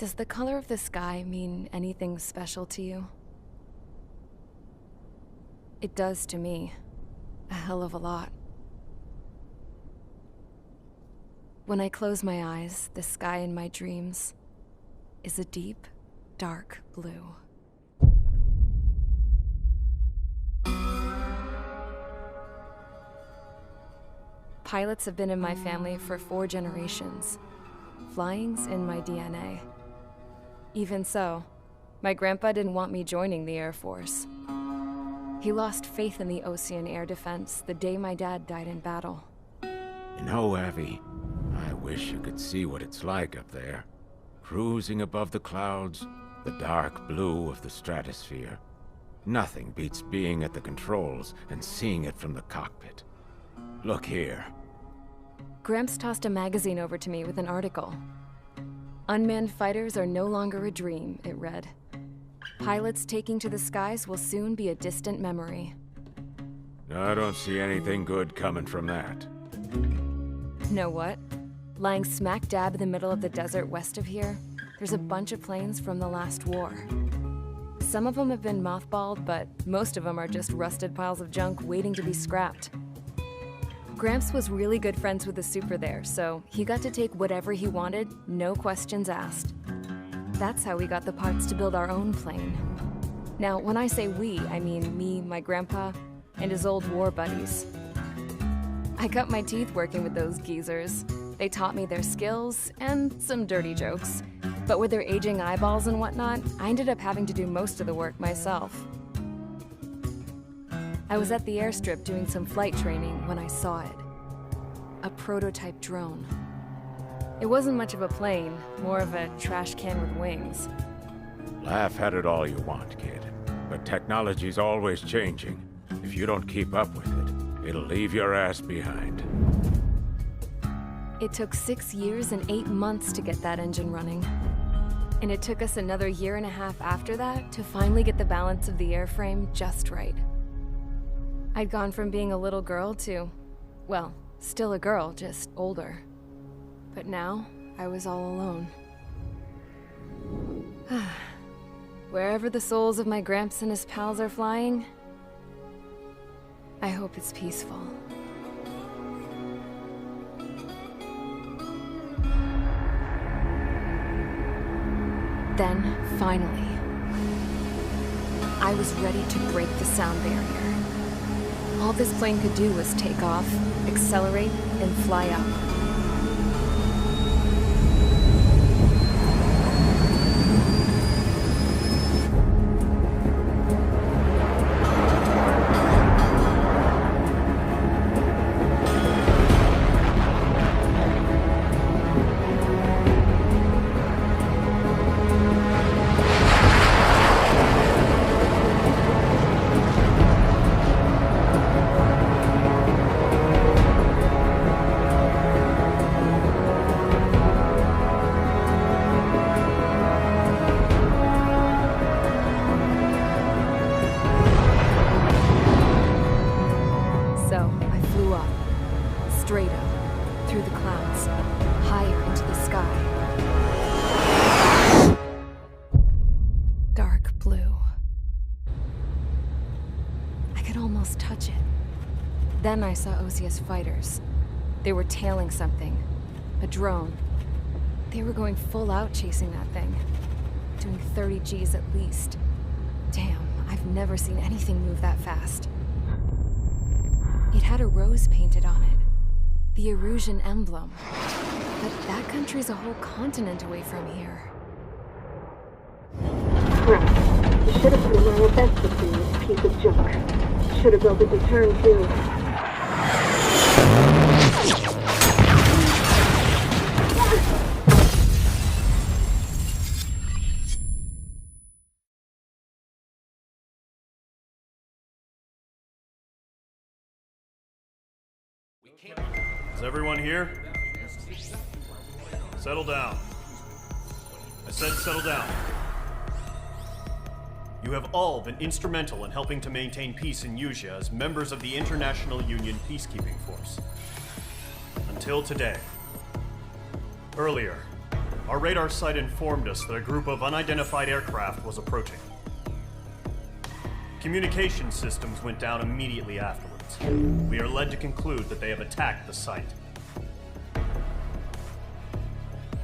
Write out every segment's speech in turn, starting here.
Does the color of the sky mean anything special to you? It does to me. A hell of a lot. When I close my eyes, the sky in my dreams is a deep, dark blue. Pilots have been in my family for 4 generations. Flying's in my DNA. Even so, my grandpa didn't want me joining the Air Force. He lost faith in the Ocean Air Defense the day my dad died in battle. You know, Abby, I wish you could see what it's like up there. Cruising above the clouds, the dark blue of the stratosphere. Nothing beats being at the controls and seeing it from the cockpit. Look here. Gramps tossed a magazine over to me with an article. Unmanned fighters are no longer a dream, it read. Pilots taking to the skies will soon be a distant memory. I don't see anything good coming from that. Know what? Lying smack dab in the middle of the desert west of here, there's a bunch of planes from the last war. Some of them have been mothballed, but most of them are just rusted piles of junk waiting to be scrapped. Gramps was really good friends with the super there, so he got to take whatever he wanted, no questions asked. That's how we got the parts to build our own plane. Now, when I say we, I mean me, my grandpa, and his old war buddies. I cut my teeth working with those geezers. They taught me their skills, and some dirty jokes. But with their aging eyeballs and whatnot, I ended up having to do most of the work myself. I was at the airstrip doing some flight training when I saw it. A prototype drone. It wasn't much of a plane, more of a trash can with wings. Laugh at it all you want, kid. But technology's always changing. If you don't keep up with it, it'll leave your ass behind. It took 6 years and 8 months to get that engine running. And it took us another 1.5 years after that to finally get the balance of the airframe just right. I'd gone from being a little girl to, well, still a girl, just older. But now, I was all alone. Wherever the souls of my Gramps and his pals are flying, I hope it's peaceful. Then, finally, I was ready to break the sound barrier. All this plane could do was take off, accelerate, and fly up. Then I saw Osia's fighters. They were tailing something. A drone. They were going full out chasing that thing. Doing 30 Gs at least. Damn, I've never seen anything move that fast. It had a rose painted on it. The Erusian emblem. But that country's a whole continent away from here. Right. You should have put my investment in this piece of junk. Should have built a deterrence too. Is everyone here? Settle down. I said settle down. You have all been instrumental in helping to maintain peace in Usea as members of the International Union Peacekeeping Force. Until today. Earlier, our radar site informed us that a group of unidentified aircraft was approaching. Communication systems went down immediately afterwards. We are led to conclude that they have attacked the site.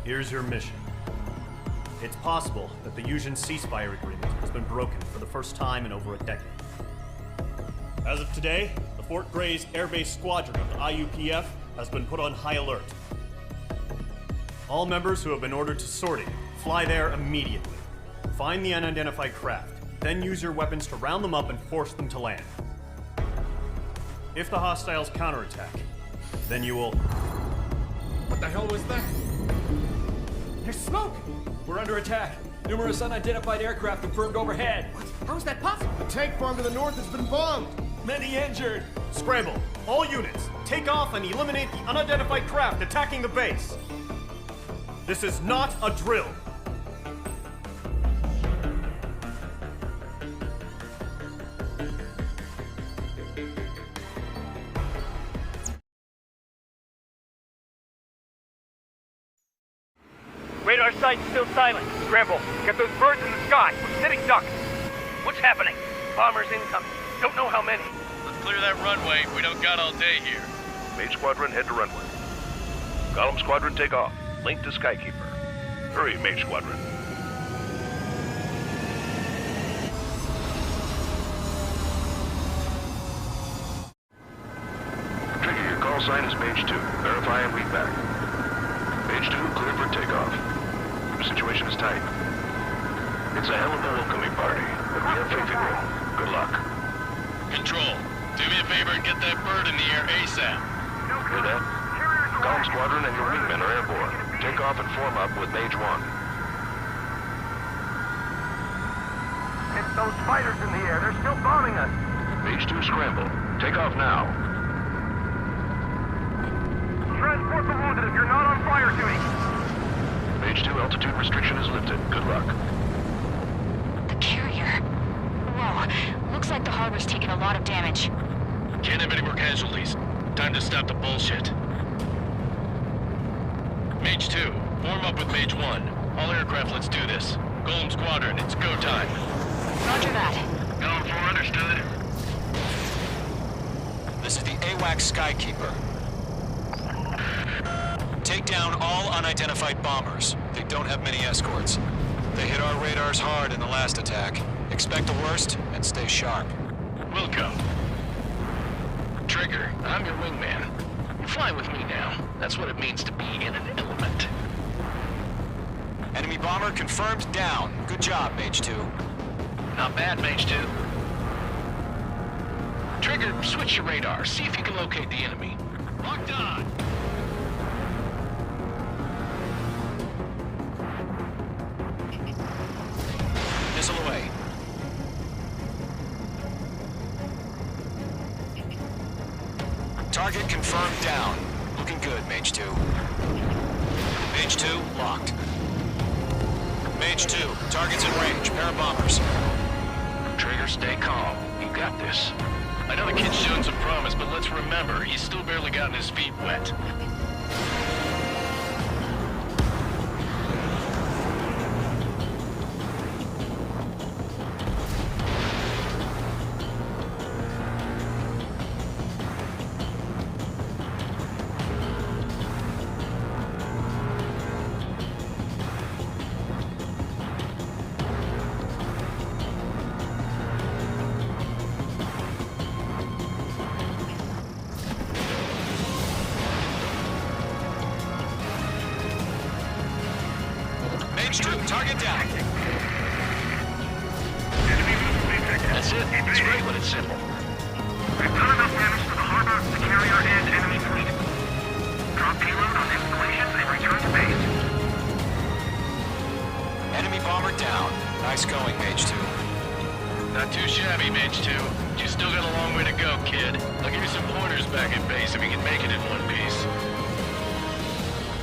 Here's your mission. It's possible that the Yuuzhan ceasefire agreement has been broken for the first time in over a decade. As of today, the Fort Gray's Airbase Squadron of the IUPF has been put on high alert. All members who have been ordered to sortie, fly there immediately. Find the unidentified craft, then use your weapons to round them up and force them to land. If the hostiles counterattack, then you will... What the hell was that? There's smoke! We're under attack. Numerous unidentified aircraft confirmed overhead. What? How is that possible? The tank farm to the north has been bombed. Many injured. Scramble! All units, take off and eliminate the unidentified craft attacking the base! This is not a drill! Radar site's still silent. Scramble. Get those birds in the sky. We're sitting ducks. What's happening? Bombers incoming. Don't know how many. Let's clear that runway. We don't got all day here. Mage Squadron, head to runway. Column Squadron, take off. Link to Skykeeper. Hurry, Mage Squadron. Trigger, your call sign is Mage 2. Verify and read back. Mage 2, clear for takeoff. The situation is tight. It's a hell of a welcoming party, but we have faith in you. Good luck. Control, do me a favor and get that bird in the air ASAP. Hear that? Column Squadron and your wingmen are airborne. Take off and form up with Mage 1. It's those fighters in the air. They're still bombing us. Mage 2, scramble. Take off now. Transport the wounded if you're not on fire duty. Mage 2, altitude restriction is lifted. Good luck. The carrier. Whoa. Looks like the harbor's taken a lot of damage. Can't have any more casualties. Time to stop the bullshit. Mage 2, form up with Mage 1. All aircraft, let's do this. Golem Squadron, it's go time. Roger that. Going for understood. This is the AWAC Skykeeper. Take down all unidentified bombers. They don't have many escorts. They hit our radars hard in the last attack. Expect the worst and stay sharp. Wilco. Trigger, I'm your wingman. Fly with me now. That's what it means to be in an element. Enemy bomber confirmed down. Good job, Mage 2. Not bad, Mage 2. Trigger, switch your radar. See if you can locate the enemy. Locked on. Missile away. Target confirmed down. Looking good, Mage 2. Mage 2, locked. Mage 2, target's in range. Pair of bombers. Trigger, stay calm. You got this. I know the kid's showing some promise, but let's remember, he's still barely gotten his feet wet. Mage 2, target down. That's it. It's great when it's simple. We've done enough damage to the harbor, the carrier, and enemy fleet. Drop payload on installations and return to base. Enemy bomber down. Nice going, Mage 2. Not too shabby, Mage 2. You still got a long way to go, kid. I'll give you some pointers back at base if you can make it in one piece.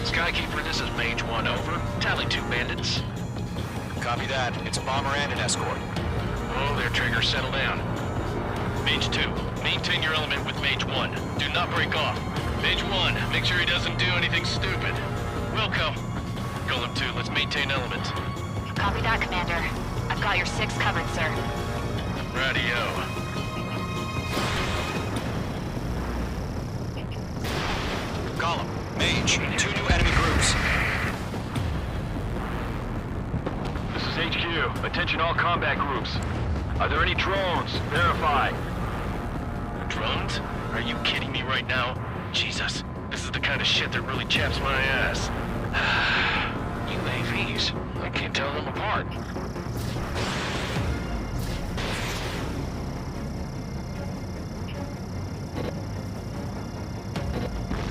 Skykeeper, this is Mage 1, over. Tally 2 bandits. Copy that. It's a bomber and an escort. Oh, there, Trigger, settle down. Mage 2, maintain your element with Mage 1. Do not break off. Mage 1, make sure he doesn't do anything stupid. Wilco, Golem 2, let's maintain element. Copy that, Commander. I've got your 6 covered, sir. Radio. Column, Mage, 2 new enemy groups. This is HQ. Attention all combat groups. Are there any drones? Verify. Drones? Are you kidding me right now? Jesus, this is the kind of shit that really chaps my ass. UAVs. I can't tell them apart.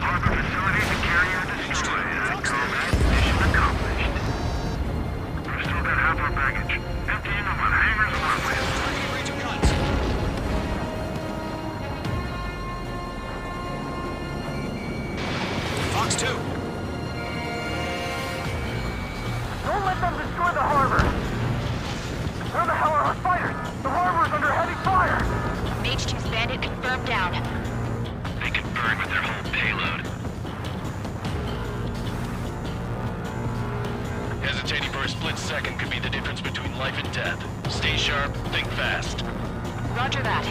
Harbor facilities and carrier destroyed. Mission accomplished. We've still got half our baggage. Emptying them on hangars and runways. Range of guns. Fox 2. Don't let them destroy the harbor! Where the hell are our fighters? The harbor's under heavy fire! Mage 2's bandit confirmed down. They can burn with their whole payload. Hesitating for a split second could be the difference between life and death. Stay sharp, think fast. Roger that.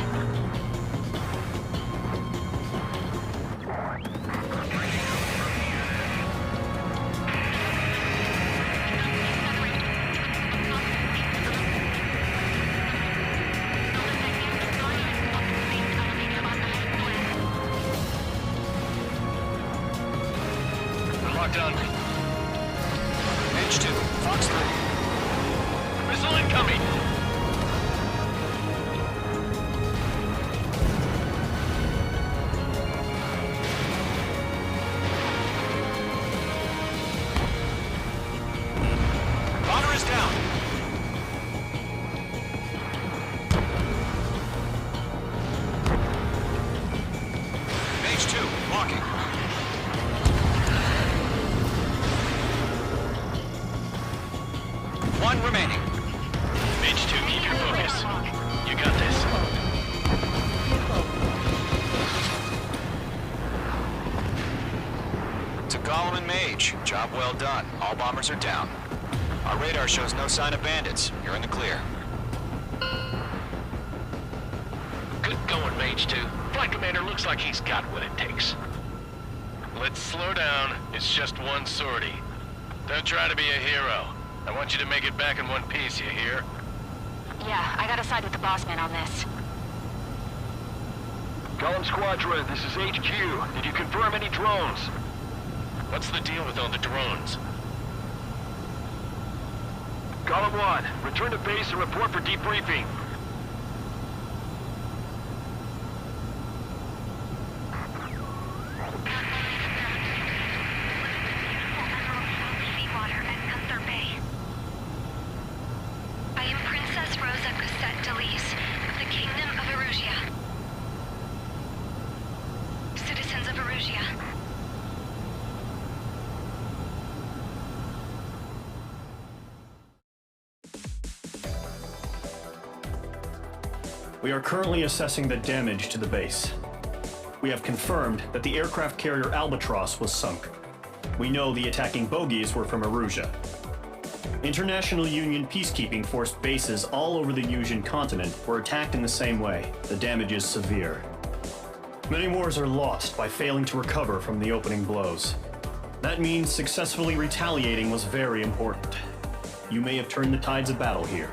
Locked on. Mage 2, Fox 3. Missile incoming! Bomber is down. Mage 2, walking. One remaining. Mage 2, keep your focus. You got this. To Golem and Mage, job well done. All bombers are down. Our radar shows no sign of bandits. You're in the clear. Good going, Mage 2. Flight Commander looks like he's got what it takes. Let's slow down. It's just one sortie. Don't try to be a hero. I want you to make it back in one piece, you hear? Yeah, I gotta side with the boss man on this. Golem Squadron, this is HQ. Did you confirm any drones? What's the deal with all the drones? Golem 1, return to base and report for debriefing. We are currently assessing the damage to the base. We have confirmed that the aircraft carrier Albatross was sunk. We know the attacking bogies were from Erusia. International Union peacekeeping force bases all over the Yusian continent were attacked in the same way. The damage is severe. Many wars are lost by failing to recover from the opening blows. That means successfully retaliating was very important. You may have turned the tides of battle here.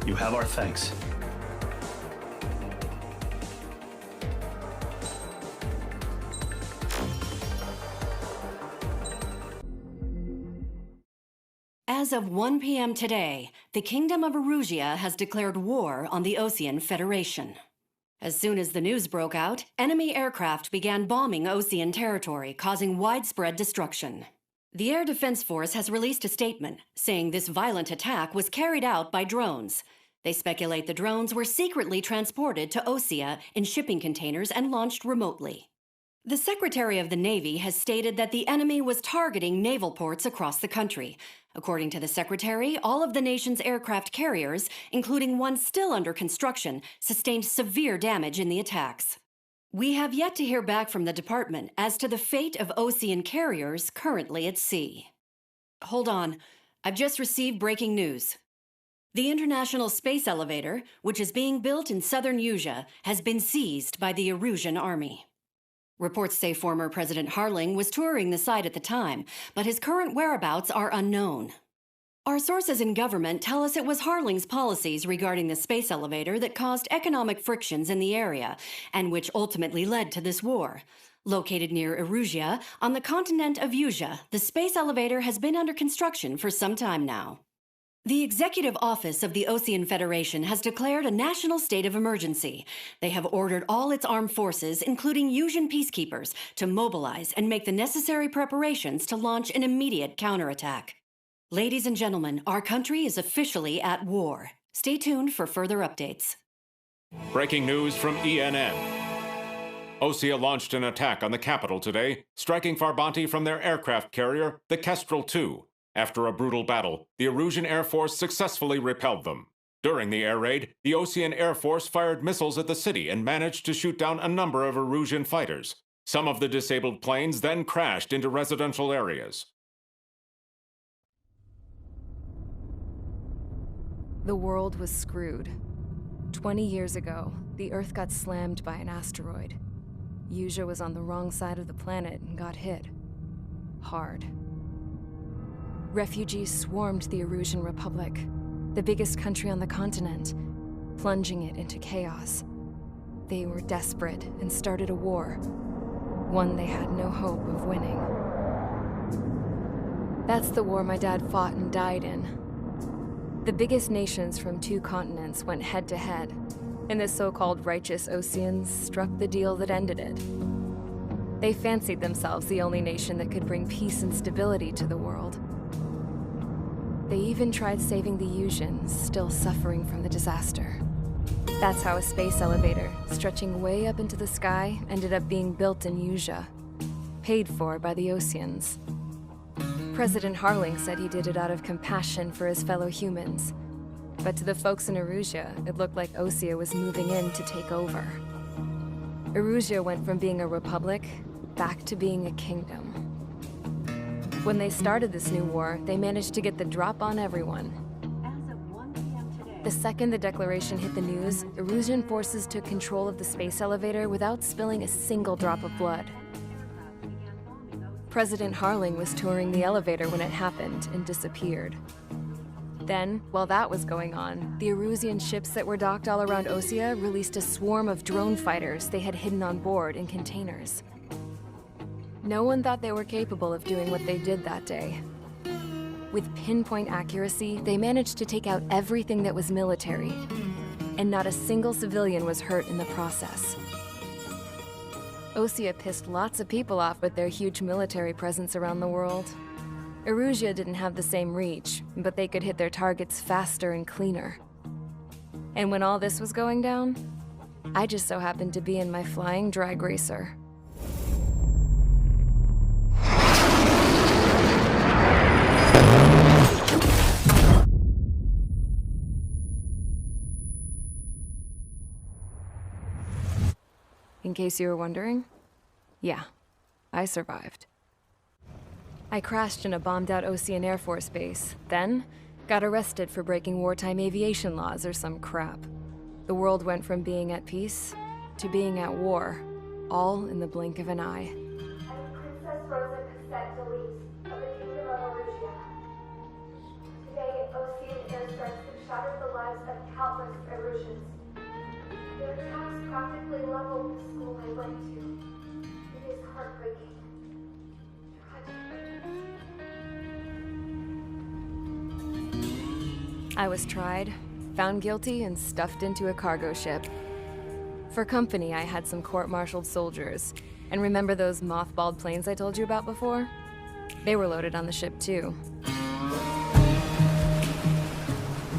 You have our thanks. As of 1 p.m. today, the Kingdom of Erusia has declared war on the Osean Federation. As soon as the news broke out, enemy aircraft began bombing Osean territory, causing widespread destruction. The Air Defense Force has released a statement saying this violent attack was carried out by drones. They speculate the drones were secretly transported to Osea in shipping containers and launched remotely. The Secretary of the Navy has stated that the enemy was targeting naval ports across the country. According to the Secretary, all of the nation's aircraft carriers, including one still under construction, sustained severe damage in the attacks. We have yet to hear back from the department as to the fate of Osean carriers currently at sea. hold on. I've just received breaking news. The International Space Elevator, which is being built in southern Usea, has been seized by the Erusian army. Reports say former President Harling was touring the site at the time, but his current whereabouts are unknown. Our sources in government tell us it was Harling's policies regarding the space elevator that caused economic frictions in the area, and which ultimately led to this war. Located near Erusia, on the continent of Usea, the space elevator has been under construction for some time now. The Executive Office of the Ocean Federation has declared a national state of emergency. They have ordered all its armed forces, including Usian peacekeepers, to mobilize and make the necessary preparations to launch an immediate counterattack. Ladies and gentlemen, our country is officially at war. Stay tuned for further updates. Breaking news from ENN. Osea launched an attack on the capital today, striking Farbanti from their aircraft carrier, the Kestrel II. After a brutal battle, the Erusian Air Force successfully repelled them. During the air raid, the Ocean Air Force fired missiles at the city and managed to shoot down a number of Erusian fighters. Some of the disabled planes then crashed into residential areas. The world was screwed. 20 years ago, the Earth got slammed by an asteroid. Usea was on the wrong side of the planet and got hit. Hard. Refugees swarmed the Erusian Republic, the biggest country on the continent, plunging it into chaos. They were desperate and started a war, one they had no hope of winning. That's the war my dad fought and died in. The biggest nations from 2 continents went head-to-head, and the so-called righteous Oceans struck the deal that ended it. They fancied themselves the only nation that could bring peace and stability to the world. They even tried saving the Usians, still suffering from the disaster. That's how a space elevator, stretching way up into the sky, ended up being built in Usea, paid for by the Oceans. President Harling said he did it out of compassion for his fellow humans. But to the folks in Erusia, it looked like Osea was moving in to take over. Erusia went from being a republic back to being a kingdom. When they started this new war, they managed to get the drop on everyone. As of 1 p.m. today, The second the declaration hit the news, Erusian forces took control of the space elevator without spilling a single drop of blood. President Harling was touring the elevator when it happened and disappeared. Then, while that was going on, the Erusian ships that were docked all around Osea released a swarm of drone fighters they had hidden on board in containers. No one thought they were capable of doing what they did that day. With pinpoint accuracy, they managed to take out everything that was military, and not a single civilian was hurt in the process. Osea pissed lots of people off with their huge military presence around the world. Erusia didn't have the same reach, but they could hit their targets faster and cleaner. And when all this was going down, I just so happened to be in my flying drag racer. In case you were wondering, yeah, I survived. I crashed in a bombed-out Ocean Air Force base, then got arrested for breaking wartime aviation laws or some crap. The world went from being at peace to being at war, all in the blink of an eye. Princess Rosa Cassette Delete of the Kingdom of Erusia. Today, Ocean airstrikes have shattered the lives of countless Erusians. Their attacks practically leveled the school I went to. It is heartbreaking. I was tried, found guilty, and stuffed into a cargo ship. For company, I had some court-martialed soldiers. And remember those mothballed planes I told you about before? They were loaded on the ship, too.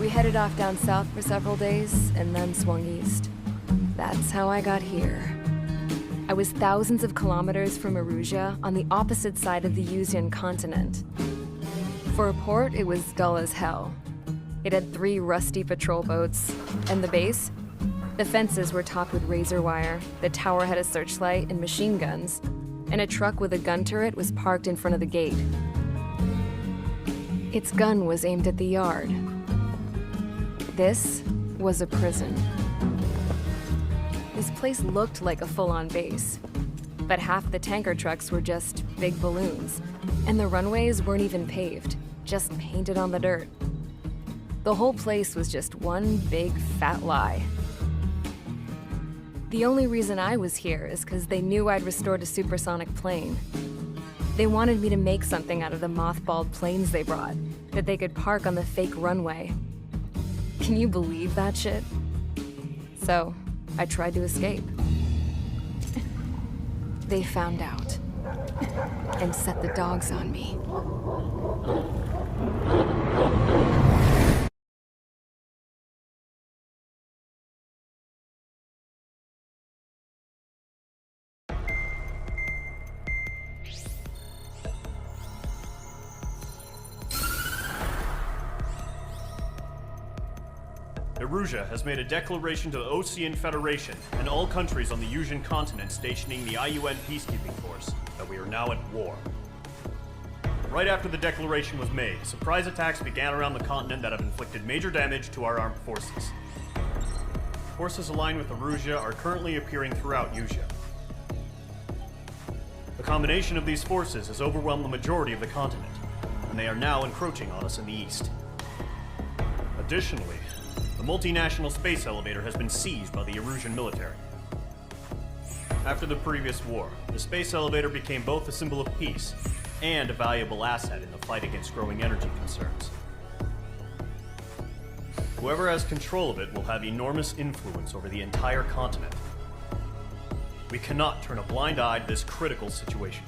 We headed off down south for several days, and then swung east. That's how I got here. I was thousands of kilometers from Erusia, on the opposite side of the Usian continent. For a port, it was dull as hell. It had 3 rusty patrol boats, and the base? The fences were topped with razor wire, the tower had a searchlight and machine guns, and a truck with a gun turret was parked in front of the gate. Its gun was aimed at the yard. This was a prison. This place looked like a full-on base, but half the tanker trucks were just big balloons, and the runways weren't even paved, just painted on the dirt. The whole place was just one big fat lie. The only reason I was here is because they knew I'd restored a supersonic plane. They wanted me to make something out of the mothballed planes they brought, that they could park on the fake runway. Can you believe that shit? So, I tried to escape. They found out, and set the dogs on me. Erusia has made a declaration to the Ocean Federation and all countries on the Yusian continent stationing the IUN peacekeeping force that we are now at war. Right after the declaration was made, surprise attacks began around the continent that have inflicted major damage to our armed forces. Forces aligned with Erusia are currently appearing throughout Yusia. The combination of these forces has overwhelmed the majority of the continent, and they are now encroaching on us in the east. Additionally, the multinational space elevator has been seized by the Erusian military. After the previous war, the space elevator became both a symbol of peace and a valuable asset in the fight against growing energy concerns. Whoever has control of it will have enormous influence over the entire continent. We cannot turn a blind eye to this critical situation.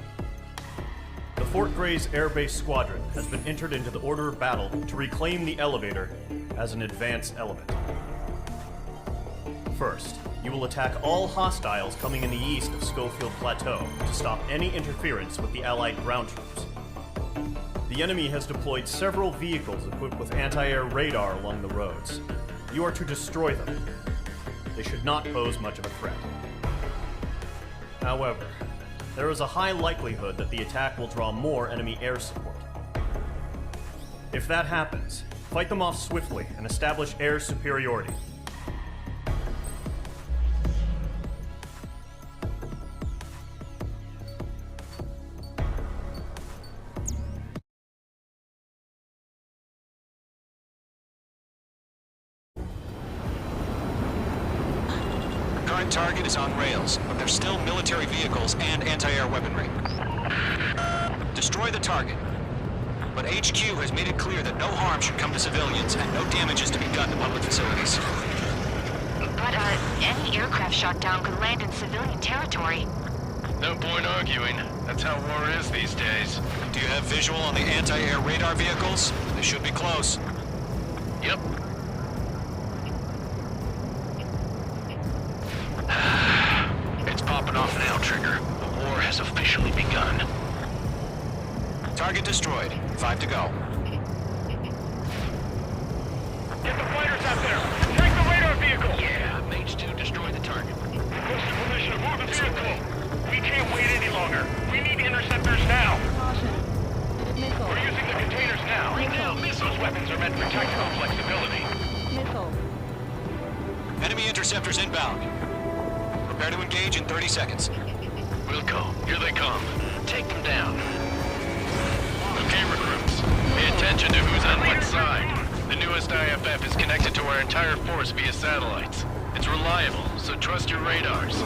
The Fort Gray's Air Base Squadron has been entered into the order of battle to reclaim the elevator as an advanced element. First, you will attack all hostiles coming in the east of Schofield Plateau to stop any interference with the Allied ground troops. The enemy has deployed several vehicles equipped with anti-air radar along the roads. You are to destroy them. They should not pose much of a threat. However, there is a high likelihood that the attack will draw more enemy air support. If that happens, fight them off swiftly and establish air superiority. Current target is on rails, but there's still military vehicles and anti-air weaponry. Destroy the target. But HQ has made it clear that no harm should come to civilians and no damage is to be done to public facilities. But, any aircraft shot down could land in civilian territory. No point arguing. That's how war is these days. Do you have visual on the anti-air radar vehicles? They should be close. Yep. It's popping off now, Trigger. The war has officially begun. Target destroyed. 5 to go. Get the fighters out there! Check the radar vehicle! Yeah, Mage 2 destroy the target. What's the position? Move the vehicle! We can't wait any longer. We need interceptors now. We're using the containers now. Those weapons are meant for tactical flexibility. Enemy interceptors inbound. Prepare to engage in 30 seconds. Wilco, here they come. Take them down. Okay, recruits. Pay attention to who's on what side. The newest IFF is connected to our entire force via satellites. It's reliable, so trust your radars.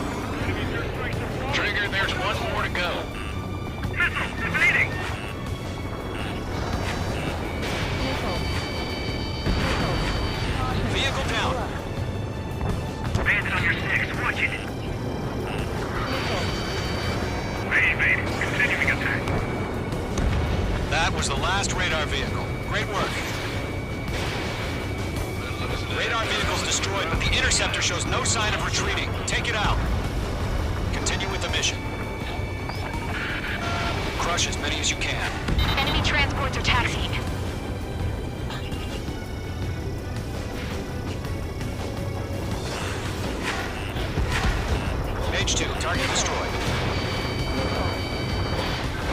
Trigger, there's one more to go. Missile, evading! Vehicle down. Bandit on your 6, watch it. Evading, continuing attack. That was the last radar vehicle. Great work. Radar vehicle's destroyed, but the interceptor shows no sign of retreating. Take it out. Continue with the mission. Crush as many as you can. Enemy transports are taxiing. Page 2, target destroyed.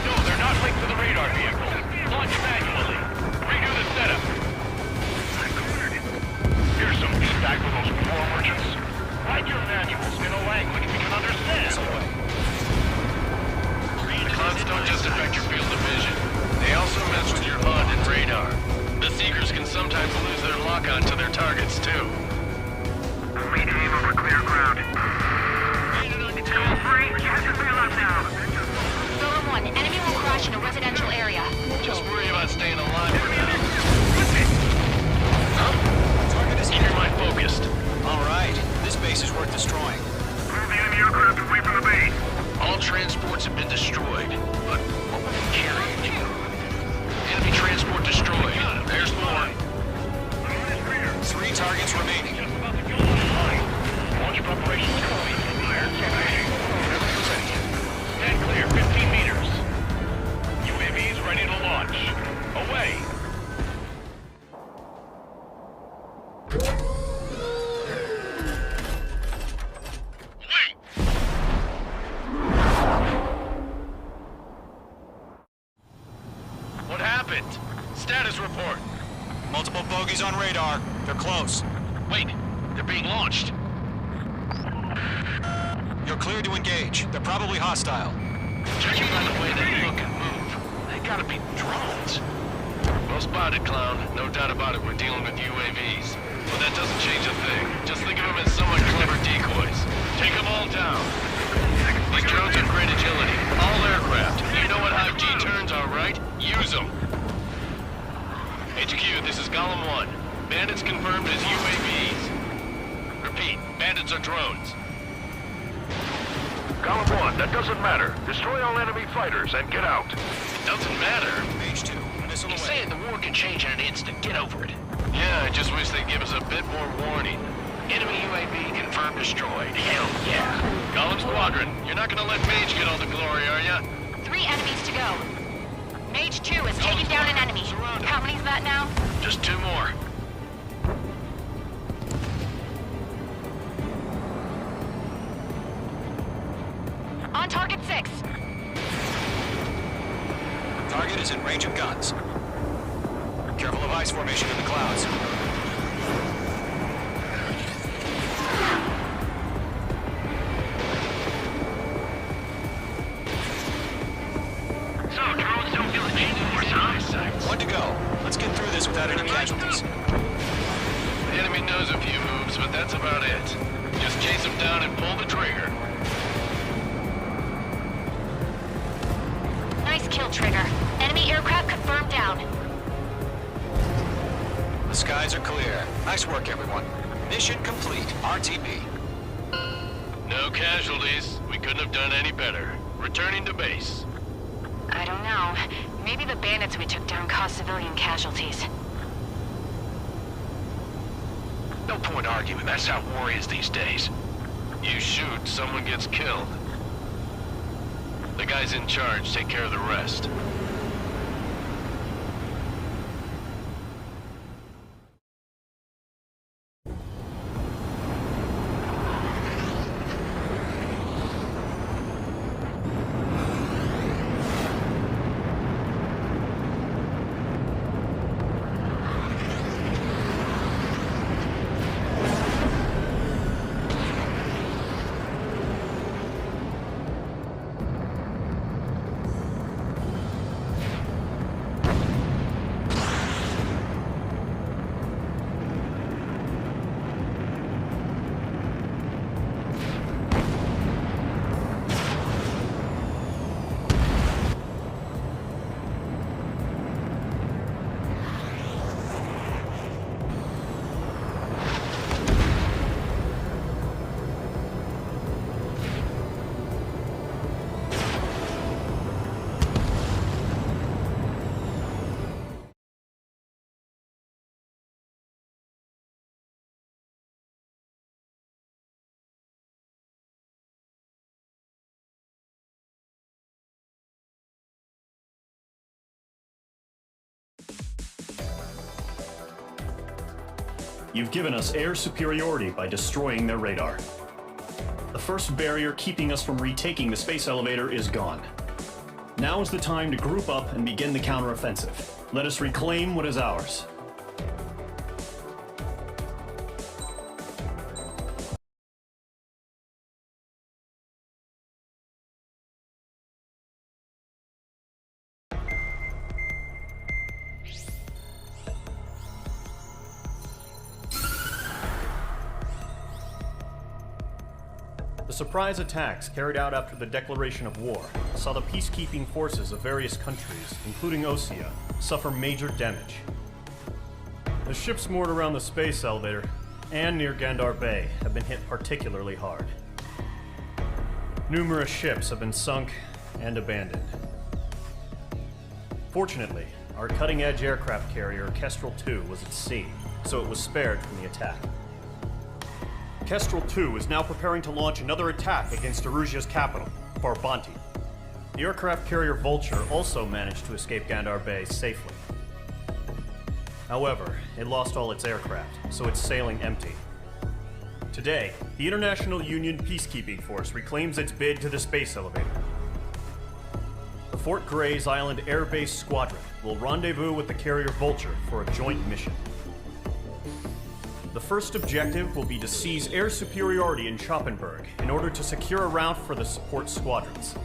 No, they're not linked to the radar vehicle. Launch manually. happened? Status report. Multiple bogies on radar. They're close. Wait, they're being launched. You're clear to engage. They're probably hostile. Judging by the way they look and move, they gotta be drones. Well spotted, clown. No doubt about it, we're dealing with UAVs. But that doesn't change a thing. Just think of them as somewhat clever decoys. Take them all down. These drones have great agility. All aircraft. You know what high G turns are, right? Use them. HQ, this is Golem 1. Bandits confirmed as UAVs. Repeat, bandits are drones. Golem 1, that doesn't matter. Destroy all enemy fighters and get out. It doesn't matter. Mage 2, missile He's away. saying the war can change in an instant. Get over it. Yeah, I just wish they'd give us a bit more warning. Enemy UAV confirmed destroyed. Hell yeah. Golem Squadron, you're not gonna let Mage get all the glory, are ya? 3 enemies to go. Mage 2 has taken down an enemy. How many's that now? Just 2 more. On target 6. Target is in range of guns. Careful of ice formation in the clouds. So, drones don't feel the need for huh? 1 to go. Let's get through this without any casualties. The enemy knows a few moves, but that's about it. Just chase them down and pull the trigger. Nice kill, Trigger. Enemy aircraft confirmed down. The skies are clear. Nice work, everyone. Mission complete. RTB. No casualties. We couldn't have done any better. Returning to base. I don't know. Maybe the bandits we took down caused civilian casualties. No point arguing. That's how war is these days. You shoot, someone gets killed. The guys in charge take care of the rest. You've given us air superiority by destroying their radar. The first barrier keeping us from retaking the space elevator is gone. Now is the time to group up and begin the counteroffensive. Let us reclaim what is ours. The surprise attacks carried out after the declaration of war saw the peacekeeping forces of various countries, including Osea, suffer major damage. The ships moored around the space elevator and near Gandar Bay have been hit particularly hard. Numerous ships have been sunk and abandoned. Fortunately, our cutting-edge aircraft carrier, Kestrel 2, was at sea, so it was spared from the attack. Kestrel 2 is now preparing to launch another attack against Erusia's capital, Farbanti. The aircraft carrier Vulture also managed to escape Gandar Bay safely. However, it lost all its aircraft, so it's sailing empty. Today, the International Union Peacekeeping Force reclaims its bid to the space elevator. The Fort Gray's Island Air Base Squadron will rendezvous with the carrier Vulture for a joint mission. The first objective will be to seize air superiority in Schoppenberg in order to secure a route for the support squadrons.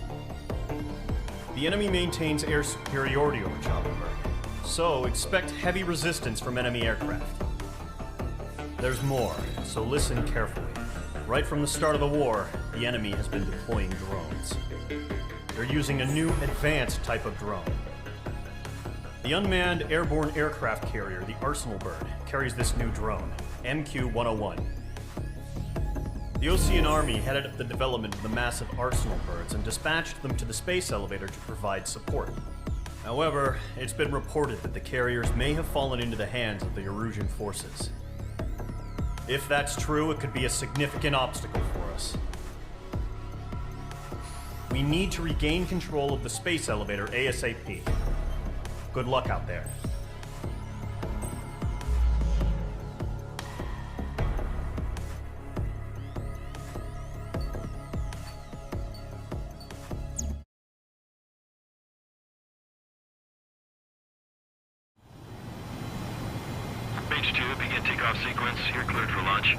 The enemy maintains air superiority over Schoppenberg, so expect heavy resistance from enemy aircraft. There's more, so listen carefully. Right from the start of the war, the enemy has been deploying drones. They're using a new advanced type of drone. The unmanned airborne aircraft carrier, the Arsenal Bird, carries this new drone, MQ-101. The Osean Army headed up the development of the massive Arsenal Birds and dispatched them to the space elevator to provide support. However, it's been reported that the carriers may have fallen into the hands of the Erusian forces. If that's true, it could be a significant obstacle for us. We need to regain control of the space elevator ASAP. Good luck out there. H2, begin takeoff sequence. You're cleared for launch.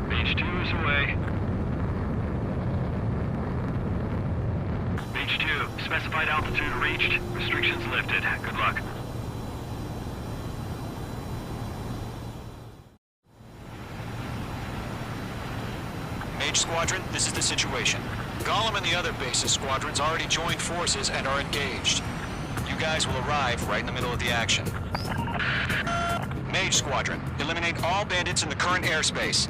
H2 is away. H2, specified altitude reached. Restrictions lifted. Good luck. Squadron, this is the situation. Gollum and the other base's squadrons already joined forces and are engaged. You guys will arrive right in the middle of the action. Mage Squadron, eliminate all bandits in the current airspace.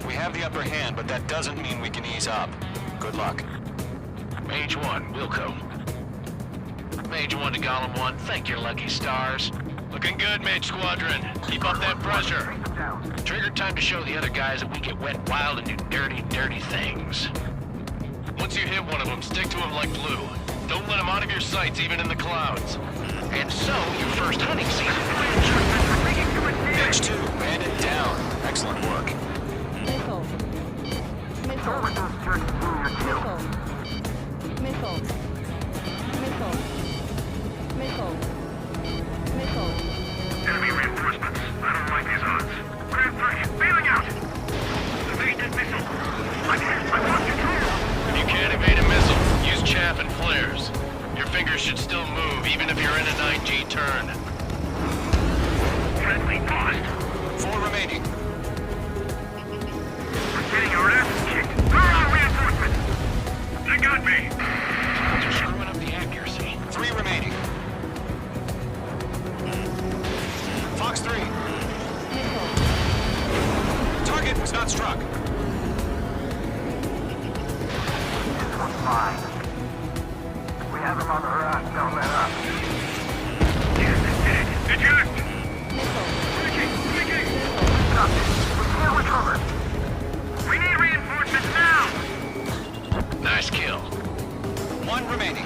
We have the upper hand, but that doesn't mean we can ease up. Good luck. Mage 1, Wilco. Mage 1 to Gollum 1, thank your lucky stars. Looking good, Mage Squadron. Keep up that pressure. Trigger time to show the other guys that we get wet wild and do dirty, dirty things. Once you hit one of them, stick to him like glue. Don't let him out of your sights, even in the clouds. And so, your first hunting season. Mage 2, bandit down. Excellent work. Missile. Missile. Missile. Missile. Missile. Missile. Enemy reinforcements. I don't like these odds. Grand 3, bailing out! Evaded missile. I lost control! You can't evade a missile. Use chaff and flares. Your fingers should still move, even if you're in a 9G turn. Friendly lost. 4 remaining. We're getting our asses kicked. Where are reinforcements? They got me! You're screwing up the accuracy. 3 remaining. Fox 3. Target was not struck. This one's fine. We have him on the rack. Don't let up. Yes, it did. Eject! Breaking! Stop it. We can't recover. We need reinforcements now! Nice kill. 1 remaining.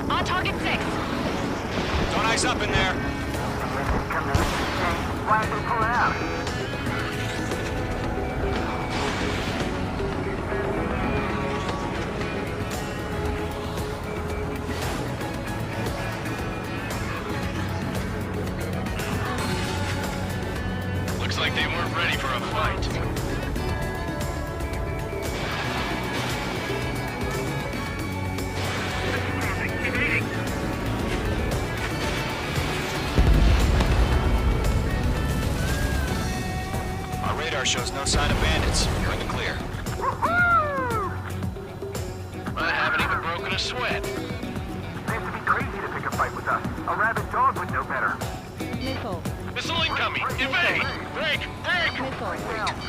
On target 6. Don't ice up in there. Why did they pull out? Looks like they weren't ready for a fight. Shows no sign of bandits. You're in the clear. I haven't even broken a sweat. They have to be crazy to pick a fight with us. A rabid dog would know better. Missile. Missile incoming! Evade! Break! Missile.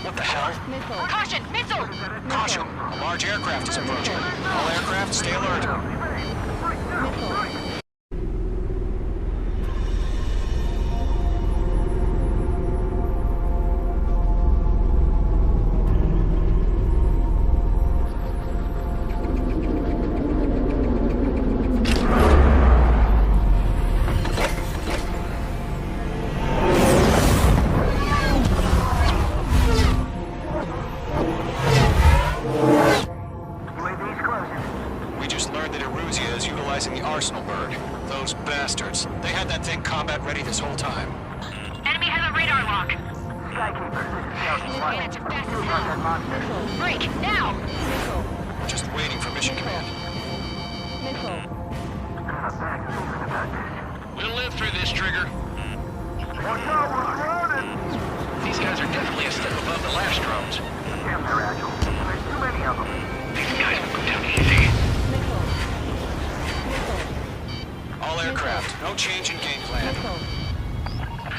What the hell? Missile. Caution! Missile! Caution! A large aircraft is approaching. All aircraft, stay alert. Missile. arsenal bird. Those bastards. They had that thing combat ready this whole time. Enemy has a radar lock. Missile. Units are fast as hell. Missile. Break, now! Missile. Just waiting for mission command. Missile. We'll live through this, Trigger. Watch out, we're surrounded! These guys are definitely a step above the last drones. Damn, they're agile. There's too many of them. These guys will go down easy. Missile. Missile. All aircraft, no change in game plan. Missile.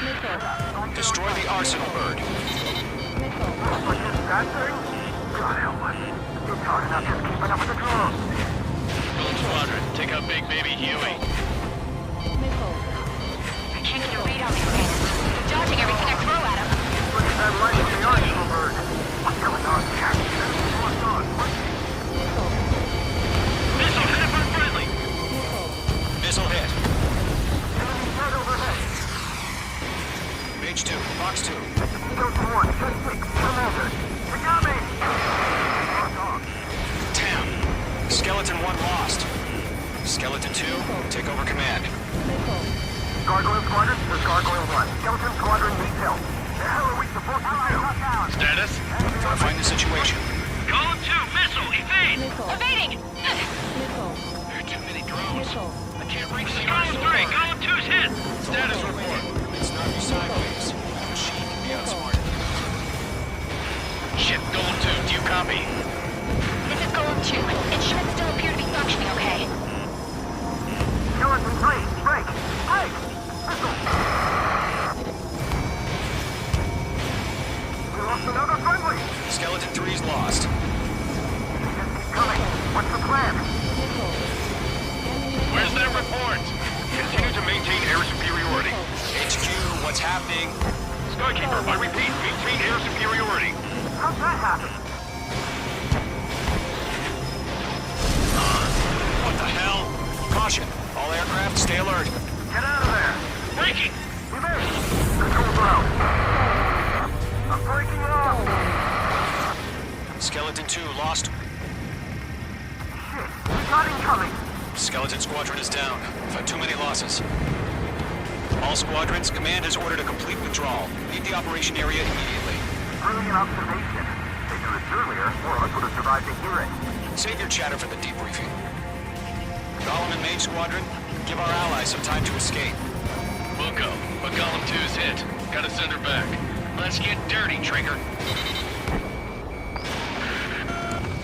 Missile. Destroy the arsenal bird. Missile. What's this, that thing? God help us. It's hard enough just keeping up with the drones. Gold Squadron, take out Big Baby Huey. Missile. I can't get a read on these things. They're dodging everything I throw at them. Look at that light in the arsenal bird. What's going on here? What's on? Missile. Missile, hit it for friendly. Missile. Missile hit. Enemies right overhead. Mage 2, box 2. Mosquitoes 1, 10-6, Commander. We got me! Damn. Skeleton 1 lost. Skeleton 2, take over command. Missile. Gargoyle Squadron, there's Gargoyle 1. Skeleton Squadron needs help. The hell are we supposed to do? Status? Verifying the situation. Column 2, missile, evade! Missile. Evading! Missile. There are too many drones. Missile. I can't reach the Column 3, Column 2's hit! Status report. It's not sideways. The machine can be outsmarted. Ship, Gold 2, do you copy? This is Golem 2. Instruments still appear to be functioning okay. Skeleton 3, break! Break! Missile! We lost another friendly! Skeleton 3's lost. Just keep coming. What's the plan? Missile. Where's that report? Continue to maintain air superiority. HQ, what's happening? Skykeeper, I repeat, maintain air superiority. How'd that happen? What the hell? Caution. All aircraft, stay alert. Get out of there! Breaking! We missed! Controls are out! I'm breaking out! Skeleton 2 lost. Shit! We got incoming! Skeleton Squadron is down. We've had too many losses. All squadrons, command has ordered a complete withdrawal. Leave the operation area immediately. Brilliant observation. If they knew this earlier, more of us would have survived to hear it. Save your chatter for the debriefing. Golem and Mage Squadron, give our allies some time to escape. We'll go, but Column 2's hit. Gotta send her back. Let's get dirty, Trigger.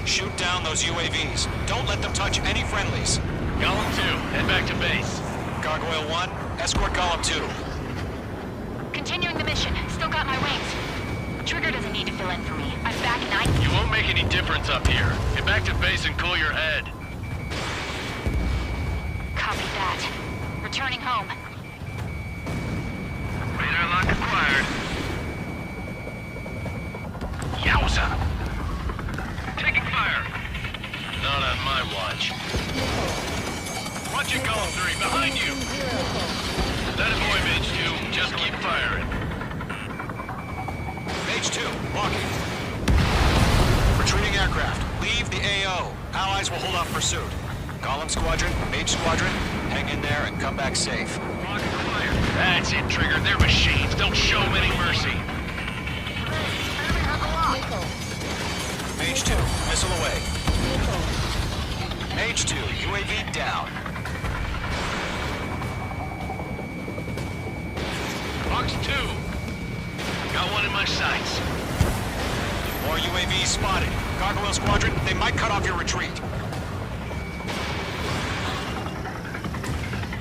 Shoot down those UAVs. Don't let them touch any friendlies. Column 2, head back to base. Gargoyle 1, escort Golem 2. Continuing the mission. Still got my wings. Trigger doesn't need to fill in for me. I'm back in 9. You won't make any difference up here. Get back to base and cool your head. Copy that. Returning home. Radar lock acquired. Yowza! Taking fire. Not on my watch. Watch it, Column 3, behind you! That is boy, Mage 2. Just keep firing. Mage 2, walking. Retreating aircraft. Leave the AO. Allies will hold off pursuit. Golem Squadron, Mage Squadron, hang in there and come back safe. Lock acquired. That's it, Trigger. They're machines. Don't show them any mercy. Mage 2, missile away. Mage 2, UAV down. Box 2. Got one in my sights. More UAVs spotted. Gargoyle Squadron, they might cut off your retreat.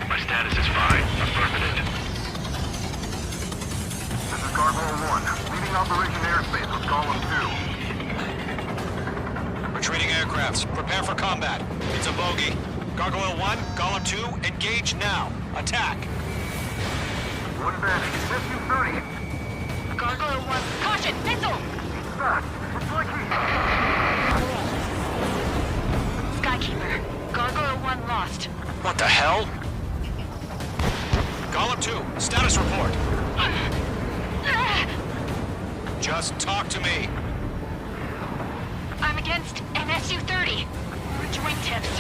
My status is fine. Affirmative. This is Gargoyle 1, leaving Operation Airspace with Column 2. Retreating aircrafts, prepare for combat. It's a bogey. Gargoyle 1, Golem 2, engage now. Attack. One bandit, SU-30. Gargoyle 1. Caution! Missile! Fast. It's like Skykeeper. Gargoyle 1 lost. What the hell? Golem 2, status report. Just talk to me. I'm against an SU-30. Wingtips.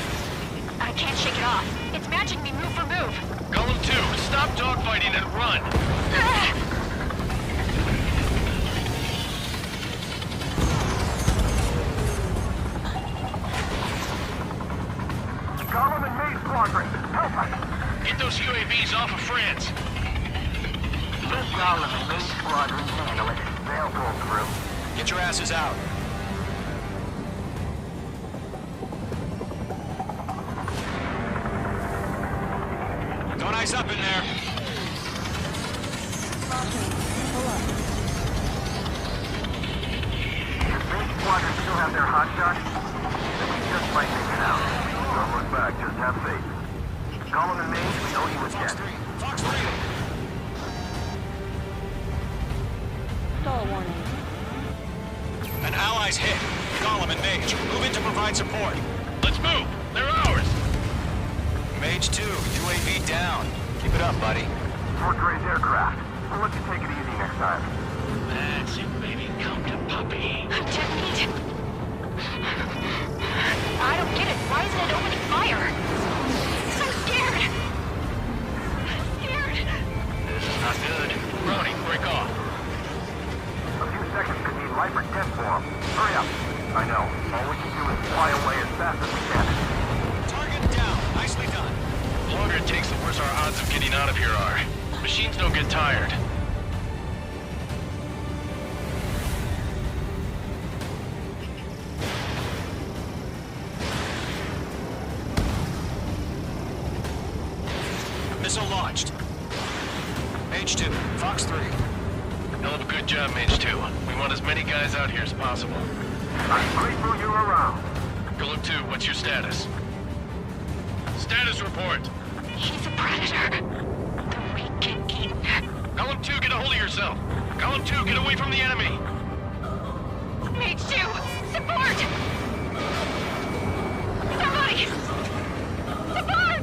I can't shake it off. It's matching me move for move. Golem 2, stop dogfighting and run! Golem and Maze Squadron, help us! Get those UAVs off of France! Let Golem and Maze Squadron handle it. They'll pull through. Get your asses out. Don't ice up in there. Does Maze Squadron still have their hot shot? Then we just might make it out. Don't look back, just have faith. Golem and Maze, we owe you a debt. Fox 3. Stall warning. An ally's hit. Golem and Mage, move in to provide support. Let's move! They're ours! Mage 2, UAV down. Keep it up, buddy. Fort Gray's aircraft. We'll let you take it easy next time. That's it, baby. Come to puppy. I'm dead. I don't get it. Why isn't it opening fire? I'm scared. I'm scared. This is not good. Brownie, break off. A few seconds could mean life or death for them. Hurry up. I know. All we can do is fly away as fast as we can. Target down. Nicely done. The longer it takes, the worse our odds of getting out of here are. Machines don't get tired. Missile launched. Mage 2, Fox 3. Hell of a good job, Mage 2. We want as many guys out here as possible. I'm grateful you're around. Golem 2, what's your status? Status report. He's a predator. The weak get eaten. Golem 2, get a hold of yourself. Golem 2, get away from the enemy. Mage 2, support! Somebody! Support!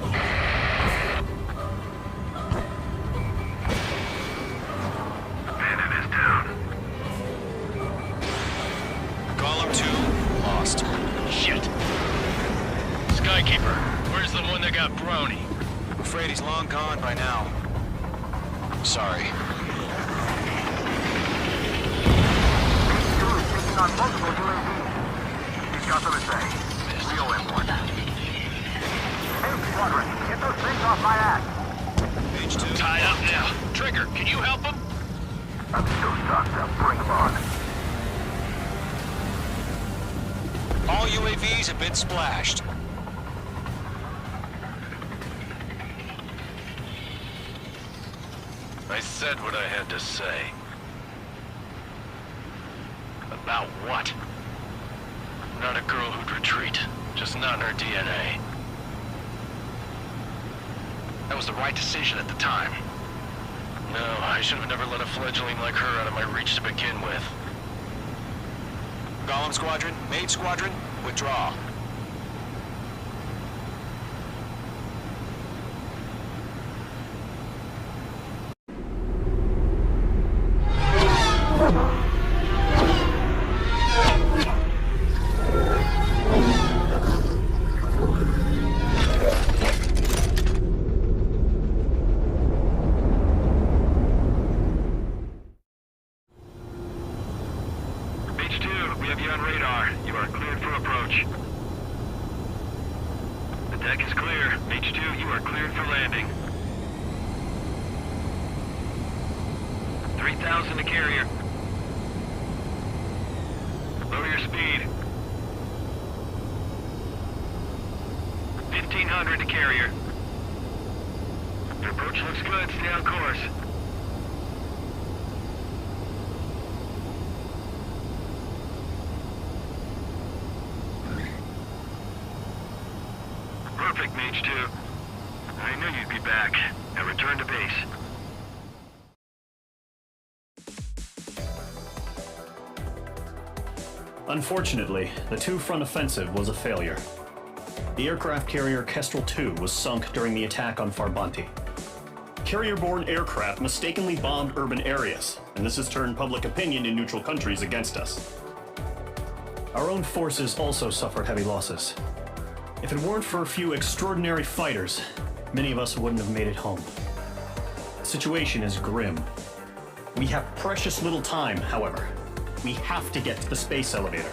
Bandit is down. Golem 2, lost. Shit. Skykeeper, where's the one that got Brownie? I'm afraid he's long gone by now. Sorry. Goose taking on multiple UAVs. He's got them to say. We owe him one. Hey, Squadron, get those things off my ass. Mage 2. Tied up now. Trigger, can you help him? I'm still stocked up. Bring them on. All UAVs have been splashed. I said what I had to say. About what? Not a girl who'd retreat. Just not in her DNA. That was the right decision at the time. No, I should have never let a fledgling like her out of my reach to begin with. Golem Squadron, Mage Squadron, withdraw. Perfect, Mage 2. I knew you'd be back. Now return to base. Unfortunately, the two-front offensive was a failure. The aircraft carrier Kestrel II was sunk during the attack on Farbanti. Carrier-borne aircraft mistakenly bombed urban areas, and this has turned public opinion in neutral countries against us. Our own forces also suffered heavy losses. If it weren't for a few extraordinary fighters, many of us wouldn't have made it home. The situation is grim. We have precious little time, however. We have to get to the space elevator.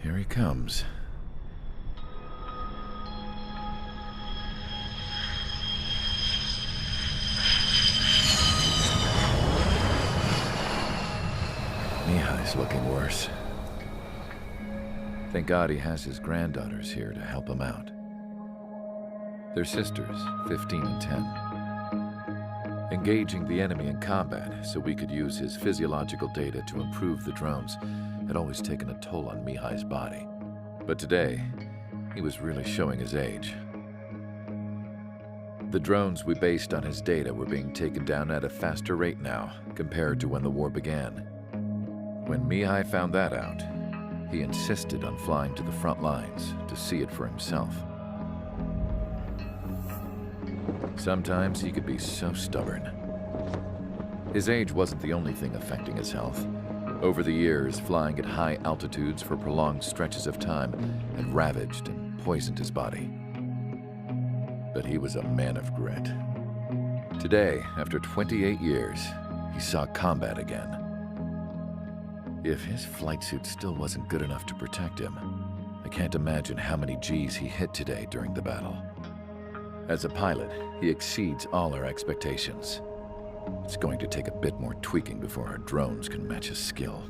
Here he comes. Mihai's looking worse. Thank God he has his granddaughters here to help him out. They're sisters, 15 and 10. Engaging the enemy in combat so we could use his physiological data to improve the drones had always taken a toll on Mihai's body. But today, he was really showing his age. The drones we based on his data were being taken down at a faster rate now compared to when the war began. When Mihai found that out, he insisted on flying to the front lines to see it for himself. Sometimes he could be so stubborn. His age wasn't the only thing affecting his health. Over the years, flying at high altitudes for prolonged stretches of time had ravaged and poisoned his body. But he was a man of grit. Today, after 28 years, he saw combat again. If his flight suit still wasn't good enough to protect him, I can't imagine how many G's he hit today during the battle. As a pilot, he exceeds all our expectations. It's going to take a bit more tweaking before our drones can match his skill.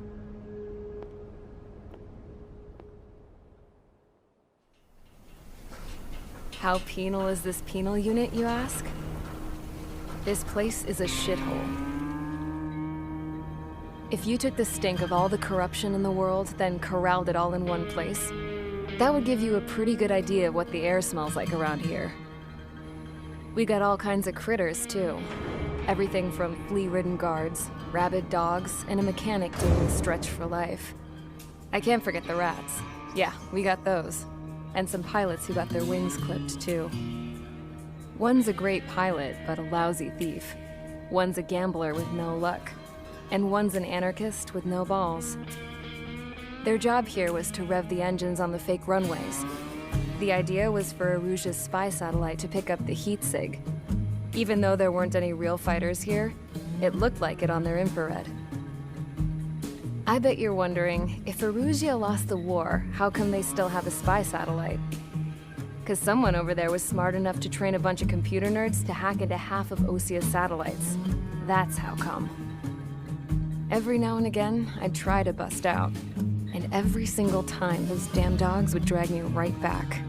How penal is this penal unit, you ask? This place is a shithole. If you took the stink of all the corruption in the world, then corralled it all in one place, that would give you a pretty good idea of what the air smells like around here. We got all kinds of critters, too. Everything from flea-ridden guards, rabid dogs, and a mechanic doing a stretch for life. I can't forget the rats. Yeah, we got those. And some pilots who got their wings clipped, too. One's a great pilot, but a lousy thief. One's a gambler with no luck. And one's an anarchist with no balls. Their job here was to rev the engines on the fake runways. The idea was for Aruja's spy satellite to pick up the heat sig. Even though there weren't any real fighters here, it looked like it on their infrared. I bet you're wondering, if Aruja lost the war, how come they still have a spy satellite? 'Cause someone over there was smart enough to train a bunch of computer nerds to hack into half of Osia's satellites. That's how come. Every now and again, I'd try to bust out. And every single time, those damn dogs would drag me right back.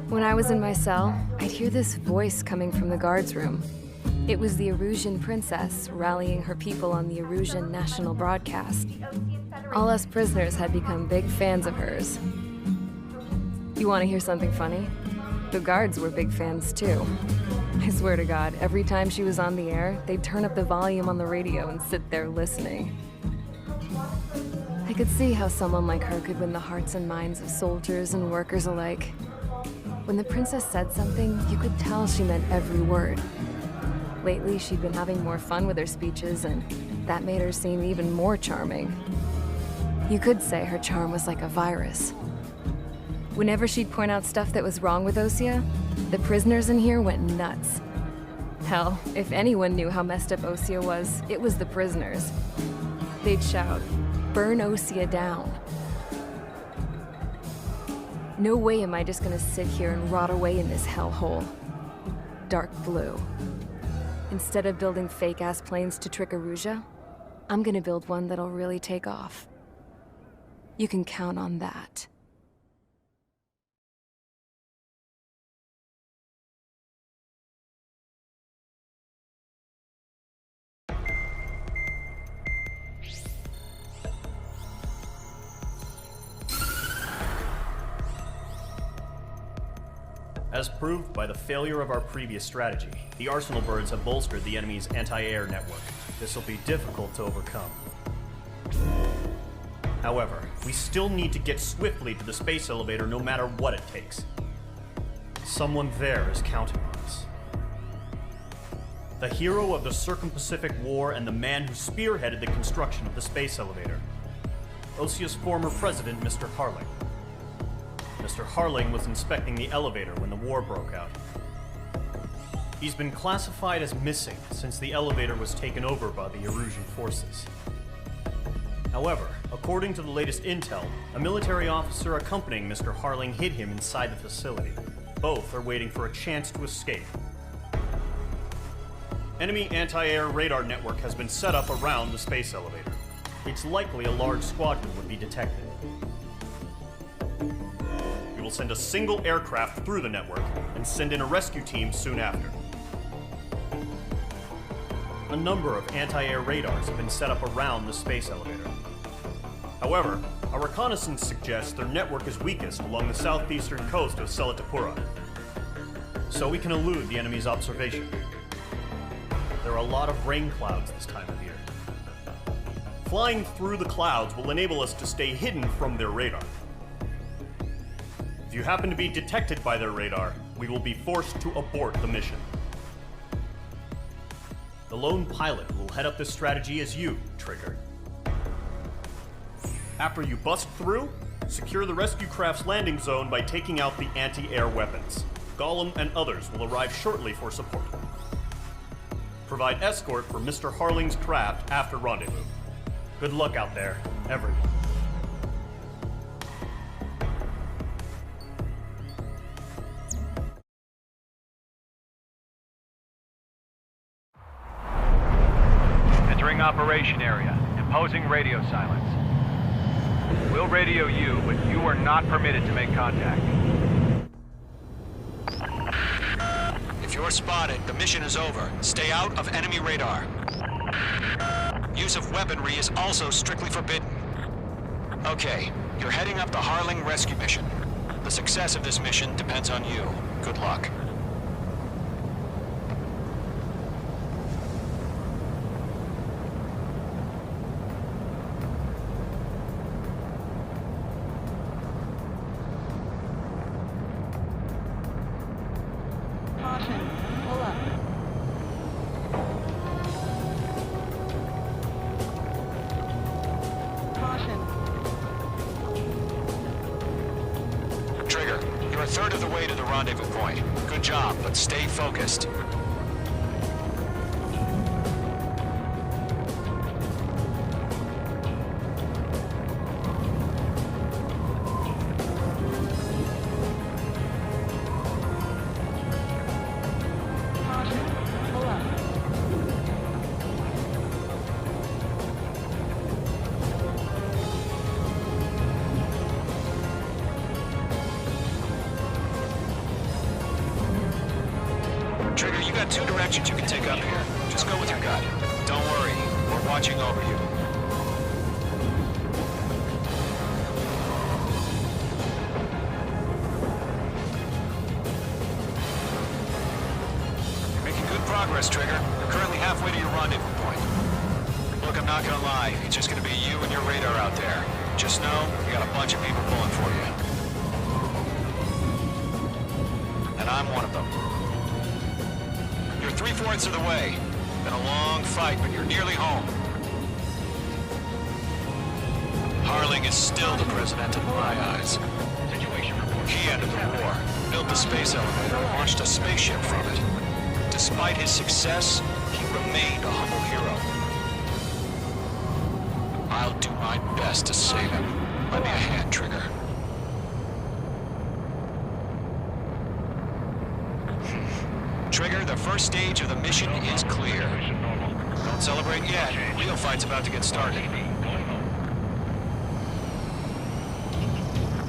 When I was in my cell, I'd hear this voice coming from the guards room. It was the Arusian princess rallying her people on the Arusian national broadcast. All us prisoners had become big fans of hers. You want to hear something funny? The guards were big fans too. I swear to God, every time she was on the air, they'd turn up the volume on the radio and sit there listening. I could see how someone like her could win the hearts and minds of soldiers and workers alike. When the princess said something, you could tell she meant every word. Lately, she'd been having more fun with her speeches, and that made her seem even more charming. You could say her charm was like a virus. Whenever she'd point out stuff that was wrong with Osia, the prisoners in here went nuts. Hell, if anyone knew how messed up Osia was, it was the prisoners. They'd shout, "Burn Osia down." No way am I just gonna sit here and rot away in this hellhole. Dark blue. Instead of building fake-ass planes to trick Aruja, I'm gonna build one that'll really take off. You can count on that. As proved by the failure of our previous strategy, the Arsenal birds have bolstered the enemy's anti-air network. This will be difficult to overcome. However, we still need to get swiftly to the space elevator no matter what it takes. Someone there is counting on us. the hero of the Circum-Pacific War and the man who spearheaded the construction of the space elevator. OSEA's former president, Mr. Harling. Mr. Harling was inspecting the elevator when the war broke out. He's been classified as missing since the elevator was taken over by the Erusian forces. However, according to the latest intel, a military officer accompanying Mr. Harling hid him inside the facility. Both are waiting for a chance to escape. Enemy anti-air radar network has been set up around the space elevator. It's likely a large squadron would be detected. We will send a single aircraft through the network and send in a rescue team soon after. A number of anti-air radars have been set up around the space elevator. However, our reconnaissance suggests their network is weakest along the southeastern coast of Selatapura, so we can elude the enemy's observation. There are a lot of rain clouds this time of year. Flying through the clouds will enable us to stay hidden from their radar. If you happen to be detected by their radar, we will be forced to abort the mission. The lone pilot will head up this strategy as you, Trigger. After you bust through, secure the rescue craft's landing zone by taking out the anti-air weapons. Gollum and others will arrive shortly for support. Provide escort for Mr. Harling's craft after rendezvous. Good luck out there, everyone. Entering operation area. Imposing radio silence. We'll radio you, but you are not permitted to make contact. If you're spotted, the mission is over. Stay out of enemy radar. Use of weaponry is also strictly forbidden. Okay, you're heading up the Harling rescue mission. The success of this mission depends on you. Good luck. A third of the way to the rendezvous point. Good job, but stay focused. Trigger, you got two directions you can take up here. Just go with your gut. Don't worry, we're watching over you. You're making good progress, Trigger. You're currently halfway to your rendezvous point. Look, I'm not gonna lie. It's just gonna be you and your radar out there. Just know, we got a bunch of people pulling for you. And I'm one of them. You're 3/4 of the way. Been a long fight, but you're nearly home. Harling is still the president in my eyes. He ended the war, built the space elevator, and launched a spaceship from it. Despite his success, he remained a humble hero. I'll do my best to save him. Lend me a hand, Trigger. Trigger, the first stage of the mission is clear. Don't celebrate yet. Real fight's about to get started.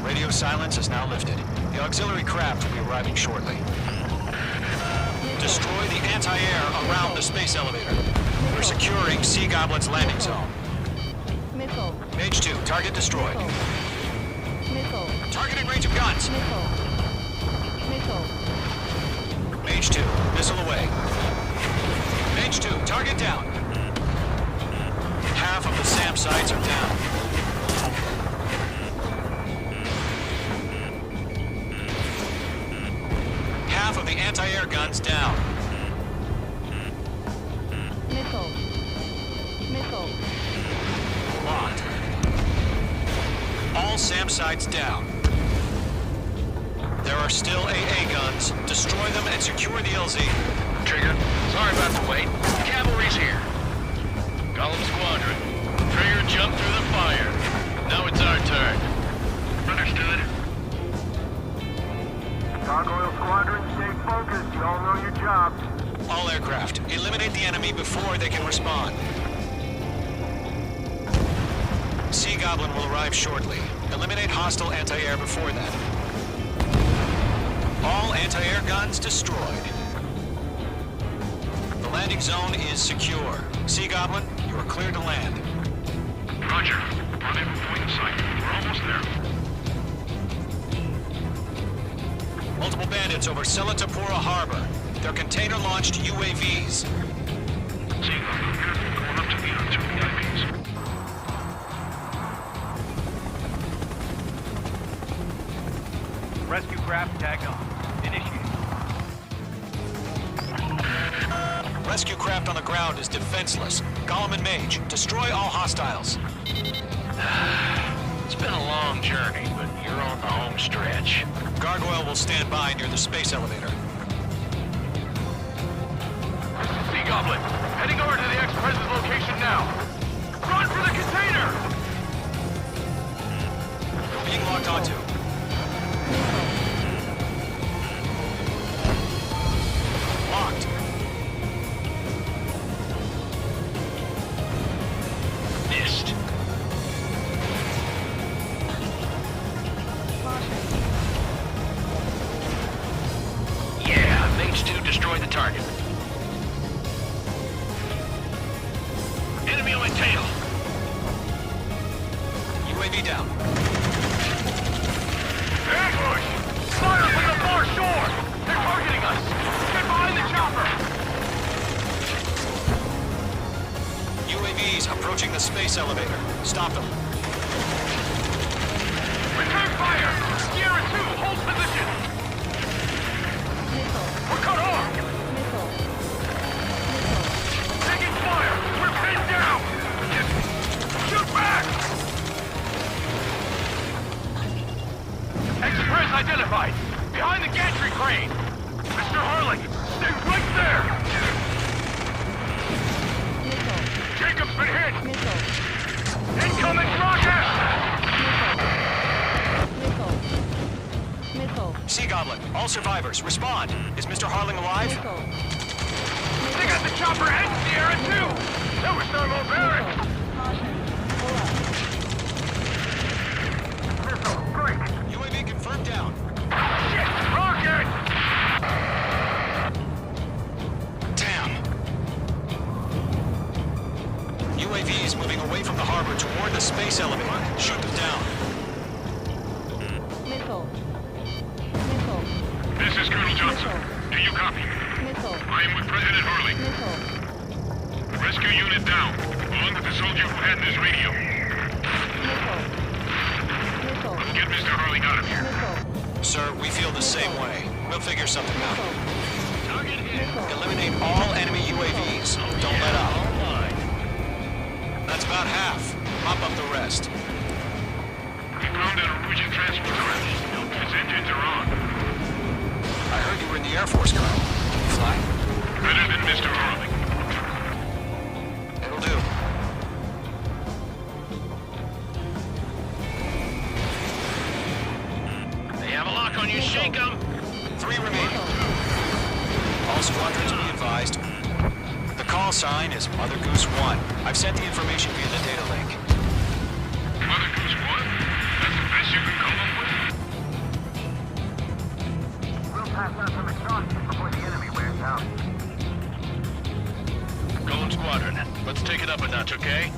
Radio silence is now lifted. The auxiliary craft will be arriving shortly. Destroy the anti-air around the space elevator. We're securing Sea Goblin's landing zone. Missile. Mage 2, target destroyed. Missile. Targeting range of guns. Missile. Missile. Mage 2, missile away. Mage 2, target down. Half of the SAM sites are down. Half of the anti-air guns down. SAM sites down. There are still AA guns. Destroy them and secure the LZ. Trigger, sorry about the wait. Cavalry's here. Golem Squadron. Trigger jumped through the fire. Now it's our turn. Understood. Gargoyle Squadron, stay focused. You all know your job. All aircraft, eliminate the enemy before they can respond. Sea Goblin will arrive shortly. Eliminate hostile anti-air before then. All anti-air guns destroyed. The landing zone is secure. Sea Goblin, you are clear to land. Roger. Rendezvous point in sight. We're almost there. Multiple bandits over Selatapura Harbor. They're container-launched UAVs. Sea Goblin, going up to the other two VIPs. Rescue craft tagged on. Initiate. Rescue craft on the ground is defenseless. Golem and Mage, destroy all hostiles. It's been a long journey, but you're on the home stretch. Gargoyle will stand by near the space elevator. Sea Goblin, heading over to the X-Press's location now. Run for the container! Being locked onto. Locked. Missed. Yeah, Mage 2 destroyed the target. Enemy on my tail. UAV down. Ambush! Fire from the far shore! They're targeting us! Get behind the chopper! UAVs approaching the space elevator. Stop them. Return fire! Sierra 2, hold position! We're cut off! Taking fire! We're pinned down! Shoot back! Express identified! Behind the gantry crane! Mr. Harling, stay right there! Jacob's been hit! Incoming rocket! Sea Goblin, all survivors, respond. Is Mr. Harling alive? They got the chopper and Sierra too! That was thermobaric! Missile, break! UAV confirmed down. Shit! Rocket! Damn. UAVs moving away from the harbor toward the space elevator. Shoot them down. This is Colonel Johnson. Do you copy? I am with President Harling. Rescue unit down, along with the soldier who had this radio. We'll get Mr. Harling out of here. Sir, we feel the same way. We'll figure something out. Target hit! Eliminate all enemy UAVs. Don't let up. That's about half. Mop up the rest. We found an Norwegian transport crash. Its engines are on. I heard you were in the Air Force, Colonel. You fly? Better than Mr. Harling. It'll do. They have a lock on you, shake them! 3 remaining. All squadrons be advised. The call sign is Mother Goose 1. I've sent the information via the data link. Mother Goose 1? That's the best you can come up with? We'll pass out some exhaustion before the enemy wears out. Golem Squadron, let's take it up a notch, okay?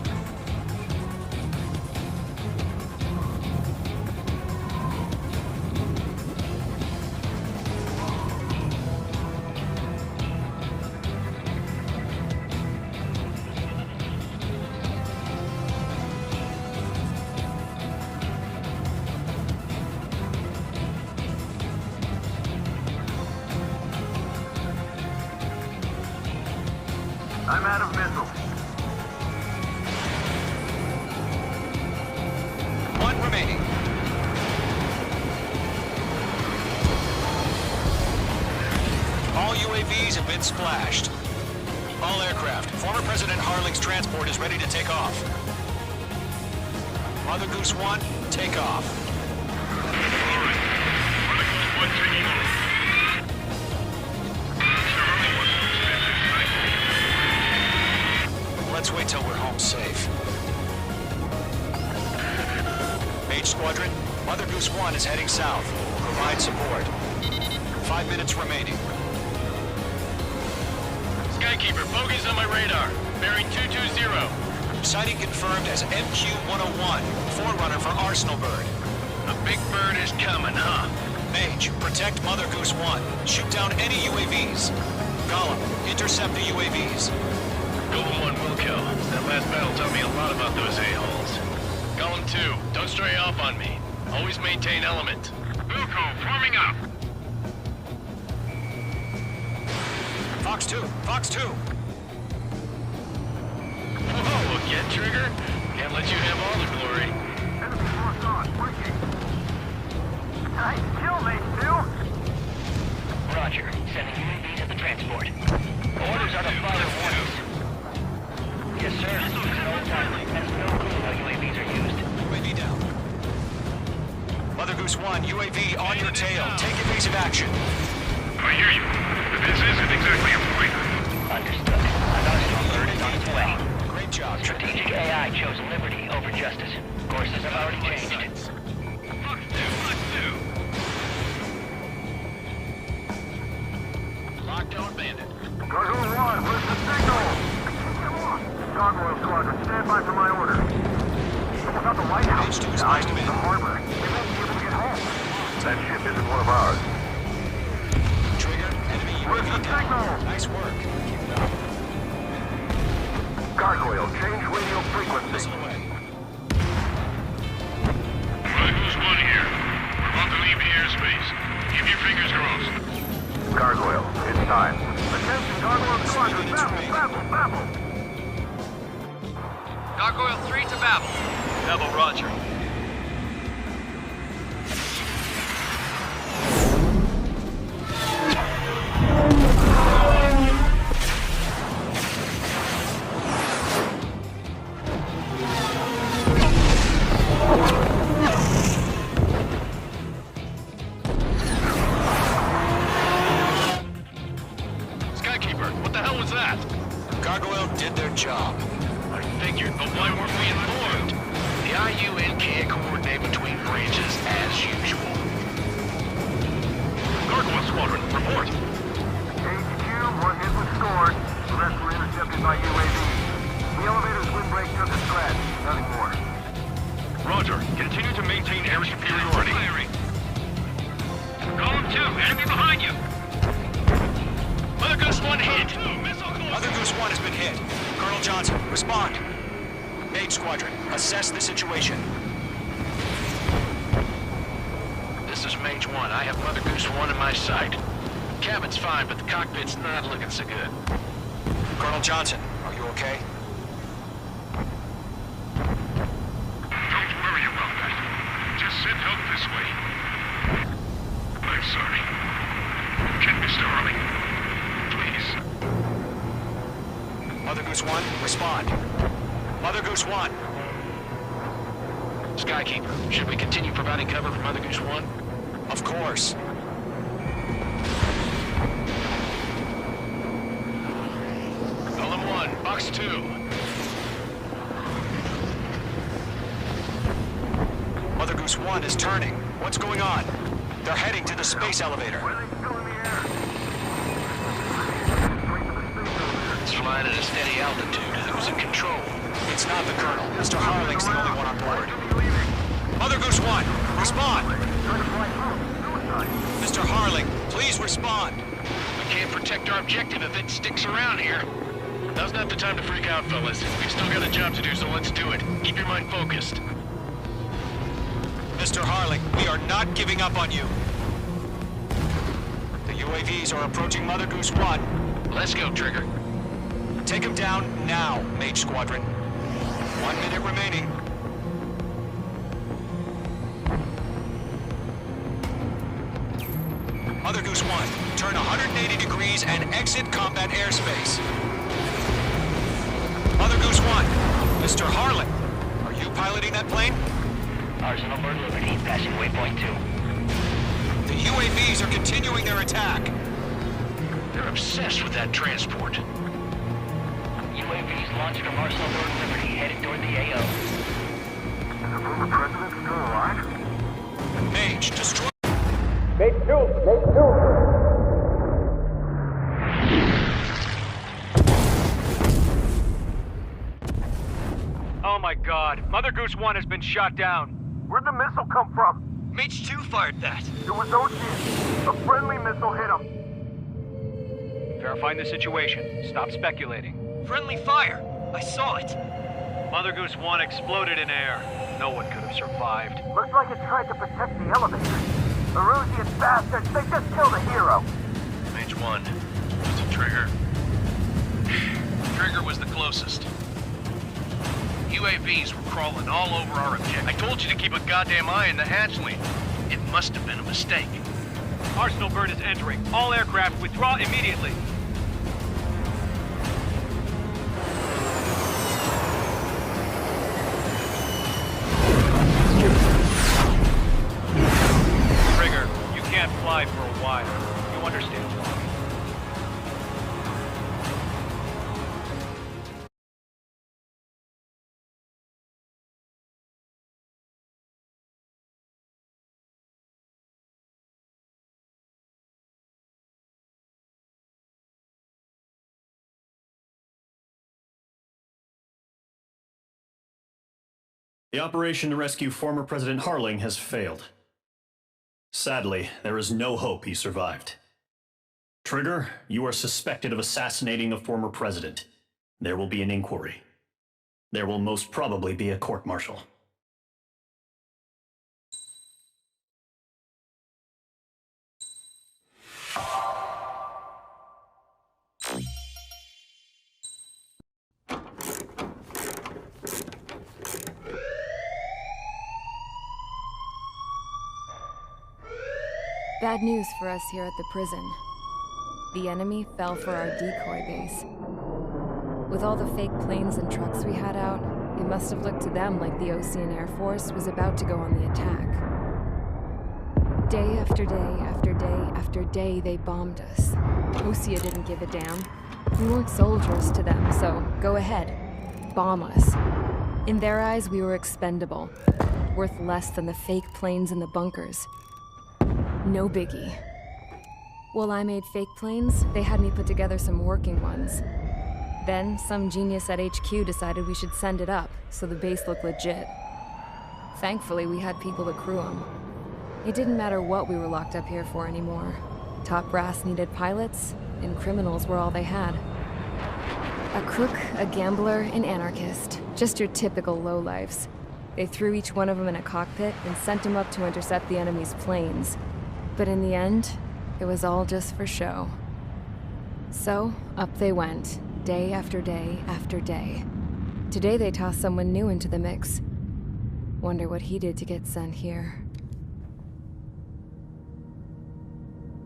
I'm out of missiles. 1 remaining. been splashed. All aircraft, former President Harling's transport is ready to take off. Mother Goose 1, take off. Let's wait till we're home safe. Mage Squadron, Mother Goose 1 is heading south. Provide support. 5 minutes remaining. Skykeeper, bogeys on my radar. Bearing 220. Sighting confirmed as MQ-101, forerunner for Arsenal Bird. A big bird is coming, huh? Mage, protect Mother Goose 1. Shoot down any UAVs. Gollum, intercept the UAVs. Goblin 1 will kill. That last battle taught me a lot about those a-holes. Goblin 2, don't stray off on me. Always maintain element. Wilco, forming up. Fox 2, Fox 2. Whoa, again, Trigger? Can't let you have all the glory. Enemy force on, working. Nice kill, mate, 2. Roger. Sending UAV to the transport. Orders are to fire warnings. Yes, sir. This is an old timer. Has no clue how UAVs are used. UAV down. Mother Goose 1, UAV on your tail. Take evasive action. I hear you. But this isn't exactly a point. Understood. Another bird is on its way. Great job. Strategic AI chose liberty over justice. Courses have already changed. Fox 2. Lockdown bandit. Gargoyle 1, where's the signal? Gargoyle Squadron, stand by for my order. About the lighthouse. I need the harbor. We won't be able to get home. That ship isn't one of ours. Trigger, enemy UAV down. Nice work. Keep it up. Gargoyle, change radio frequency. Listen away. Goose 1 here. We're about to leave the airspace. Keep your fingers crossed. Gargoyle, it's time. Attention, Gargoyle Squadron, babble. Gargoyle 3 to Babel. Babel, roger. Skykeeper, what the hell was that? Gargoyle did their job. I figured, but why weren't we informed? The IUN can't coordinate between branches as usual. Gargoyle Squadron, report. HQ, 1 hit was scored. The rest were intercepted by UAV. The elevator's windbreak took a scratch. Nothing more. Roger. Continue to maintain air superiority. Column 2, enemy behind you. Mother Goose 1 hit. Mother Goose 1 has been hit. Colonel Johnson, respond. Mage Squadron, assess the situation. This is Mage 1. I have Mother Goose 1 in my sight. Cabin's fine, but the cockpit's not looking so good. Colonel Johnson, are you okay? Don't worry about that. Just send help this way. I'm sorry. Can Mr. Harling, please? Mother Goose 1, respond. Mother Goose 1. Skykeeper, should we continue providing cover for Mother Goose 1? Of course. Column 1, Box 2. Mother Goose 1 is turning. What's going on? They're heading to the space elevator. It's flying at a steady altitude. Who's in control? It's not the Colonel. Mr. Harling's the only one on board. Mother Goose 1, respond! Mr. Harling, please respond. We can't protect our objective if it sticks around here. Now's not the time to freak out, fellas. We've still got a job to do, so let's do it. Keep your mind focused. Mr. Harling, we are not giving up on you. The UAVs are approaching Mother Goose 1. Let's go, Trigger. Take him down now, Mage Squadron. 1 minute remaining. Mother Goose 1, turn 180 degrees and exit combat airspace. Mother Goose 1, Mr. Harling, are you piloting that plane? Arsenal Bird Liberty, passing waypoint 2. The UAVs are continuing their attack. They're obsessed with that transport. UAVs launched from Arsenal Bird Liberty, headed toward the AO. Is the former president still alive? Mage, destroy... Mate 2! Mate 2! Oh my god, Mother Goose 1 has been shot down. Where'd the missile come from? Mage 2 fired that. It was Ocean. A friendly missile hit him. Verifying the situation. Stop speculating. Friendly fire! I saw it! Mother Goose 1 exploded in air. No one could have survived. Looks like it tried to protect the elevator. The Rusian bastards, they just killed a hero. Mage 1, was it Trigger? Trigger was the closest. UAVs were crawling all over our objective. I told you to keep a goddamn eye on the hatchling. It must have been a mistake. Arsenal Bird is entering. All aircraft withdraw immediately. Trigger, you can't fly for a while. You understand why. The operation to rescue former President Harling has failed. Sadly, there is no hope he survived. Trigger, you are suspected of assassinating a former president. There will be an inquiry. There will most probably be a court-martial. Bad news for us here at the prison. The enemy fell for our decoy base. With all the fake planes and trucks we had out, it must have looked to them like the Ocean Air Force was about to go on the attack. Day after day after day after day, they bombed us. Osea didn't give a damn. We weren't soldiers to them, so go ahead. Bomb us. In their eyes, we were expendable. Worth less than the fake planes in the bunkers. No biggie. While I made fake planes, they had me put together some working ones. Then, some genius at HQ decided we should send it up, so the base looked legit. Thankfully, we had people to crew them. It didn't matter what we were locked up here for anymore. Top brass needed pilots, and criminals were all they had. A crook, a gambler, an anarchist. Just your typical lowlifes. They threw each one of them in a cockpit and sent them up to intercept the enemy's planes. But in the end, it was all just for show. So, up they went, day after day after day. Today they tossed someone new into the mix. Wonder what he did to get sent here.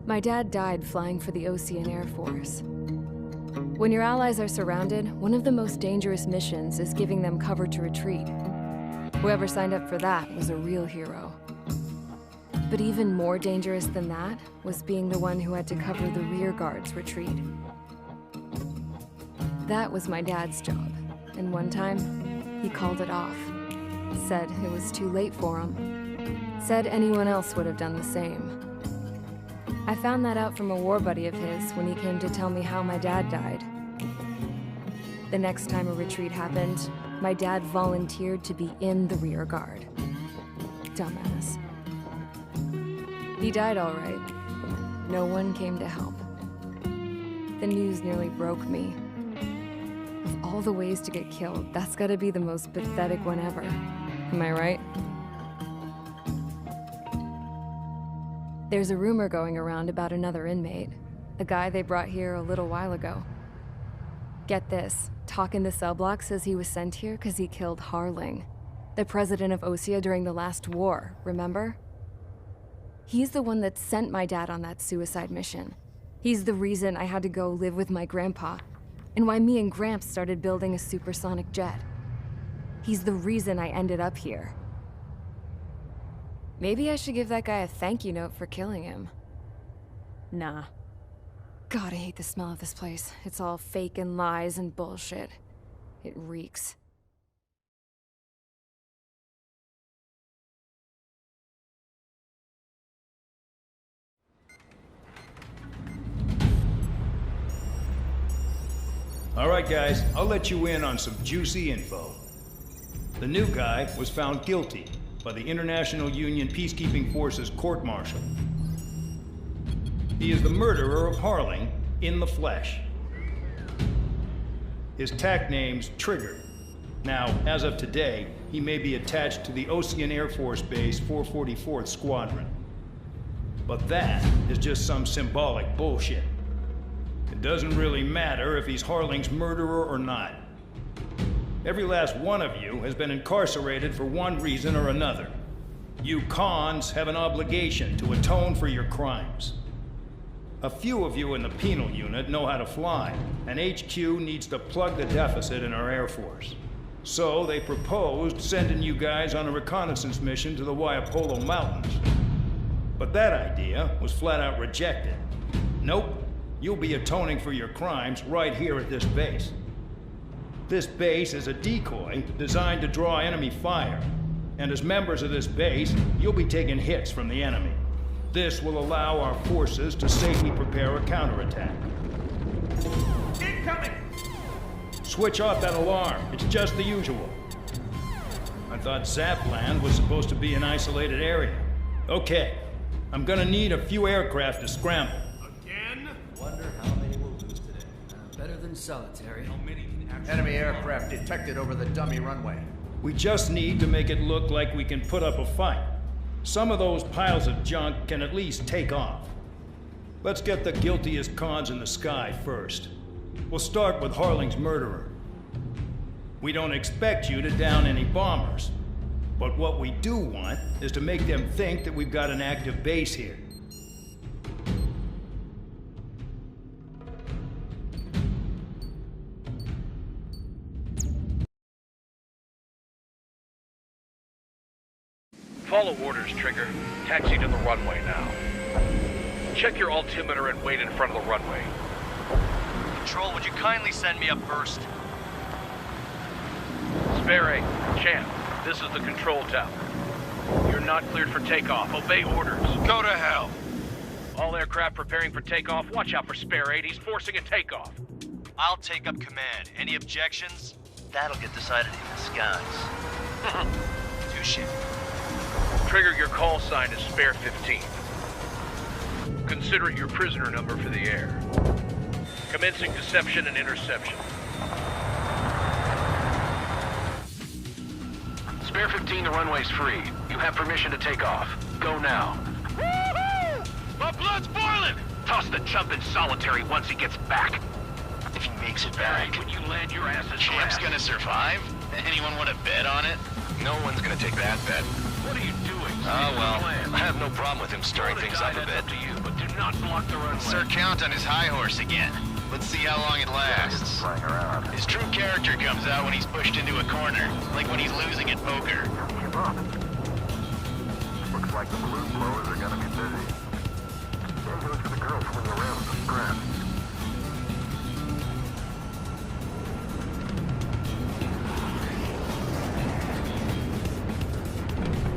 My dad died flying for the Ocean Air Force. When your allies are surrounded, one of the most dangerous missions is giving them cover to retreat. Whoever signed up for that was a real hero. But even more dangerous than that was being the one who had to cover the rear guard's retreat. That was my dad's job, and one time, he called it off. Said it was too late for him. Said anyone else would have done the same. I found that out from a war buddy of his when he came to tell me how my dad died. The next time a retreat happened, my dad volunteered to be in the rear guard. Dumbass. He died all right. No one came to help. The news nearly broke me. Of all the ways to get killed, that's gotta be the most pathetic one ever. Am I right? There's a rumor going around about another inmate. A guy they brought here a little while ago. Get this, talk in the cell block says he was sent here because he killed Harling, the president of Osea during the last war, remember? He's the one that sent my dad on that suicide mission. He's the reason I had to go live with my grandpa, and why me and Gramps started building a supersonic jet. He's the reason I ended up here. Maybe I should give that guy a thank you note for killing him. Nah. God, I hate the smell of this place. It's all fake and lies and bullshit. It reeks. All right, guys, I'll let you in on some juicy info. The new guy was found guilty by the International Union Peacekeeping Forces court-martial. He is the murderer of Harling in the flesh. His tack name's Trigger. Now, as of today, he may be attached to the Ocean Air Force Base 444th Squadron. But that is just some symbolic bullshit. It doesn't really matter if he's Harling's murderer or not. Every last one of you has been incarcerated for one reason or another. You cons have an obligation to atone for your crimes. A few of you in the penal unit know how to fly, and HQ needs to plug the deficit in our Air Force. So they proposed sending you guys on a reconnaissance mission to the ʁapolo Mountains. But that idea was flat out rejected. Nope. You'll be atoning for your crimes right here at this base. This base is a decoy designed to draw enemy fire. And as members of this base, you'll be taking hits from the enemy. This will allow our forces to safely prepare a counterattack. Incoming! Switch off that alarm. It's just the usual. I thought Zapland was supposed to be an isolated area. Okay. I'm gonna need a few aircraft to scramble. Wonder how many we'll lose today. Better than solitary. Enemy aircraft detected over the dummy runway. We just need to make it look like we can put up a fight. Some of those piles of junk can at least take off. Let's get the guiltiest cons in the sky first. We'll start with Harling's murderer. We don't expect you to down any bombers. But what we do want is to make them think that we've got an active base here. Follow orders, Trigger. Taxi to the runway now. Check your altimeter and wait in front of the runway. Control, would you kindly send me up first? Spare 8, Champ, this is the control tower. You're not cleared for takeoff. Obey orders. Go to hell. All aircraft preparing for takeoff. Watch out for Spare 8. He's forcing a takeoff. I'll take up command. Any objections? That'll get decided in the skies. Touche. Trigger, your call sign is Spare 15. Consider it your prisoner number for the air. Commencing deception and interception. Spare 15, the runway's free. You have permission to take off. Go now. Woohoo! My blood's boiling! Toss the chump in solitary once he gets back. If he makes it back, When you land your ass in Champ's class. gonna survive? Anyone want to bet on it? No one's gonna take that bet. What are you doing? Oh, well, I have no problem with him stirring things up a bit. To you, but do not block the runway. Sir, count on his high horse again. Let's see how long it lasts. His true character comes out when he's pushed into a corner, like when he's losing at poker. Looks like the balloon blowers are gonna be busy. Ambulance for the girl flew around with the scrap.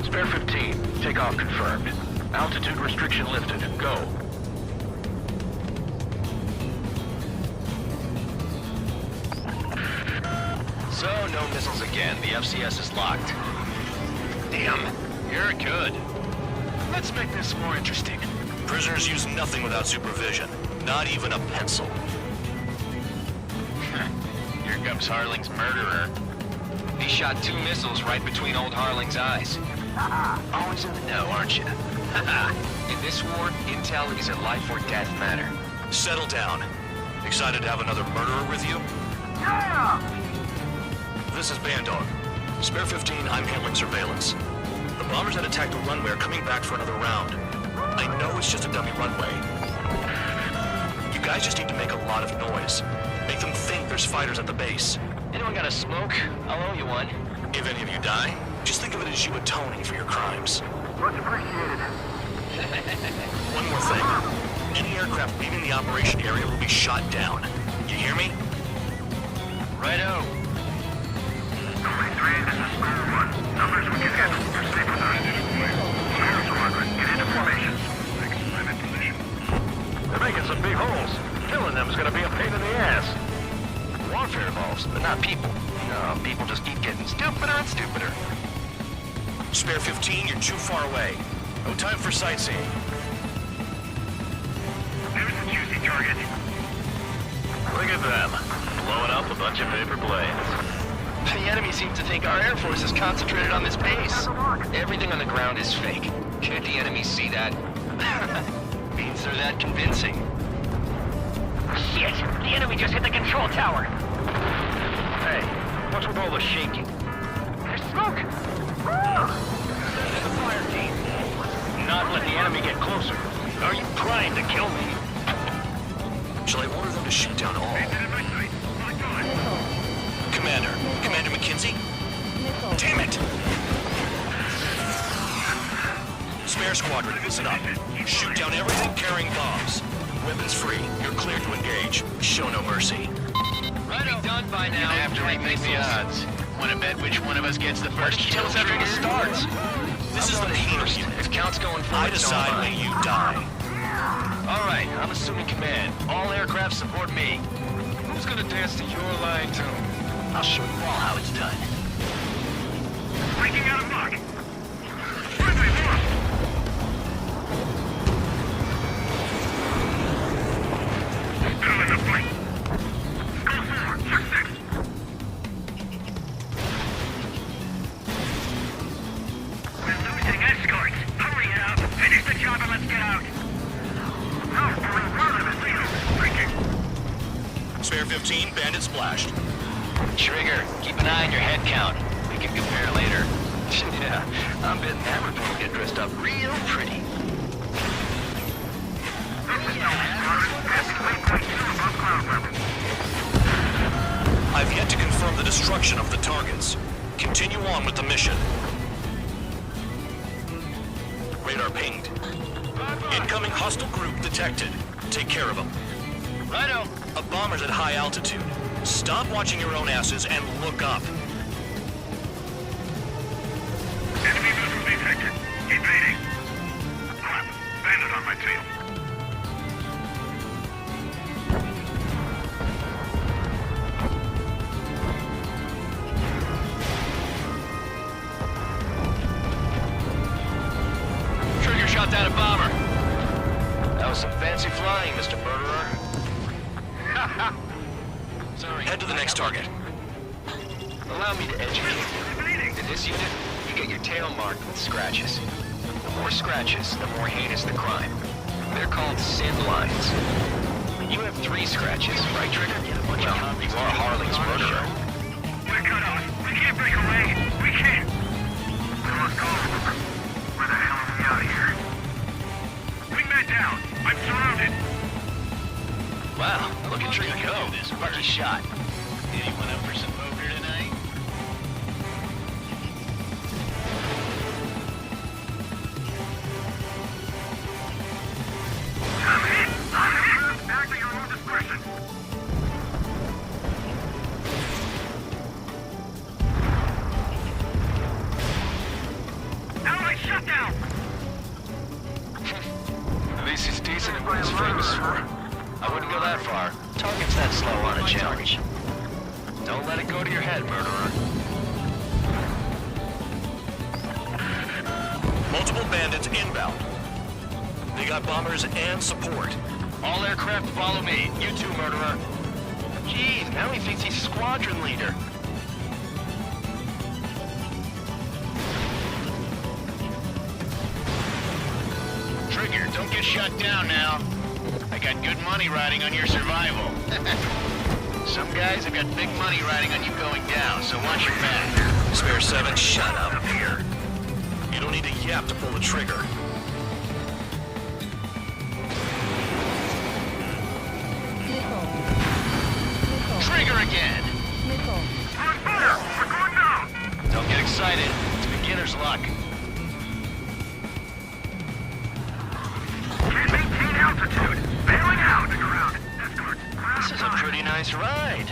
Spare 15, takeoff confirmed. Altitude restriction lifted. Go. So, no missiles again. The FCS is locked. Damn, you're good. Let's make this more interesting. Prisoners use nothing without supervision. Not even a pencil. Here comes Harling's murderer. He shot 2 missiles right between old Harling's eyes. Always in the know, aren't you? In this war, intel is a life or death matter. Settle down. Excited to have another murderer with you? Yeah! This is Bandog. Spare 15, I'm handling surveillance. The bombers that attacked the runway are coming back for another round. I know it's just a dummy runway. guys just need to make a lot of noise. Make them think there's fighters at the base. Anyone got a smoke? I'll owe you one. If any of you die, just think of it as you atoning for your crimes. Much appreciated. One more thing. Any aircraft leaving the operation area will be shot down. You hear me? Righto. Only 3, this is School 1. Numbers we can handle. You're safe with us. Spare Squadron, get into formation. I'm in position. They're making some big holes. Killing them is gonna be a pain in the ass. Warfare evolves, but not people. No, people just keep getting stupider and stupider. Spare 15, you're too far away. No time for sightseeing. There's the juicy target. Look at them. Blowing up a bunch of paper planes. The enemy seems to think our Air Force is concentrated on this base. Everything on the ground is fake. Can't the enemy see that? Means they're that convincing. Shit! The enemy just hit the control tower! Hey, what's with all the shaking? There's smoke! Fire team. Not let the enemy get closer. Are you trying to kill me? Shall I order them to shoot down all? Commander McKenzie? Damn it! Spare Squadron, listen up. Shoot down everything carrying bombs. Weapons free. You're cleared to engage. Show no mercy. Right done by now. After we make the odds. Wanna bet which one of us gets the first kill Tell us after the starts. This is the painter's unit. If count's going forward, I decide when you die. All right, I'm assuming command. All aircraft support me. Who's gonna dance to your line tune? I'll show you all how it's done. Breaking out of luck! Friendly lost! Still in the fight! Go 4, 6. We're losing escorts! Hurry it up! Finish the job and let's get out! No, we're running this thing! Breaking! Spare 15, bandit splashed. Trigger, keep an eye on your head count. We can compare later. Yeah, I'm betting that report will get dressed up real pretty. I've yet to confirm the destruction of the targets. Continue on with the mission. Radar pinged. Incoming hostile group detected. Take care of them. Righto. A bomber's at high altitude. Stop watching your own asses and look up. Enemy vessel detected. Invading. Crap. Bandit on my tail. Trigger shot down a bomber. That was some fancy flying, Mr. Murderer. Sorry. Head to the next target. Allow me to educate you. In this unit, you get your tail marked with scratches. The more scratches, the more heinous the crime. They're called sin lines. You have 3 scratches, right, Trigger? Well, you are Harling's murderer. We're cut off. We can't break away. We can't. Come on, go. Where the hell are we out of here? Wingman down. I'm surrounded. Wow, look at Trigger go. Lucky shot. Anyone up for some poker tonight? I'm hit. Act at your own discretion. Allied shutdown. At least he's decent at what he's famous for. I wouldn't go that far. Target's that slow on a challenge. Don't let it go to your head, murderer. Multiple bandits inbound. They got bombers and support. All aircraft follow me. You too, murderer. Jeez, now he thinks he's squadron leader. Trigger, don't get shut down now. I got good money riding on your survival. Some guys have got big money riding on you going down, so watch your back. Spare 7, shut up here. You don't need a yap to pull the trigger. sighted. It's beginner's luck. Can't maintain altitude. Bailing out. Around. Escort. This is a pretty nice ride.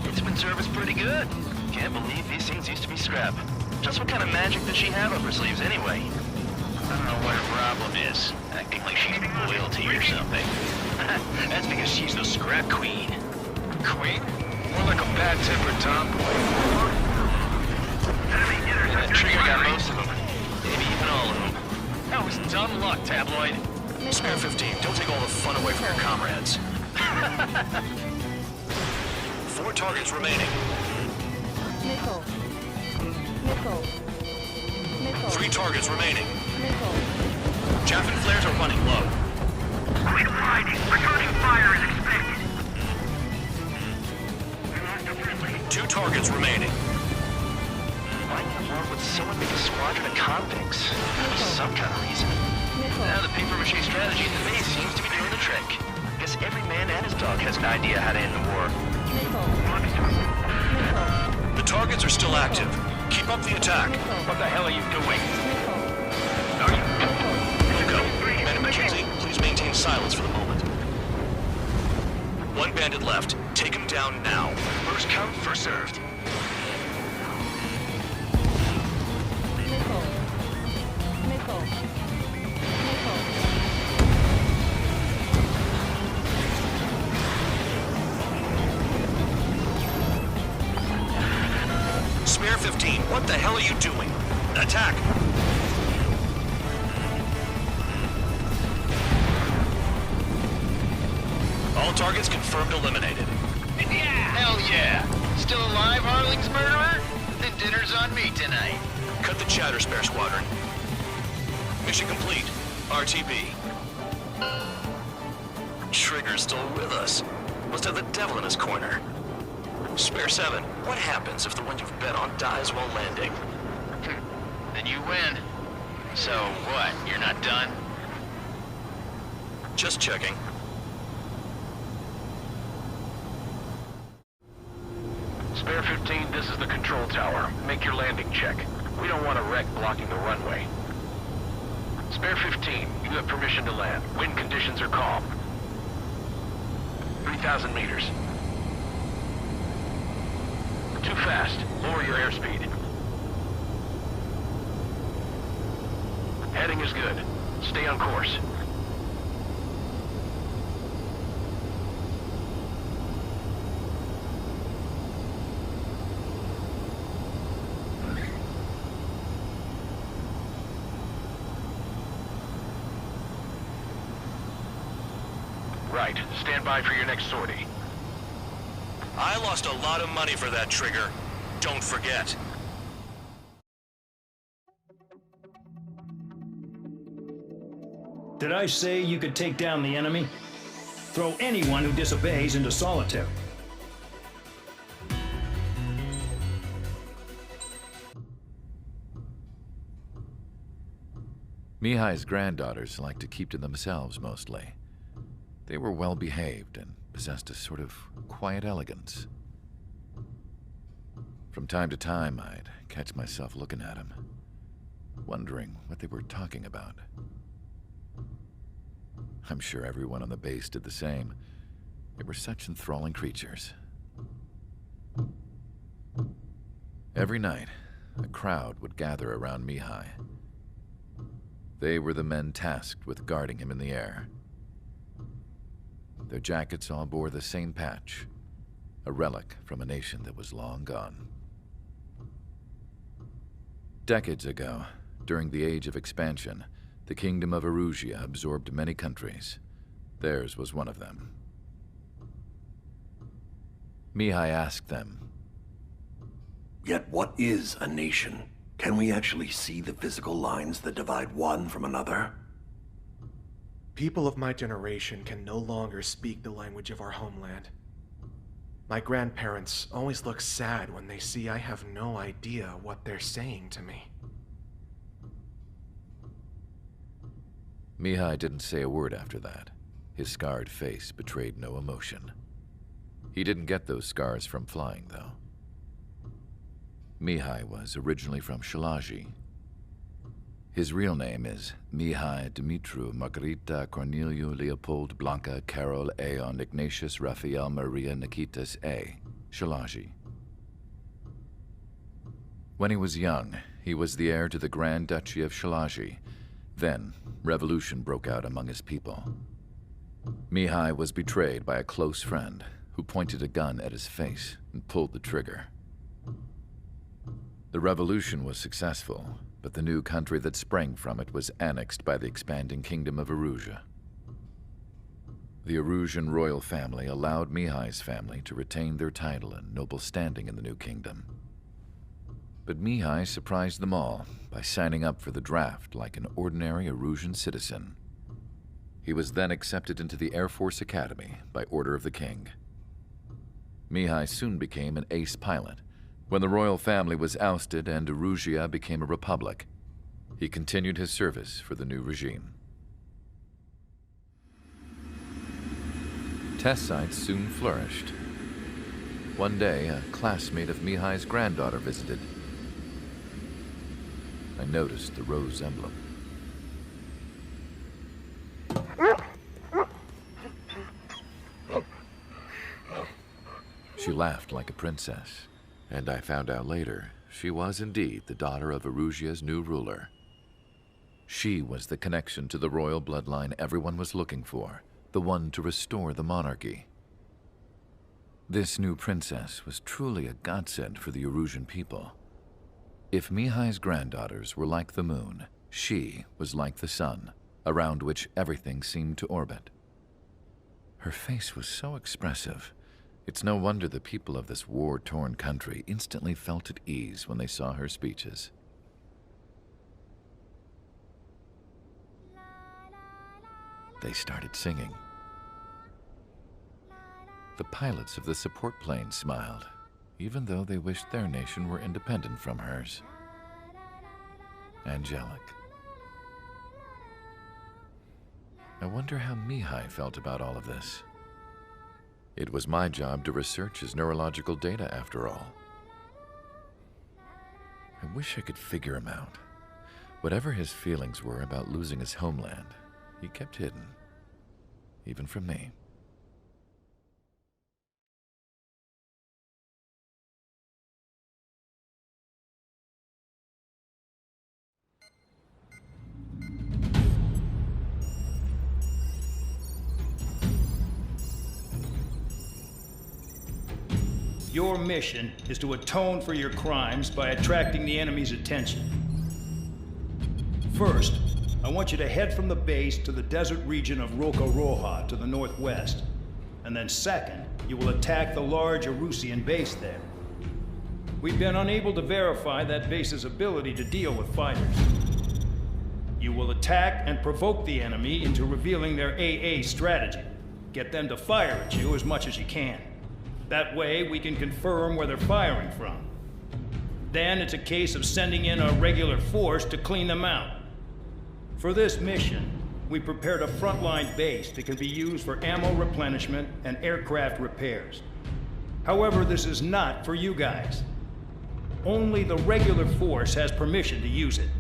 It's been serviced pretty good. Can't believe these things used to be scrap. Just what kind of magic does she have up her sleeves anyway? I don't know what her problem is. Acting like she's royalty or something. That's because she's the scrap queen. Queen? More like a bad-tempered tomboy. That trigger got most of them. Maybe even all of them. That was dumb luck, tabloid. Spare 15, don't take all the fun away from your comrades. 4 targets remaining. Nickel. Nickel. Nickel. 3 targets remaining. Nickel. Chaff and flares are running low. Quit riding. Returning fire is expected. 2 targets remaining. Why in the world would someone make a squadron of convicts? For some kind of reason. Now the paper-mache strategy in the base seems to be doing the trick. Guess every man and his dog has an idea how to end the war. The targets are still active. Keep up the attack. What the hell are you doing? Here you go. Man and McKenzie, please maintain silence for the moment. 1 bandit left. Take him down now. First come, first served. Nickel. Nickel. Nickel. Spare 15, what the hell are you doing? Attack! All targets confirmed eliminated. Hell yeah! Still alive, Harling's murderer? Then dinner's on me tonight. Cut the chatter, Spare Squadron. Mission complete. RTB. Trigger's still with us. Must have the devil in his corner. Spare 7, what happens if the one you've bet on dies while landing? Then you win. So what, you're not done? Just checking. Spare 15, this is the control tower. Make your landing check. We don't want a wreck blocking the runway. Spare 15, you have permission to land. Wind conditions are calm. 3,000 meters. Too fast. Lower your airspeed. Heading is good. Stay on course. Right. Stand by for your next sortie. I lost a lot of money for that trigger. Don't forget. Did I say you could take down the enemy? Throw anyone who disobeys into solitary. Mihai's granddaughters liked to keep to themselves mostly. They were well behaved and possessed a sort of quiet elegance. From time to time, I'd catch myself looking at them, wondering what they were talking about. I'm sure everyone on the base did the same. They were such enthralling creatures. Every night, a crowd would gather around Mihai. They were the men tasked with guarding him in the air. Their jackets all bore the same patch, a relic from a nation that was long gone. Decades ago, during the Age of Expansion, the Kingdom of Erusia absorbed many countries. Theirs was one of them. Mihai asked them, "Yet what is a nation? Can we actually see the physical lines that divide one from another?" People of my generation can no longer speak the language of our homeland. My grandparents always look sad when they see I have no idea what they're saying to me. Mihai didn't say a word after that. His scarred face betrayed no emotion. He didn't get those scars from flying, though. Mihai was originally from Shalaji. His real name is Mihai Dumitru Margarita Corneliu Leopold Blanca Carol Aeon Ignatius Raphael Maria Nikitas A. Shalaji. When he was young, he was the heir to the Grand Duchy of Shalaji. Then, revolution broke out among his people. Mihai was betrayed by a close friend who pointed a gun at his face and pulled the trigger. The revolution was successful, but the new country that sprang from it was annexed by the expanding kingdom of Arusia. The Arusian royal family allowed Mihai's family to retain their title and noble standing in the new kingdom. But Mihai surprised them all by signing up for the draft like an ordinary Arusian citizen. He was then accepted into the Air Force Academy by order of the king. Mihai soon became an ace pilot. When the royal family was ousted and Arusia became a republic, he continued his service for the new regime. Test sites soon flourished. One day, a classmate of Mihai's granddaughter visited. I noticed the rose emblem. She laughed like a princess, and I found out later she was indeed the daughter of Arusia's new ruler. She was the connection to the royal bloodline everyone was looking for, the one to restore the monarchy. This new princess was truly a godsend for the Arusian people. If Mihai's granddaughters were like the moon, she was like the sun, around which everything seemed to orbit. Her face was so expressive. It's no wonder the people of this war-torn country instantly felt at ease when they saw her speeches. They started singing. The pilots of the support plane smiled, even though they wished their nation were independent from hers. Angelic. I wonder how Mihai felt about all of this. It was my job to research his neurological data, after all. I wish I could figure him out. Whatever his feelings were about losing his homeland, he kept hidden, even from me. Your mission is to atone for your crimes by attracting the enemy's attention. First, I want you to head from the base to the desert region of Roca Roja to the northwest. And then second, you will attack the large Arusian base there. We've been unable to verify that base's ability to deal with fighters. You will attack and provoke the enemy into revealing their AA strategy. Get them to fire at you as much as you can. That way, we can confirm where they're firing from. Then it's a case of sending in a regular force to clean them out. For this mission, we prepared a frontline base that can be used for ammo replenishment and aircraft repairs. However, this is not for you guys. Only the regular force has permission to use it.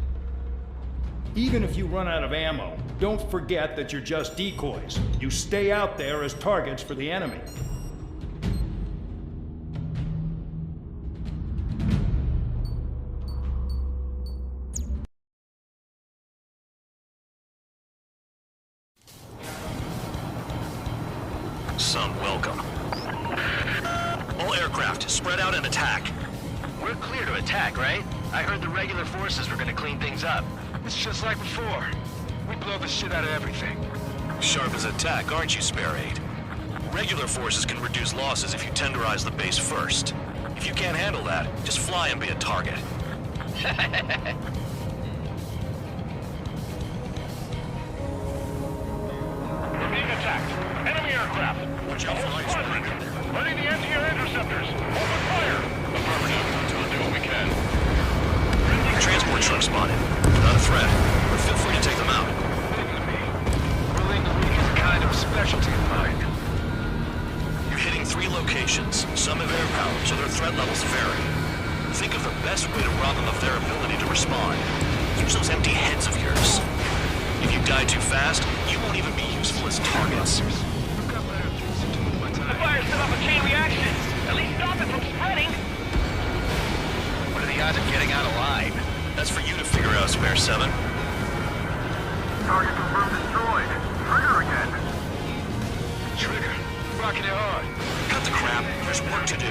Even if you run out of ammo, don't forget that you're just decoys. You stay out there as targets for the enemy. Some welcome. All aircraft, spread out and attack. We're clear to attack, right? I heard the regular forces were gonna clean things up. It's just like before. We blow the shit out of everything. Sharp as attack, aren't you, Spare Aid? Regular forces can reduce losses if you tenderize the base first. If you can't handle that, just fly and be a target. We're being attacked. Enemy aircraft. The whole squadron. Ready the anti-air interceptors. Open fire. Affirmative. We'll do what we can. Transport truck spotted. Not a threat, but feel free to take them out. Ruling the weak is a kind of specialty of mine. You're hitting 3 locations. Some have air power, so their threat levels vary. Think of the best way to rob them of their ability to respond. Use those empty heads of yours. If you die too fast, you won't even be useful as targets. The fire set off a chain reaction. At least stop it from spreading. What are the odds of getting out alive? That's for you to figure out, Spare 7. Target confirmed destroyed. Trigger again. Trigger. Rocking it hard. Cut the crap. There's work to do.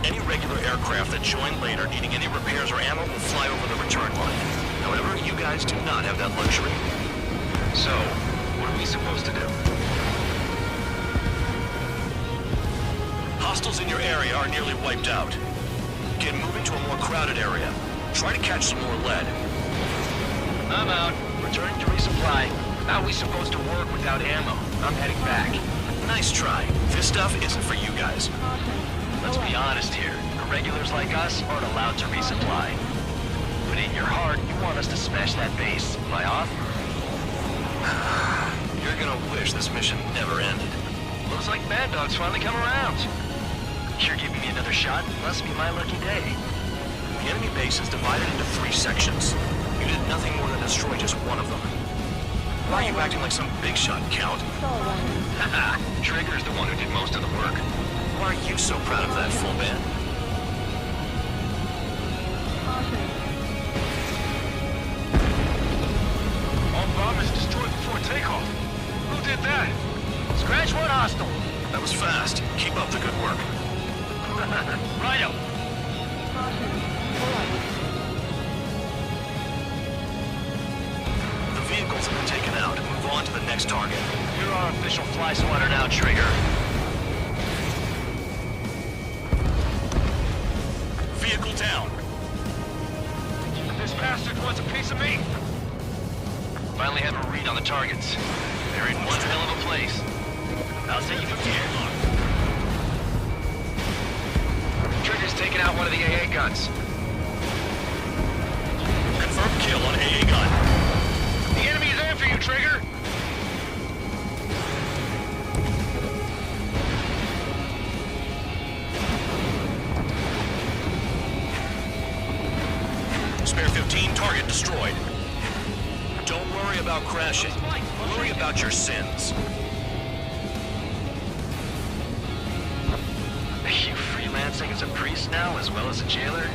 Any regular aircraft that join later needing any repairs or ammo will fly over the return line. However, you guys do not have that luxury. So, what are we supposed to do? Hostiles in your area are nearly wiped out. Get moving to a more crowded area. Try to catch some more lead. I'm out. Returning to resupply. How are we supposed to work without ammo? I'm heading back. Nice try. This stuff isn't for you guys. Let's be honest here. Irregulars like us aren't allowed to resupply. But in your heart, you want us to smash that base. Am I off? You're gonna wish this mission never ended. Looks like Mad Dog's finally come around. You're giving me another shot? Must be my lucky day. The enemy base is divided into 3 sections. You did nothing more than destroy just one of them. Why are you acting like some big shot, Count? Haha, Trigger's the one who did most of the work. Why are you so proud of that, full man? All bombers destroyed before takeoff. Who did that? Scratch one hostile. That was fast. Keep up the good work. Righto. The vehicles have been taken out. Move on to the next target. You're our official fly swatter now, Trigger. Vehicle down. This bastard wants a piece of me. Finally have a read on the targets. They're in one hell of a place. I'll see you from here. Trigger's taking out one of the AA guns. Confirmed kill on AA gun. The enemy is after you, Trigger! Spare 15, target destroyed. Don't worry about crashing. Worry about your sins. Are you freelancing as a priest now, as well as a jailer?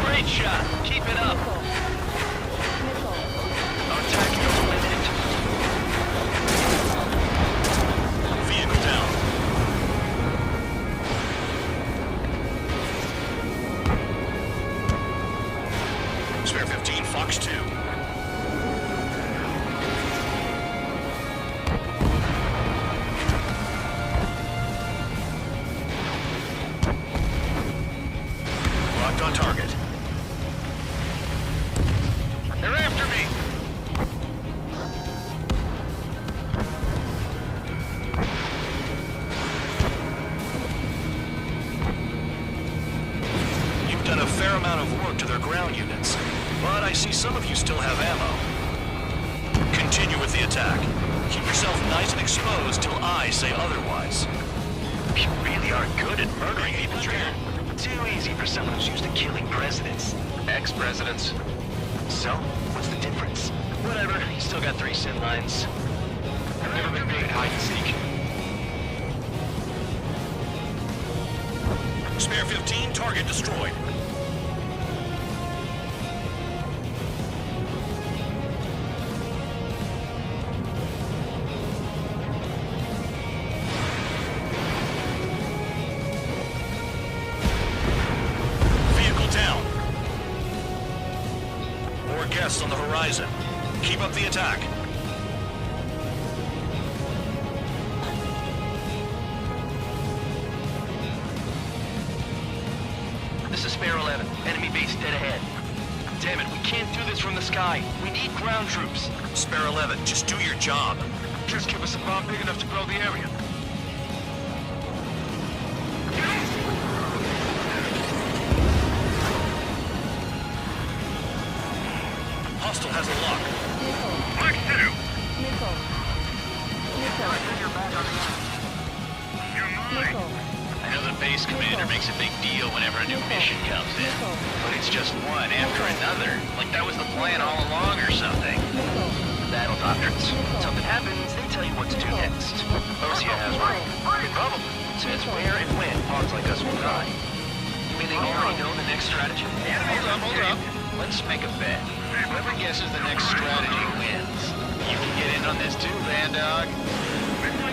Great shot! Keep it up! Our tactical's limited. Vehicle down. Spare 15, Fox 2. Locked on target. They're after me! You've done a fair amount of work to their ground units, but I see some of you still have ammo. Continue with the attack. Keep yourself nice and exposed till I say otherwise. You really are good at murdering people, Trigger. Too easy for someone who's used to killing presidents. Ex-presidents. So, what's the difference? Whatever, you still got 3 sin lines. I've never been big at hide and seek. Spare 15, target destroyed. Vehicle down. More guests on the horizon. Keep up the attack. This is Spare 11. Enemy base dead ahead. Damn it, we can't do this from the sky. We need ground troops. Spare 11, just do your job. Just give us a bomb big enough to blow the area. Hostile has a lock. Mark 2! Nickel. I know the base commander makes a big deal whenever a new mission comes in, but it's just one after another, like that was the plan all along or something. Battle doctrines. Something happens, they tell you what to do next. Osea has one. Probably. Says where and when pawns like us will die. You mean they already know the next strategy? Hold up. Let's make a bet. Whoever guesses the next strategy wins. You can get in on this too, Vandog.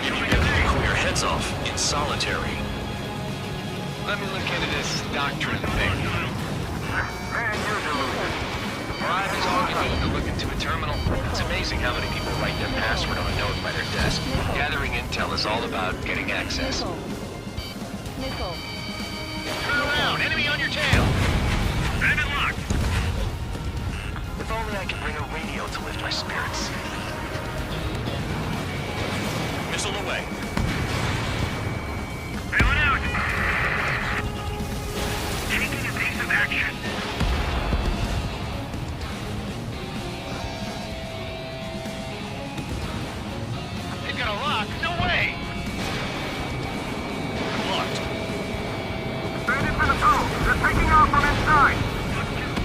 Cool your heads off in solitary. Let me look into this doctrine thing. Alright, it's all you need to look into a terminal. It's amazing how many people write their password on a note by their desk. Gathering intel is all about getting access. Nickel. Turn around! Enemy on your tail! Enemy locked! If only I could bring a radio to lift my spirits. Missile away. Bailing out! Taking evasive action. They've got a lock? No way! Locked. Bandits in the tunnel! They're taking off from inside!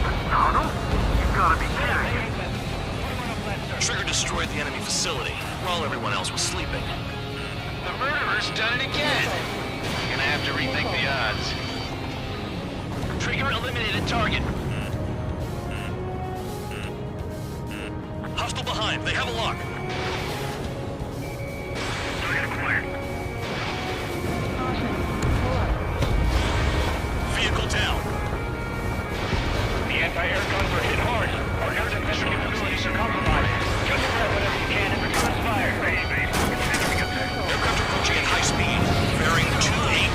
The tunnel? You gotta be kidding me! Trigger destroyed the enemy facility while everyone else was sleeping. The murderer's done it again! Gonna have to rethink the odds. Trigger eliminated target. Hostile behind. They have a lock. Vehicle down. The anti-air guns are hit hard. Our air defense capabilities are compromised. Just grab whatever you can and return fire. Aircraft approaching at high speed. Bearing 280.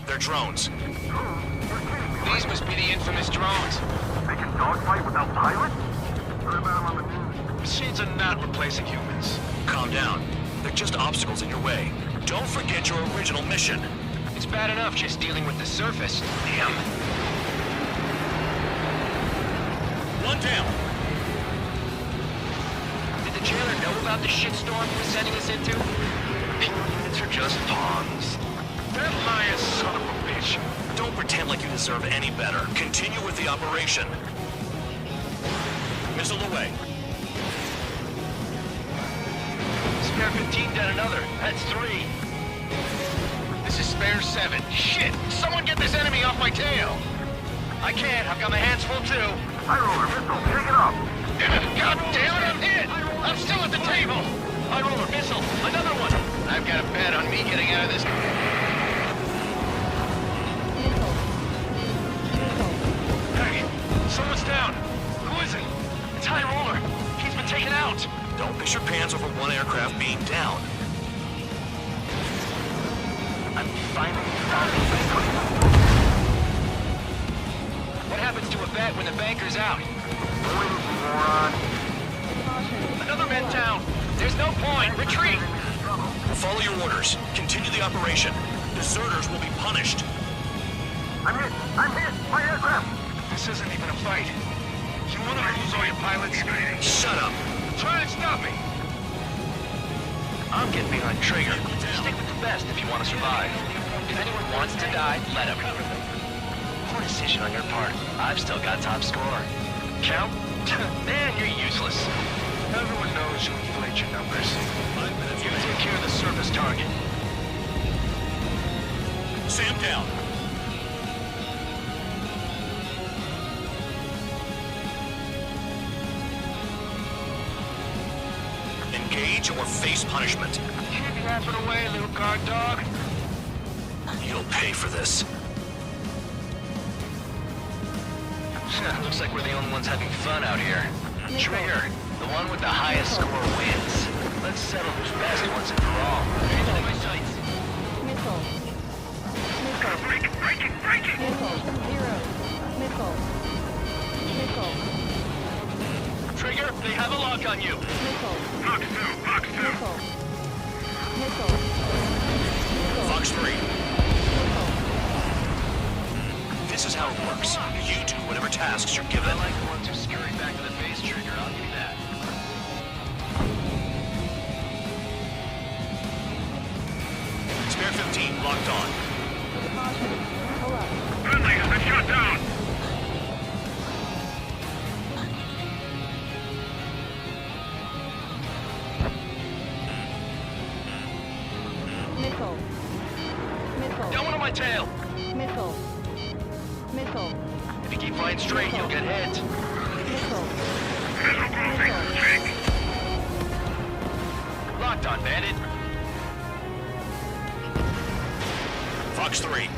They're drones. These must be the infamous drones. They can dogfight without pilots? Heard about them on the news. Machines are not replacing humans. Calm down. They're just obstacles in your way. Don't forget your original mission. It's bad enough just dealing with the surface. Damn. One down. Did the jailer know about the shitstorm he was sending us into? Pure units are just pawns. That liar son of a bitch. Don't pretend like you deserve any better. Continue with the operation. Missile away. Spare 15 down another. That's 3. This is Spare 7. Shit! Someone get this enemy off my tail! I can't. I've got my hands full too. High roller, missile, take it off. God damn it, I'm hit! I'm still at the table! High roller, missile, another one! I've got a bet on me getting out of this. Hey, someone's down. Who is it? It's High Roller. He's been taken out. Don't piss your pants over one aircraft being down. I'm finally found the banker. What happens to a bet when the banker's out? Moron. Another man down. There's no point. Retreat. Follow your orders. Continue the operation. Deserters will be punished. I'm hit. I'm hit. My aircraft. This isn't even a fight. You want to lose all your pilots? Shut up. Try to stop me. I'm getting behind Trigger. Stick with the best if you want to survive. If anyone wants to die, let him. Poor decision on your part. I've still got top score. Count? Man, you're useless. Everyone knows you inflate your numbers. You take care of the surface target. Sam down. Engage or face punishment. Keep yapping away, little guard dog. You'll pay for this. Looks like we're the only ones having fun out here. Trigger, the one with the highest score wins. Let's settle who's best once and for all. Into my sights. Missile. Missile. Break it. Missile. 0. Missile. Missile. Trigger, they have a lock on you. Missile. Box 2. Missile. Missile. works. You do whatever tasks you're given. I like the ones who scurry back to the base trigger, I'll give you that. Spare 15 locked on. Friendly has been shot down. Missile. Missile. Got one on my tail. Missile. Missile. If you keep flying straight, you'll get hit. Missile. Locked on, bandit. Fox 3.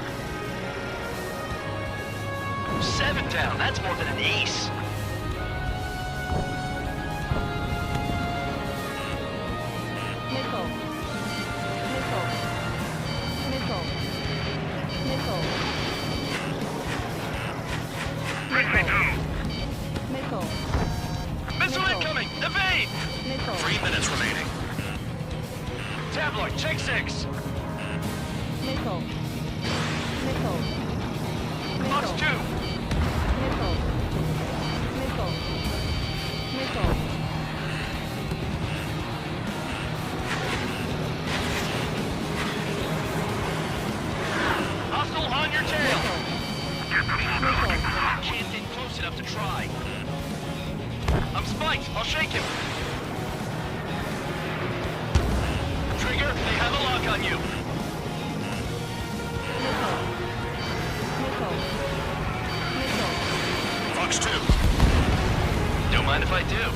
7 down. That's more than an ace. Missile. Missile. Missile. Missile. Missile. Missile incoming! Evade! Missile. 3 minutes remaining. Tabloid, check 6. Missile. Missile. Fox 2. Missile. Missile. Missile. Hostile on your tail. Missile. Can't get close enough to try. I'm spiked. I'll shake him. Trigger, they have a lock on you. Missile. Missile. Fox 2. Don't mind if I do.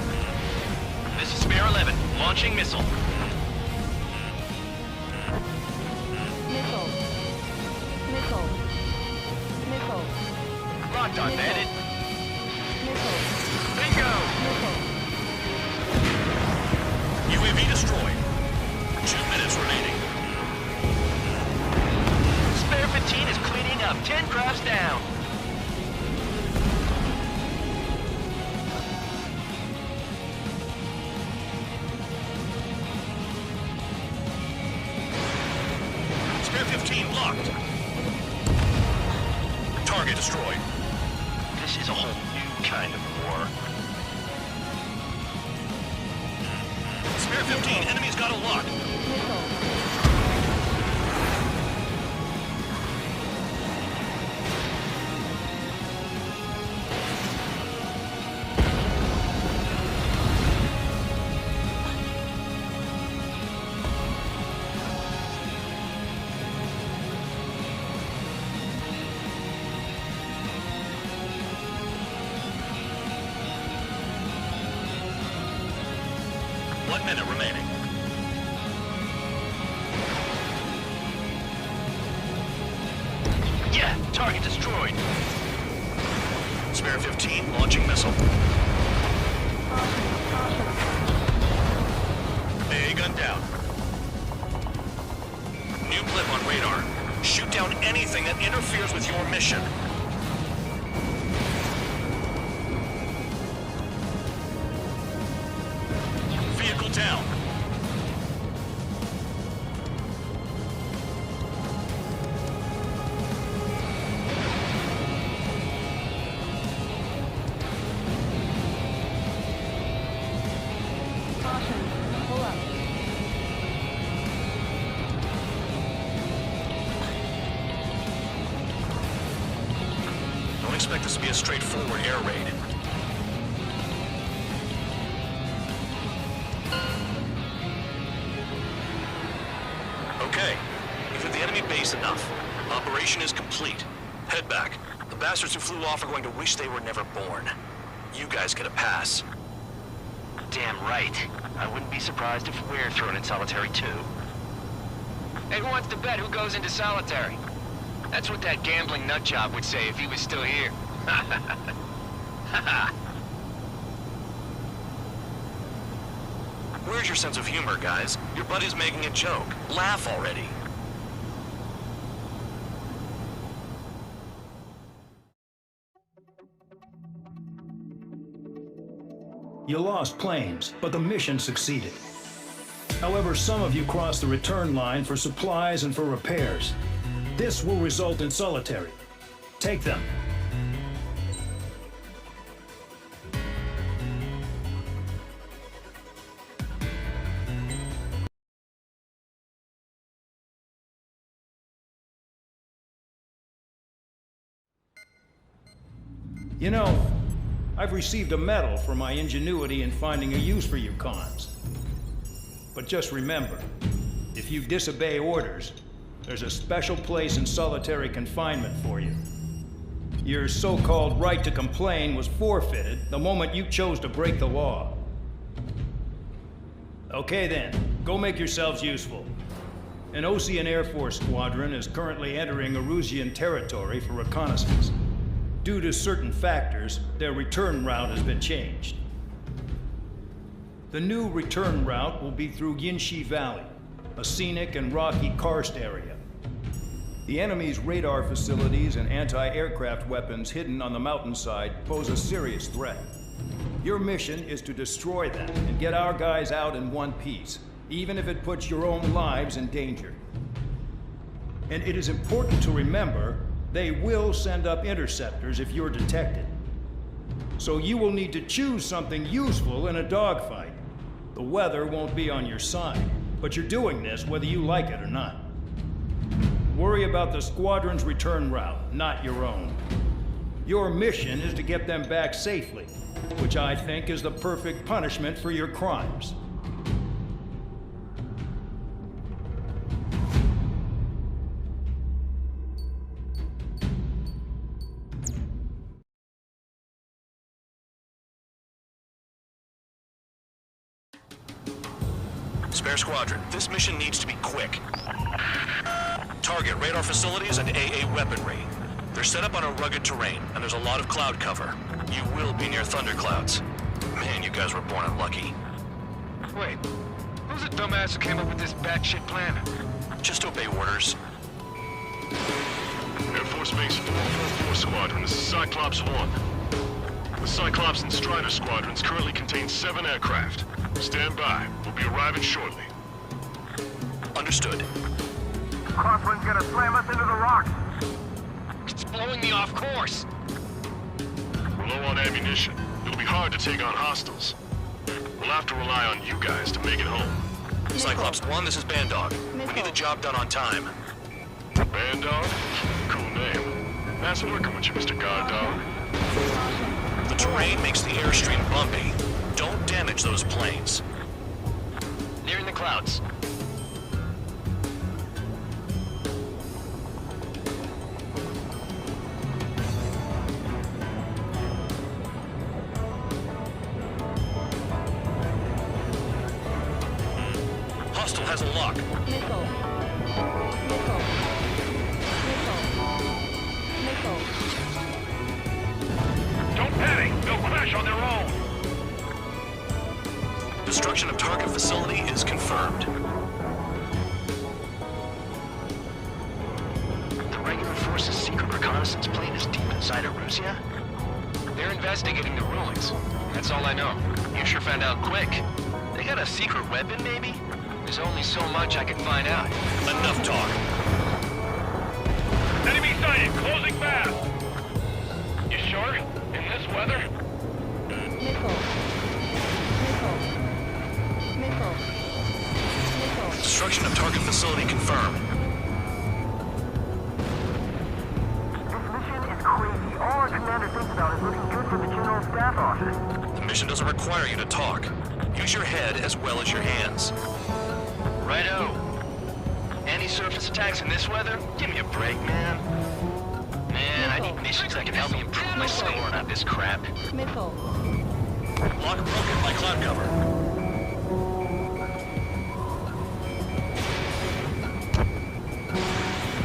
This is Spare 11, launching missile. Missile. Missile. Missile. Locked on, Missile. bandit. Missile. Bingo! Missile. UAV destroyed. 2 minutes remaining. Spare 15 is cleaning up. 10 crafts down. Spare 15 locked. Target destroyed. This is a whole new kind of war. Spare 15, enemy's got a lock. Minute remaining. Yeah, target destroyed. Spare 15, launching missile. A gun down. New blip on radar. Shoot down anything that interferes with your mission. Vehicle down. Don't expect this to be a straightforward air raid. Okay, you've hit the enemy base enough. Operation is complete. Head back. The bastards who flew off are going to wish they were never born. You guys get a pass. Damn right. I wouldn't be surprised if we're thrown in solitary too. Hey, who wants to bet who goes into solitary? That's what that gambling nutjob would say if he was still here. Where's your sense of humor, guys? Your buddy's making a joke. Laugh already. You lost planes, but the mission succeeded. However, some of you crossed the return line for supplies and for repairs. This will result in solitary. Take them. You know, I've received a medal for my ingenuity in finding a use for you cons. But just remember, if you disobey orders, there's a special place in solitary confinement for you. Your so-called right to complain was forfeited the moment you chose to break the law. Okay then, go make yourselves useful. An Ocean Air Force squadron is currently entering Erusian territory for reconnaissance. Due to certain factors, their return route has been changed. The new return route will be through Yinshi Valley, a scenic and rocky karst area. The enemy's radar facilities and anti-aircraft weapons hidden on the mountainside pose a serious threat. Your mission is to destroy them and get our guys out in one piece, even if it puts your own lives in danger. And it is important to remember, they will send up interceptors if you're detected. So you will need to choose something useful in a dogfight. The weather won't be on your side, but you're doing this whether you like it or not. Worry about the squadron's return route, not your own. Your mission is to get them back safely, which I think is the perfect punishment for your crimes. Spare Squadron, this mission needs to be quick. Target radar facilities and AA weaponry. They're set up on a rugged terrain, and there's a lot of cloud cover. You will be near thunderclouds. Man, you guys were born unlucky. Wait, who's the dumbass who came up with this batshit plan? Just obey orders. Air Force Base 444 Squadron, this is Cyclops 1. The Cyclops and Strider squadrons currently contain 7 aircraft. Stand by. We'll be arriving shortly. Understood. Crosswind's gonna slam us into the rocks. It's blowing me off course. We're low on ammunition. It'll be hard to take on hostiles. We'll have to rely on you guys to make it home. Cyclops 1, this is Bandog. We need the job done on time. Bandog? Cool name. Nice working with you, Mr. Guard Dog. The terrain makes the airstream bumpy. Don't damage those planes. Nearing the clouds. Hostile has a lock. Missile. Don't panic! They'll crash on their own! Destruction of target facility is confirmed. The regular force's secret reconnaissance plane is deep inside Erusia? They're investigating the ruins. That's all I know. You sure found out quick. They got a secret weapon, maybe? There's only so much I can find out. Enough talk. Enemy sighted! Closing fast! You sure? In this weather? Destruction of target facility confirmed. This mission is crazy. All our commander thinks about is looking good for the General Staff Office. The mission doesn't require you to talk. Use your head as well as your hands. Righto. Anti-surface attacks in this weather? Give me a break, man. Man, I need missions that can help me improve my score, not this crap. Missile. Lock broken by cloud cover.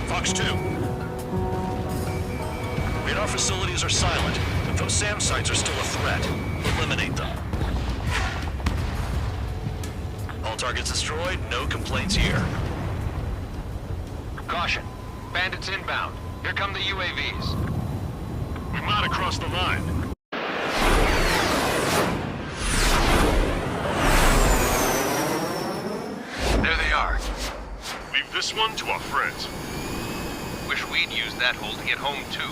Fox 2. Radar facilities are silent, but those SAM sites are still a threat. Eliminate them. All targets destroyed, no complaints here. Caution. Bandits inbound. Here come the UAVs. We might have crossed the line. There they are. Leave this one to our friends. Wish we'd used that hole to get home, too.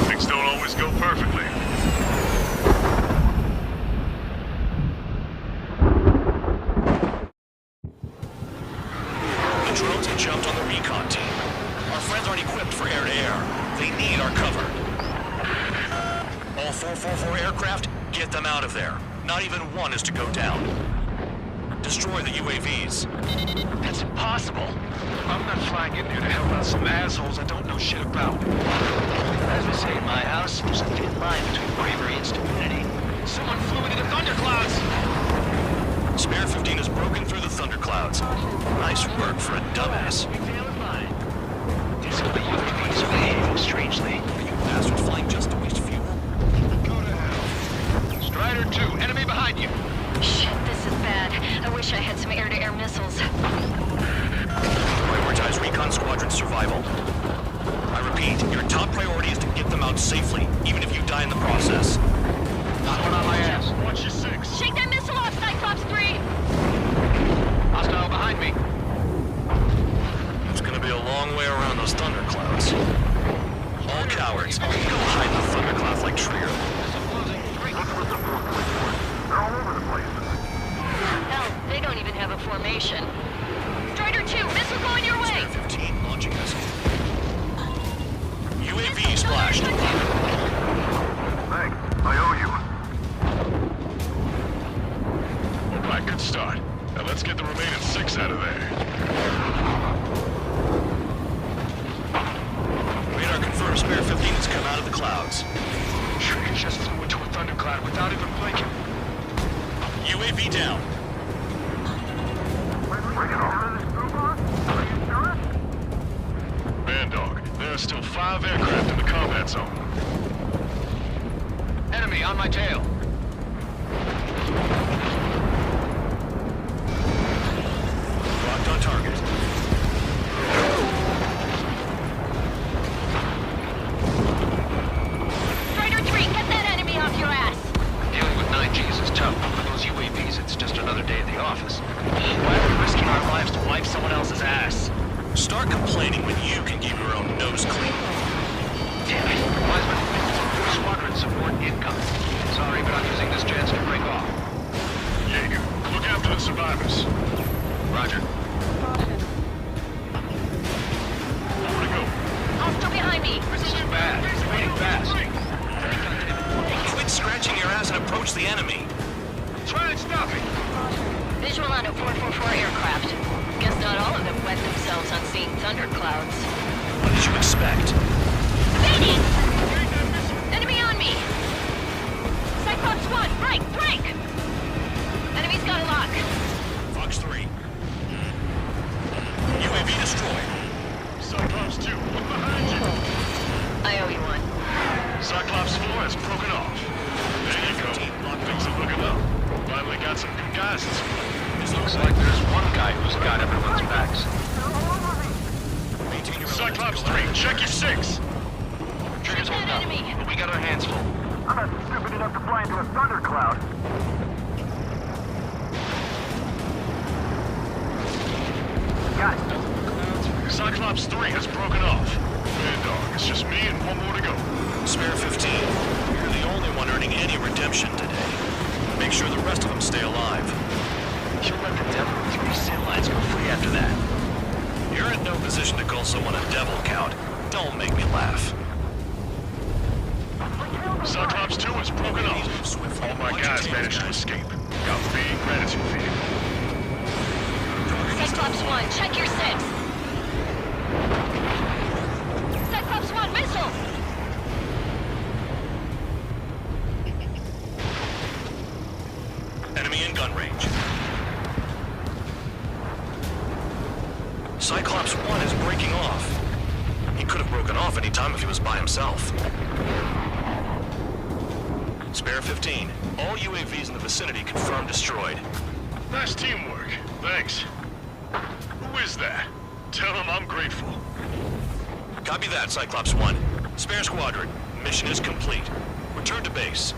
Things don't always go perfectly. The drones have jumped on the recon team. Our friends aren't equipped for air-to-air. They need our cover. All 444 aircraft, get them out of there. Not even one is to go down. Destroy the UAVs. That's impossible. I'm not flying in there to help out some assholes I don't know shit about. As we say in my house, there's a thin line between bravery and stupidity. Someone flew into the thunderclouds! Spare 15 has broken through the thunderclouds. Nice work for a dumbass. These are the UAVs behaving strangely. Are you bastards flying just to waste fuel? Go to hell. Strider 2, enemy behind you. Shit, this is bad. I wish I had some air-to-air missiles. Prioritize recon squadron survival. I repeat, your top priority is to get them out safely, even if you die in the process. Not one on my ass. Watch your 6. Shake that missile off, Cyclops 3! Hostile behind me. It's gonna be a long way around those thunderclouds. All cowards, go hide in the thunderclouds like Trier. Hell, they don't even have a formation. Strider 2, missile going your way! Spare 15 launching missile. UAV splashed. Thanks. I owe you. All right, good start. Now let's get the remaining 6 out of there. Radar confirms Spare 15 has come out of the clouds. Trigger just flew into a thundercloud without even blinking. UAV down. Man dog, there are still 5 aircraft in the combat zone. Enemy on my tail. Locked on target. Strider 3, get that enemy off your ass! Dealing with 9Gs is tough, but with those UAVs, it's just another day at the office. Why are we risking our lives to wipe someone else's ass? Start complaining when you can keep your own nose clean. Damn it. Wiseman, squadron support incoming. Sorry, but I'm using this chance to break off. Jaeger, look after the survivors. Roger. Over to go. Hostile behind me! This isn't bad. It's fading fast. Quit scratching your ass and approach the enemy. Try and stop it. Visual on a 444 aircraft. Guess not all of them wet themselves on seeing thunderclouds. What did you expect? Fading! Enemy on me! Cyclops 1, break! Enemy's got a lock. Fox 3. UAV destroyed. Cyclops 2, look behind you. I owe you one. Cyclops 4 has broken off. There you go. Things are looking up. Finally got some good guys in support. It looks like there's one guy who's got everyone's backs. Cyclops 3, check your 6. Trigger's holding up, but we got our hands full. I'm not stupid enough to fly into a thundercloud. Got it. Cyclops 3 has broken off. Man dog, it's just me and one more to go. Spare 15, you're the only one earning any redemption today. Make sure the rest of them stay alive. You'll let the devil with 3 sin lines go free after that. You're in no position to call someone a devil, Count. Don't make me laugh. Cyclops 2 is broken off. All my guys managed to escape. Got big gratitude feeling. Cyclops 1, check your 6. Cyclops 1, missile! Enemy in gun range. Cyclops 1 is breaking off. He could have broken off any time if he was by himself. Spare 15. All UAVs in the vicinity confirmed destroyed. Nice teamwork. Thanks. Who is that? Tell him I'm grateful. Copy that, Cyclops 1. Spare Squadron. Mission is complete. Return to base.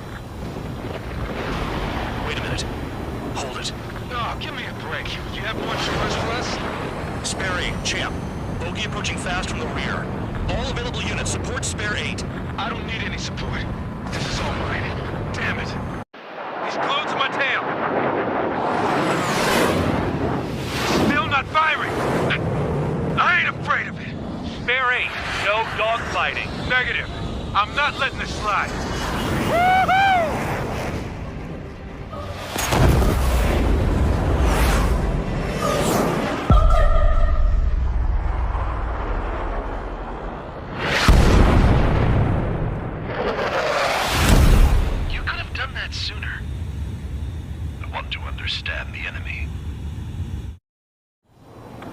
Wait a minute. Hold it. Oh, give me a break. You have more chores for us? Spare 8, champ. Bogey approaching fast from the rear. All available units support Spare 8. I don't need any support. This is all mine. Damn it. He's glued to my tail. Still not firing. I ain't afraid of it. Spare 8, no dogfighting. Negative. I'm not letting this slide. Woohoo! You could have done that sooner. I want to understand the enemy.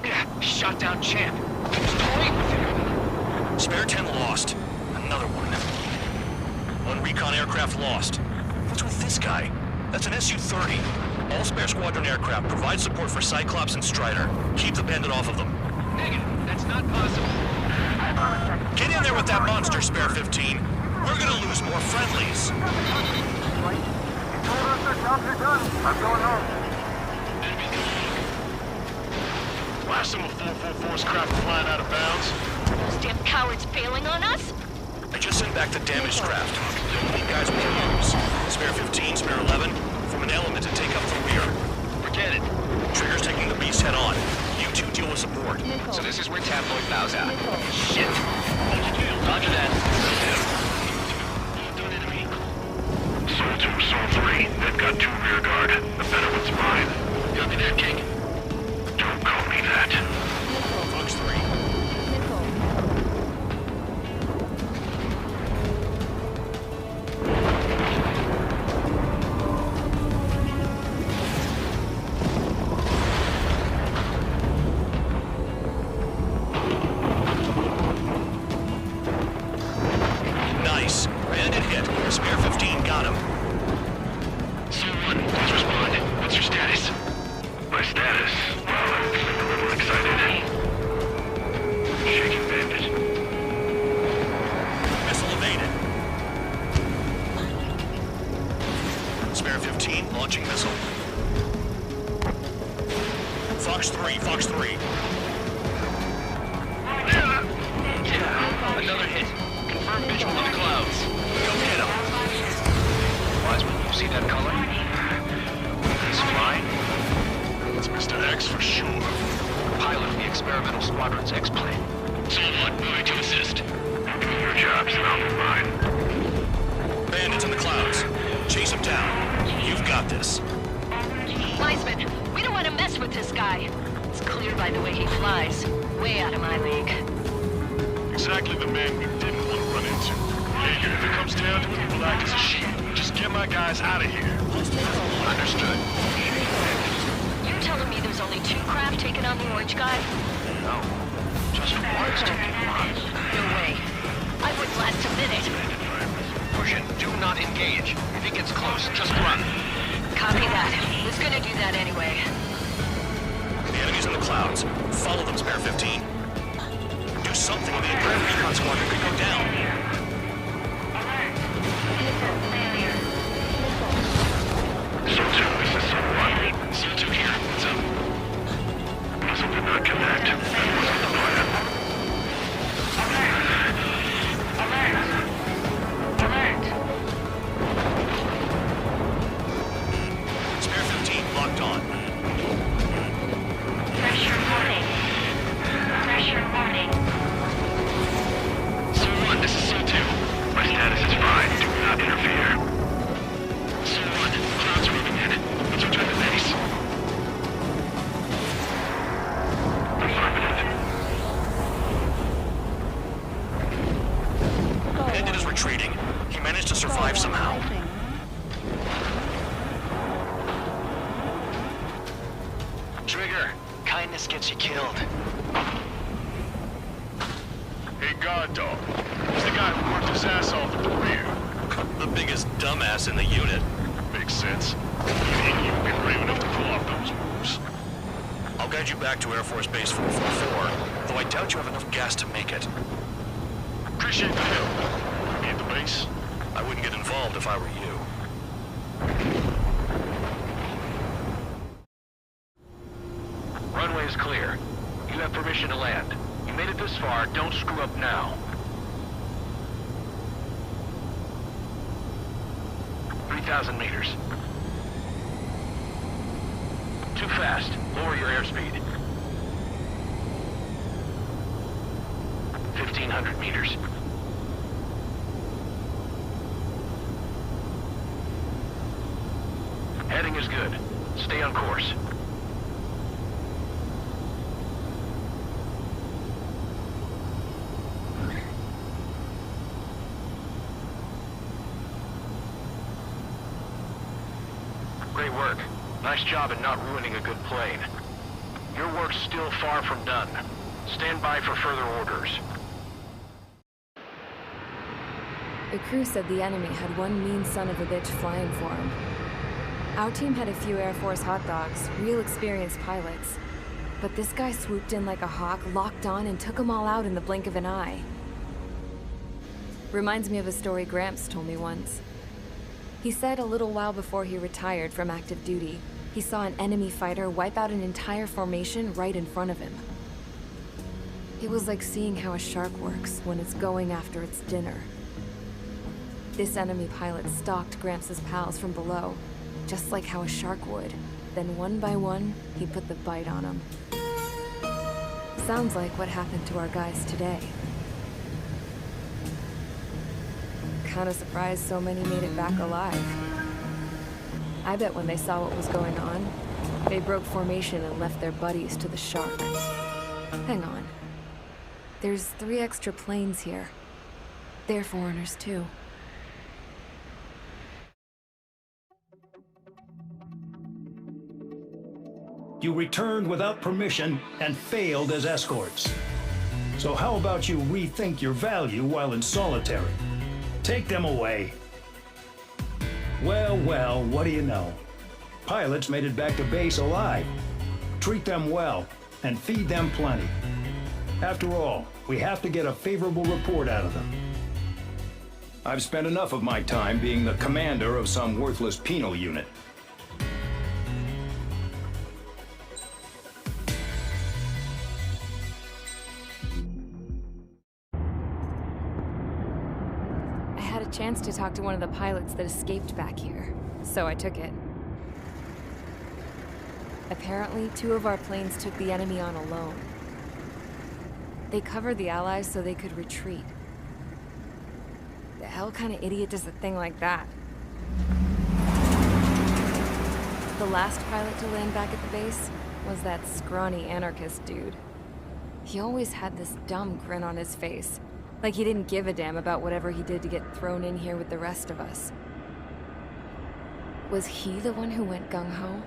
Yeah, shot down champ. Spare 10 lost. Another one. One recon aircraft lost. What's with this guy? That's an Su-30. All Spare Squadron aircraft provide support for Cyclops and Strider. Keep the bandit off of them. Negative. That's not possible. Get in there with that monster, Spare 15. We're gonna lose more friendlies. You told us their jobs are done. I'm going home. Last of a 444's craft flying out of bounds. Those damn cowards bailing on us? I just sent back the damaged craft. The only guys we can use. Spare 15, Spare 11, form an element to take up the rear. Forget it. Trigger's taking the beast head on. You two deal with support. So this is where Tabloid bows out. Shit. Roger that. Soul 2, Soul 3, they've got 2 rear guard. The better one's mine. Copy that, King. Don't call me that. Fox 3. Nice. Bandit hit. Spare 15 got him. Soul 1, please respond. What's your status? My status? Well, I'm a little excited. Shaking bandit. Missile evaded. Spare 15 launching missile. Fox 3, Fox 3. Yeah, another hit. Confirm visual in the clouds. Go get him. Wiseman, you see that color? He's flying. It's Mr.X for sure. Pilot of the experimental squadron's X-plane. Soul 1, moving to assist. Your job's not mine. Bandits in the clouds. Chase him down. You've got this. Wiseman, we don't want to mess with this guy. It's clear by the way he flies. Way out of my league. Exactly the man we didn't want to run into. Jaeger, if it comes down to it, we'll act as a shield. Just get my guys out of here. Understood. You're telling me there's only 2 craft taking on the orange guy? No. Just one's taking on. No way. I wouldn't last a minute. Push it. Do not engage. If he gets close, just run. Copy that. Was gonna do that anyway. The enemy's in the clouds. Follow them, Spare 15. Do something or the entire recon squadron could go down. Soul 2, this is Soul 1. Soul 2 here. What's up? Missile did not connect. That wasn't the plan. Spare 15 locked on. Pressure warning. Pressure warning. Soul 1, this is Soul 2. My status is fine. Do not interfere. Soul 1, clouds are moving in. Let's return to base. Affirmative. Bandit is retreating. He managed to survive somehow. Trigger, kindness gets you killed. Hey, guard dog. Who's the guy who worked his ass off at the rear? The biggest dumbass in the unit. Makes sense. Even you've been brave enough to pull off those moves. I'll guide you back to Air Force Base 444, though I doubt you have enough gas to make it. Appreciate the help. Me at the base? I wouldn't get involved if I were you. Runway is clear. You have permission to land. You made it this far, don't screw up now. 3,000 meters. Too fast. Lower your airspeed. 1,500 meters. heading is good. Stay on course. Great work. Nice job in not ruining a good plane. Your work's still far from done. Stand by for further orders. The crew said the enemy had one mean son of a bitch flying for him. Our team had a few Air Force hot dogs, real experienced pilots. But this guy swooped in like a hawk, locked on, and took them all out in the blink of an eye. Reminds me of a story Gramps told me once. He said a little while before he retired from active duty, he saw an enemy fighter wipe out an entire formation right in front of him. It was like seeing how a shark works when it's going after its dinner. This enemy pilot stalked Gramps' pals from below, just like how a shark would. Then one by one, he put the bite on them. Sounds like what happened to our guys today. Kinda surprised so many made it back alive. I bet when they saw what was going on, they broke formation and left their buddies to the shark. Hang on. There's 3 extra planes here. They're foreigners too. You returned without permission and failed as escorts. So how about you rethink your value while in solitary? Take them away. Well, well, what do you know? Pilots made it back to base alive. Treat them well and feed them plenty. After all, we have to get a favorable report out of them. I've spent enough of my time being the commander of some worthless penal unit. Chance to talk to one of the pilots that escaped back here, so I took it. Apparently, 2 of our planes took the enemy on alone. They covered the Allies so they could retreat. The hell kind of idiot does a thing like that? The last pilot to land back at the base was that scrawny anarchist dude. He always had this dumb grin on his face. Like he didn't give a damn about whatever he did to get thrown in here with the rest of us. Was he the one who went gung-ho?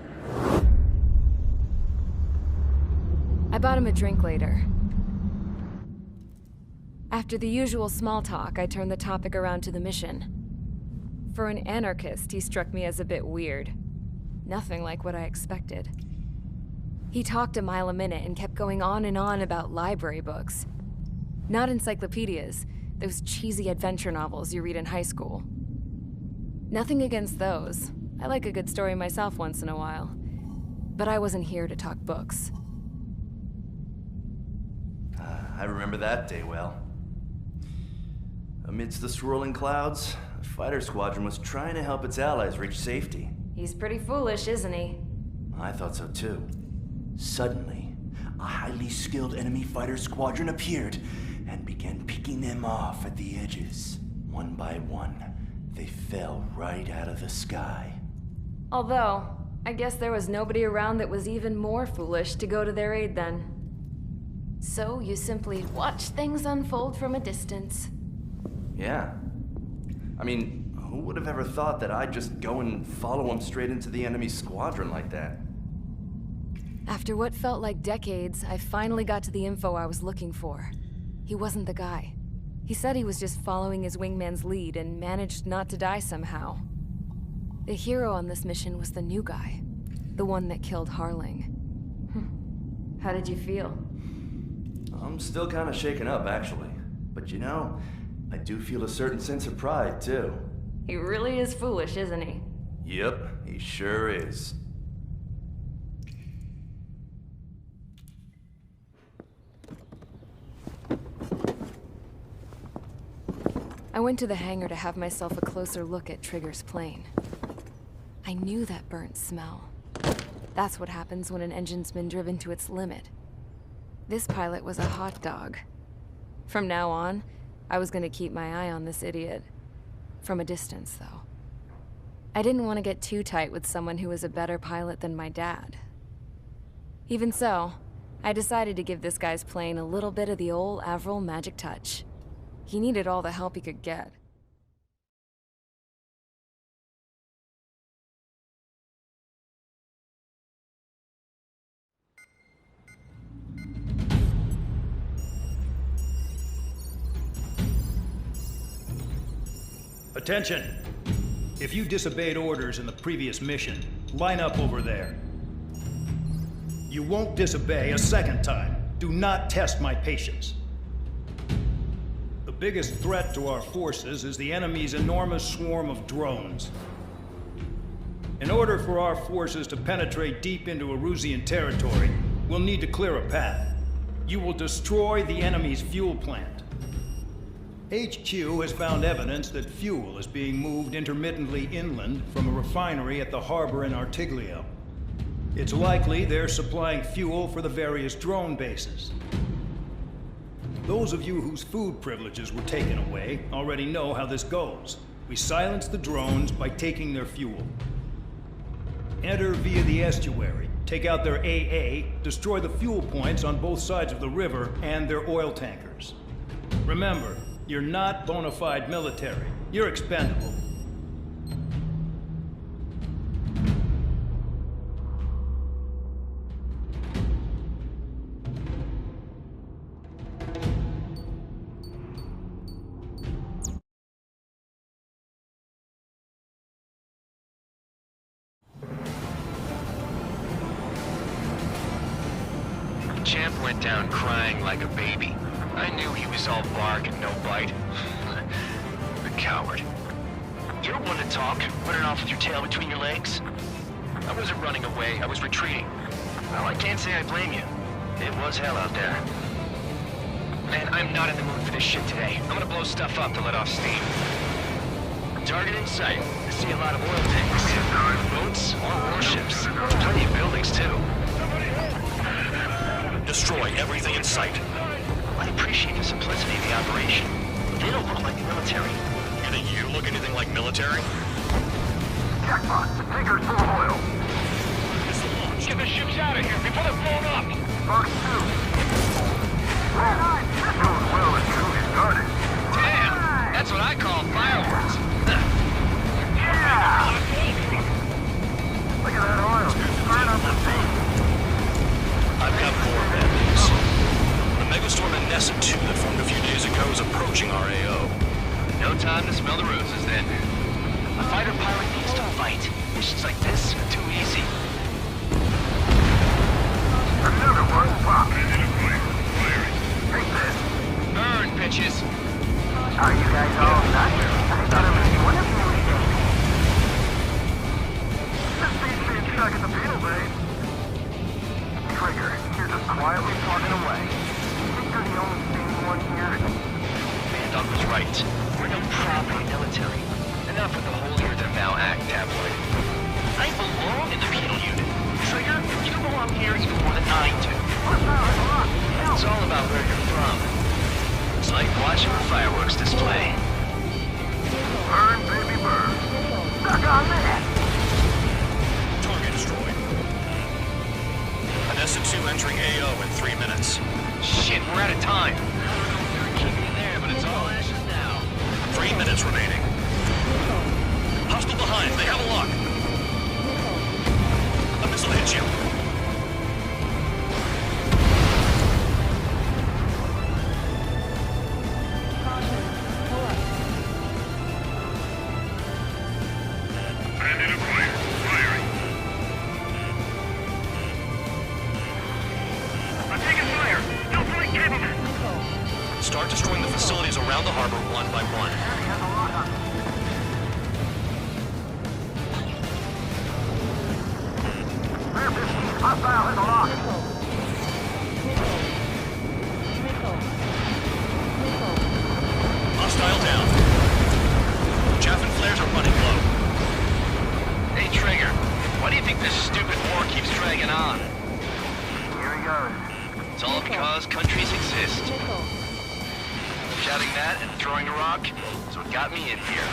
I bought him a drink later. After the usual small talk, I turned the topic around to the mission. For an anarchist, he struck me as a bit weird. Nothing like what I expected. He talked a mile a minute and kept going on and on about library books. Not encyclopedias, those cheesy adventure novels you read in high school. Nothing against those. I like a good story myself once in a while. But I wasn't here to talk books. I remember that day well. Amidst the swirling clouds, a fighter squadron was trying to help its allies reach safety. He's pretty foolish, isn't he? I thought so too. Suddenly, a highly skilled enemy fighter squadron appeared and began picking them off at the edges. One by one, they fell right out of the sky. Although, I guess there was nobody around that was even more foolish to go to their aid then. So you simply watch things unfold from a distance. Yeah. I mean, who would have ever thought that I'd just go and follow him straight into the enemy squadron like that? After what felt like decades, I finally got to the info I was looking for. He wasn't the guy. He said he was just following his wingman's lead and managed not to die somehow. The hero on this mission was the new guy. The one that killed Harling. How did you feel? I'm still kind of shaken up, actually. But you know, I do feel a certain sense of pride, too. He really is foolish, isn't he? Yep, he sure is. I went to the hangar to have myself a closer look at Trigger's plane. I knew that burnt smell. That's what happens when an engine's been driven to its limit. This pilot was a hot dog. From now on, I was gonna keep my eye on this idiot. From a distance, though. I didn't want to get too tight with someone who was a better pilot than my dad. Even so, I decided to give this guy's plane a little bit of the old ʁafal magic touch. He needed all the help he could get. Attention! If you disobeyed orders in the previous mission, line up over there. You won't disobey a second time. Do not test my patience. The biggest threat to our forces is the enemy's enormous swarm of drones. In order for our forces to penetrate deep into Erusian territory, we'll need to clear a path. You will destroy the enemy's fuel plant. HQ has found evidence that fuel is being moved intermittently inland from a refinery at the harbor in Artiglio. It's likely they're supplying fuel for the various drone bases. Those of you whose food privileges were taken away already know how this goes. We silence the drones by taking their fuel. Enter via the estuary, take out their AA, destroy the fuel points on both sides of the river and their oil tankers. Remember, you're not bona fide military. You're expendable. Champ went down crying like a baby. I knew he was all bark and no bite. The coward. You're one to talk, running off with your tail between your legs. I wasn't running away, I was retreating. Well, I can't say I blame you. It was hell out there. Man, I'm not in the mood for this shit today. I'm gonna blow stuff up to let off steam. Target in sight. I see a lot of oil tanks. Boats, more warships. Plenty of buildings, too. Destroy everything in sight. I appreciate the simplicity of the operation. They don't look like military. You think you look anything like military? Jackpot! The tanker's full of oil. It's the launch. Get the ships out of here before they're blown up! Mark 2. This goes well and truly started. Damn! That's what I call fireworks. Yeah! Look at that oil. Burn up the sea. I've got more bad news. The megastorm in Nessa 2 that formed a few days ago is approaching our AO. No time to smell the roses then. A fighter pilot needs to fight. Missions like this are too easy. Another one. Pop. Take this. Burn, bitches. Are you guys all nuts? I thought it was one of you. This beats being stuck at the beetle, babe. Trigger, you're just quietly plugging away. You think you're the only sane one here? Doug was right. We're no proper military. Enough with the holier-than-thou act, tabloid. I belong in the penal unit. Trigger, you belong here even more than I do. It's all about where you're from. It's like watching a fireworks display. Burn, baby, burn. Stuck on that. Target destroyed. Nessa 2 entering AO in 3 minutes. Shit, we're out of time. Keep me there, but it's all ashes now. 3 minutes remaining. Hostile behind, they have a lock. A missile hits you. Bandit fire. Firing. I'm taking fire. Still fully capable. Start destroying the facilities around the harbor one by one. Hostile in the lock. Hostile down. Chaff and flares are running low. Hey, Trigger, why do you think this stupid war keeps dragging on? Here he goes. It's all because countries exist. Shouting that and throwing a rock is what got me in here.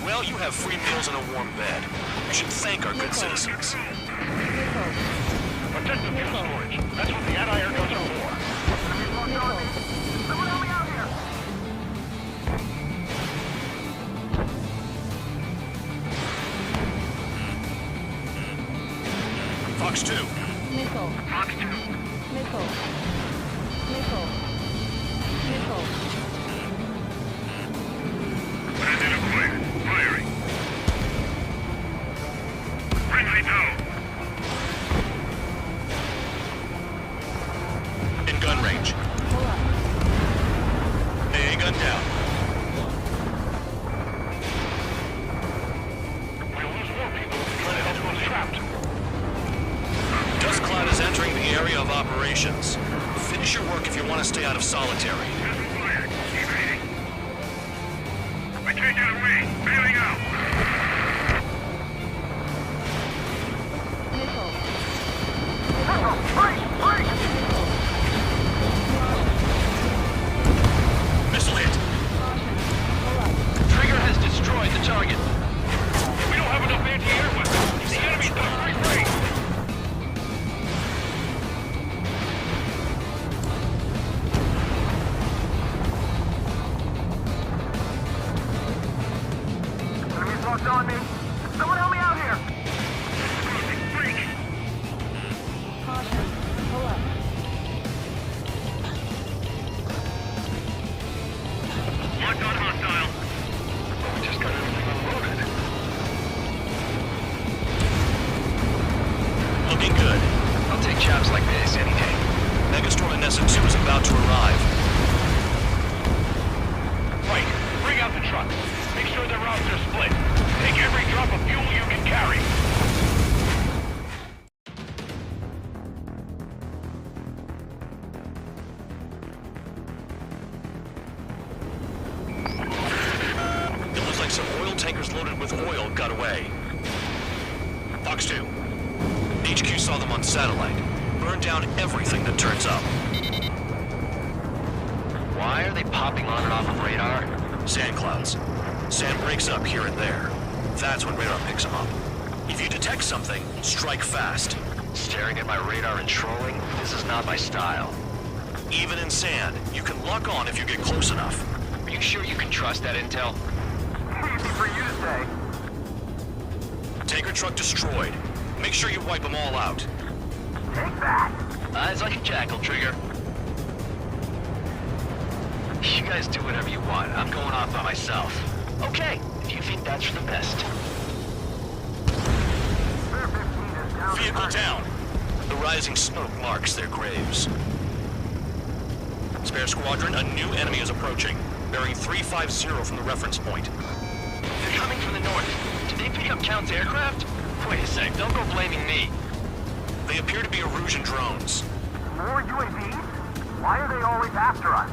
Well, you have free meals and a warm bed. You should thank our good citizens. Protective fuel storage. That's what the anti-air guns are for. Someone help me out here! Fox 2. Nickel. Fox 2. Nickel. Nickel. Nickel. Unidentified. Firing. Friendly down. In gun range. Pull up. AA gun down. We'll lose more people if we try to help those trapped. Dust cloud is entering the area of operations. Finish your work if you want to stay out of solitary. Fired. Keep aiming. I can't get away. Bailing out. Nickel. Missile hit. Pull up. Trigger has destroyed the target. We don't have enough anti-air weapons. The enemy's got free range. Enemies locked on me. Someone help me out here! Caution. Pull up. Locked on hostile. We just got everything unloaded. Looking good. I'll take jobs like this any day. Megastorm and Nessa 2 is about to arrive. Right. Bring out the truck. Make sure the routes are split. Take every drop of fuel you can carry. It looks like some oil tankers loaded with oil got away. Fox 2. HQ saw them on satellite. Burn down everything that turns up. Why are they popping on and off of radar? Sand clouds. Sand breaks up here and there. That's when radar picks them up. If you detect something, strike fast. Staring at my radar and trolling? This is not my style. Even in sand, you can lock on if you get close enough. Are you sure you can trust that intel? Easy for you to say. Tanker truck destroyed. Make sure you wipe them all out. Take that! Eyes like a jackal, Trigger. You guys do whatever you want. I'm going off by myself. Okay, if you think that's for the best. Spare 15 is down. Vehicle down. The rising smoke marks their graves. Spare Squadron, a new enemy is approaching. Bearing 350 from the reference point. They're coming from the north. Did they pick up Count's aircraft? Wait a sec, don't go blaming me. They appear to be Erusian drones. More UAVs? Why are they always after us?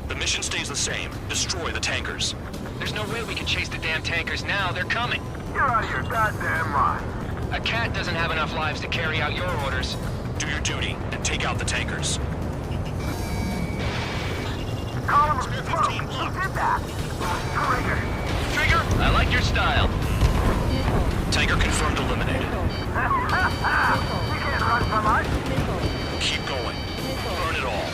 The mission stays the same. Destroy the tankers. There's no way we can chase the damn tankers now. They're coming. You're out of your goddamn mind. A cat doesn't have enough lives to carry out your orders. Do your duty and take out the tankers. Column of Spare smoke. 15 Who blocked. did that? Trigger. Trigger, I like your style. Nickel. Tanker confirmed eliminated. Nickel. You can't run from us. Nickel. Keep going. Burn it all.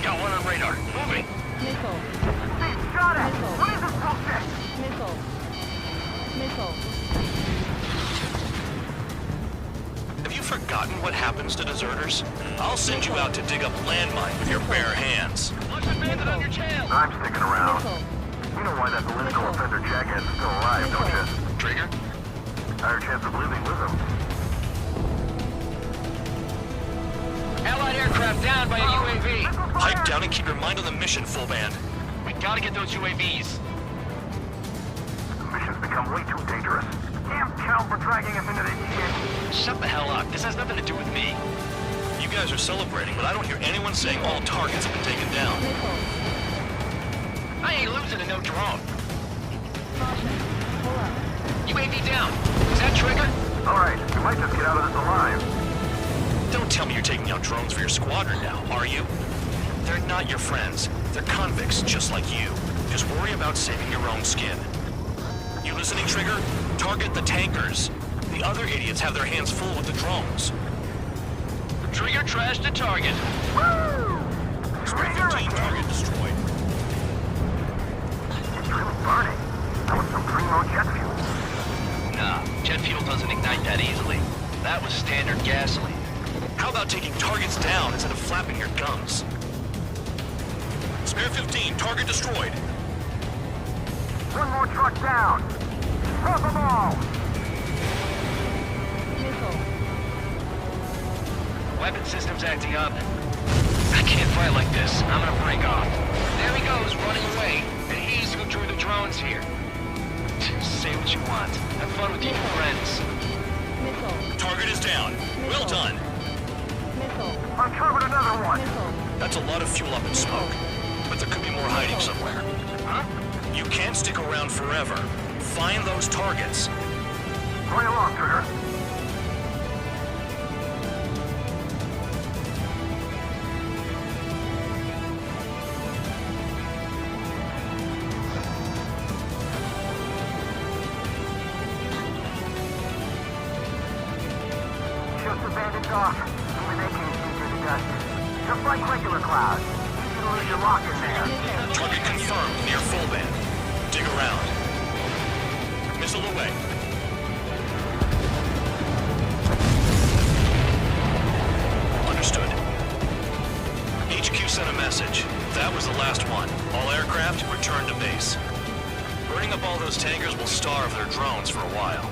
Got one on radar. Moving. Nickel. Steve, shot at. Nickel. What is this bullshit? Nickel. Nickel. Have you forgotten what happens to deserters? I'll send you out to dig up landmine with your bare hands. Watch the bandit on your tail. I'm sticking around. Nickel. You know why that political offender jackass is still alive, don't you? Trigger? Higher chance of living with him. Allied aircraft down by a UAV. Pipe down and keep your mind on the mission, full band. We gotta get those UAVs. The mission's become way too dangerous. Damn Count for dragging us into this shit. Shut the hell up. This has nothing to do with me. You guys are celebrating, but I don't hear anyone saying all targets have been taken down. Nickel. I ain't losing to no drone. Caution. Pull up. UAV down. Is that Trigger? All right, you might just get out of this alive. Don't tell me you're taking out drones for your squadron now, are you? They're not your friends. They're convicts just like you. Just worry about saving your own skin. You listening, Trigger? Target the tankers. The other idiots have their hands full with the drones. Trigger trashed the target. Woo! Spare 15 target destroyed. It's really burning. That was some primo jet fuel. Nah, jet fuel doesn't ignite that easily. That was standard gasoline. How about taking targets down instead of flapping your gums? Spare 15, target destroyed. One more truck down. Drop them all. Missile. Weapon system's acting up. I can't fight like this. I'm gonna break off. There he goes, running away. And he's who drew the drones here. Say what you want. Have fun with your friends. Missile. Target is down. Well done. Missile. Uncovered another one. Missile. That's a lot of fuel up in smoke. But there could be more hiding somewhere. Huh? You can't stick around forever. Find those targets. Play along, Trigger. Just abandoned dock. Even they can't see through the dust. Just like regular clouds. You can lose your lock in there. Target confirmed near full band. Dig around. Missile away. Understood. HQ sent a message. That was the last one. All aircraft return to base. Burning up all those tankers will starve their drones for a while.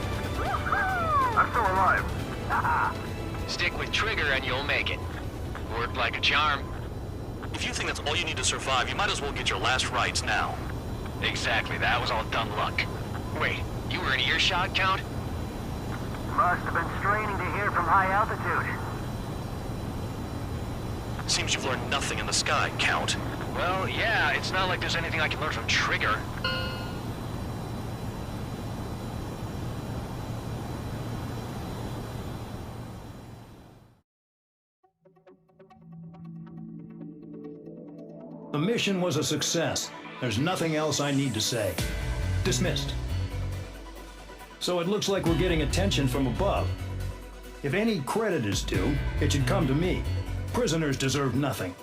I'm still alive. Stick with Trigger and you'll make it. Worked like a charm. If you think that's all you need to survive, you might as well get your last rites now. Exactly, that was all dumb luck. Wait, you were in earshot, Count? Must have been straining to hear from high altitude. Seems you've learned nothing in the sky, Count. Well, yeah, it's not like there's anything I can learn from Trigger. The mission was a success. There's nothing else I need to say. Dismissed. So it looks like we're getting attention from above. If any credit is due, it should come to me. Prisoners deserve nothing.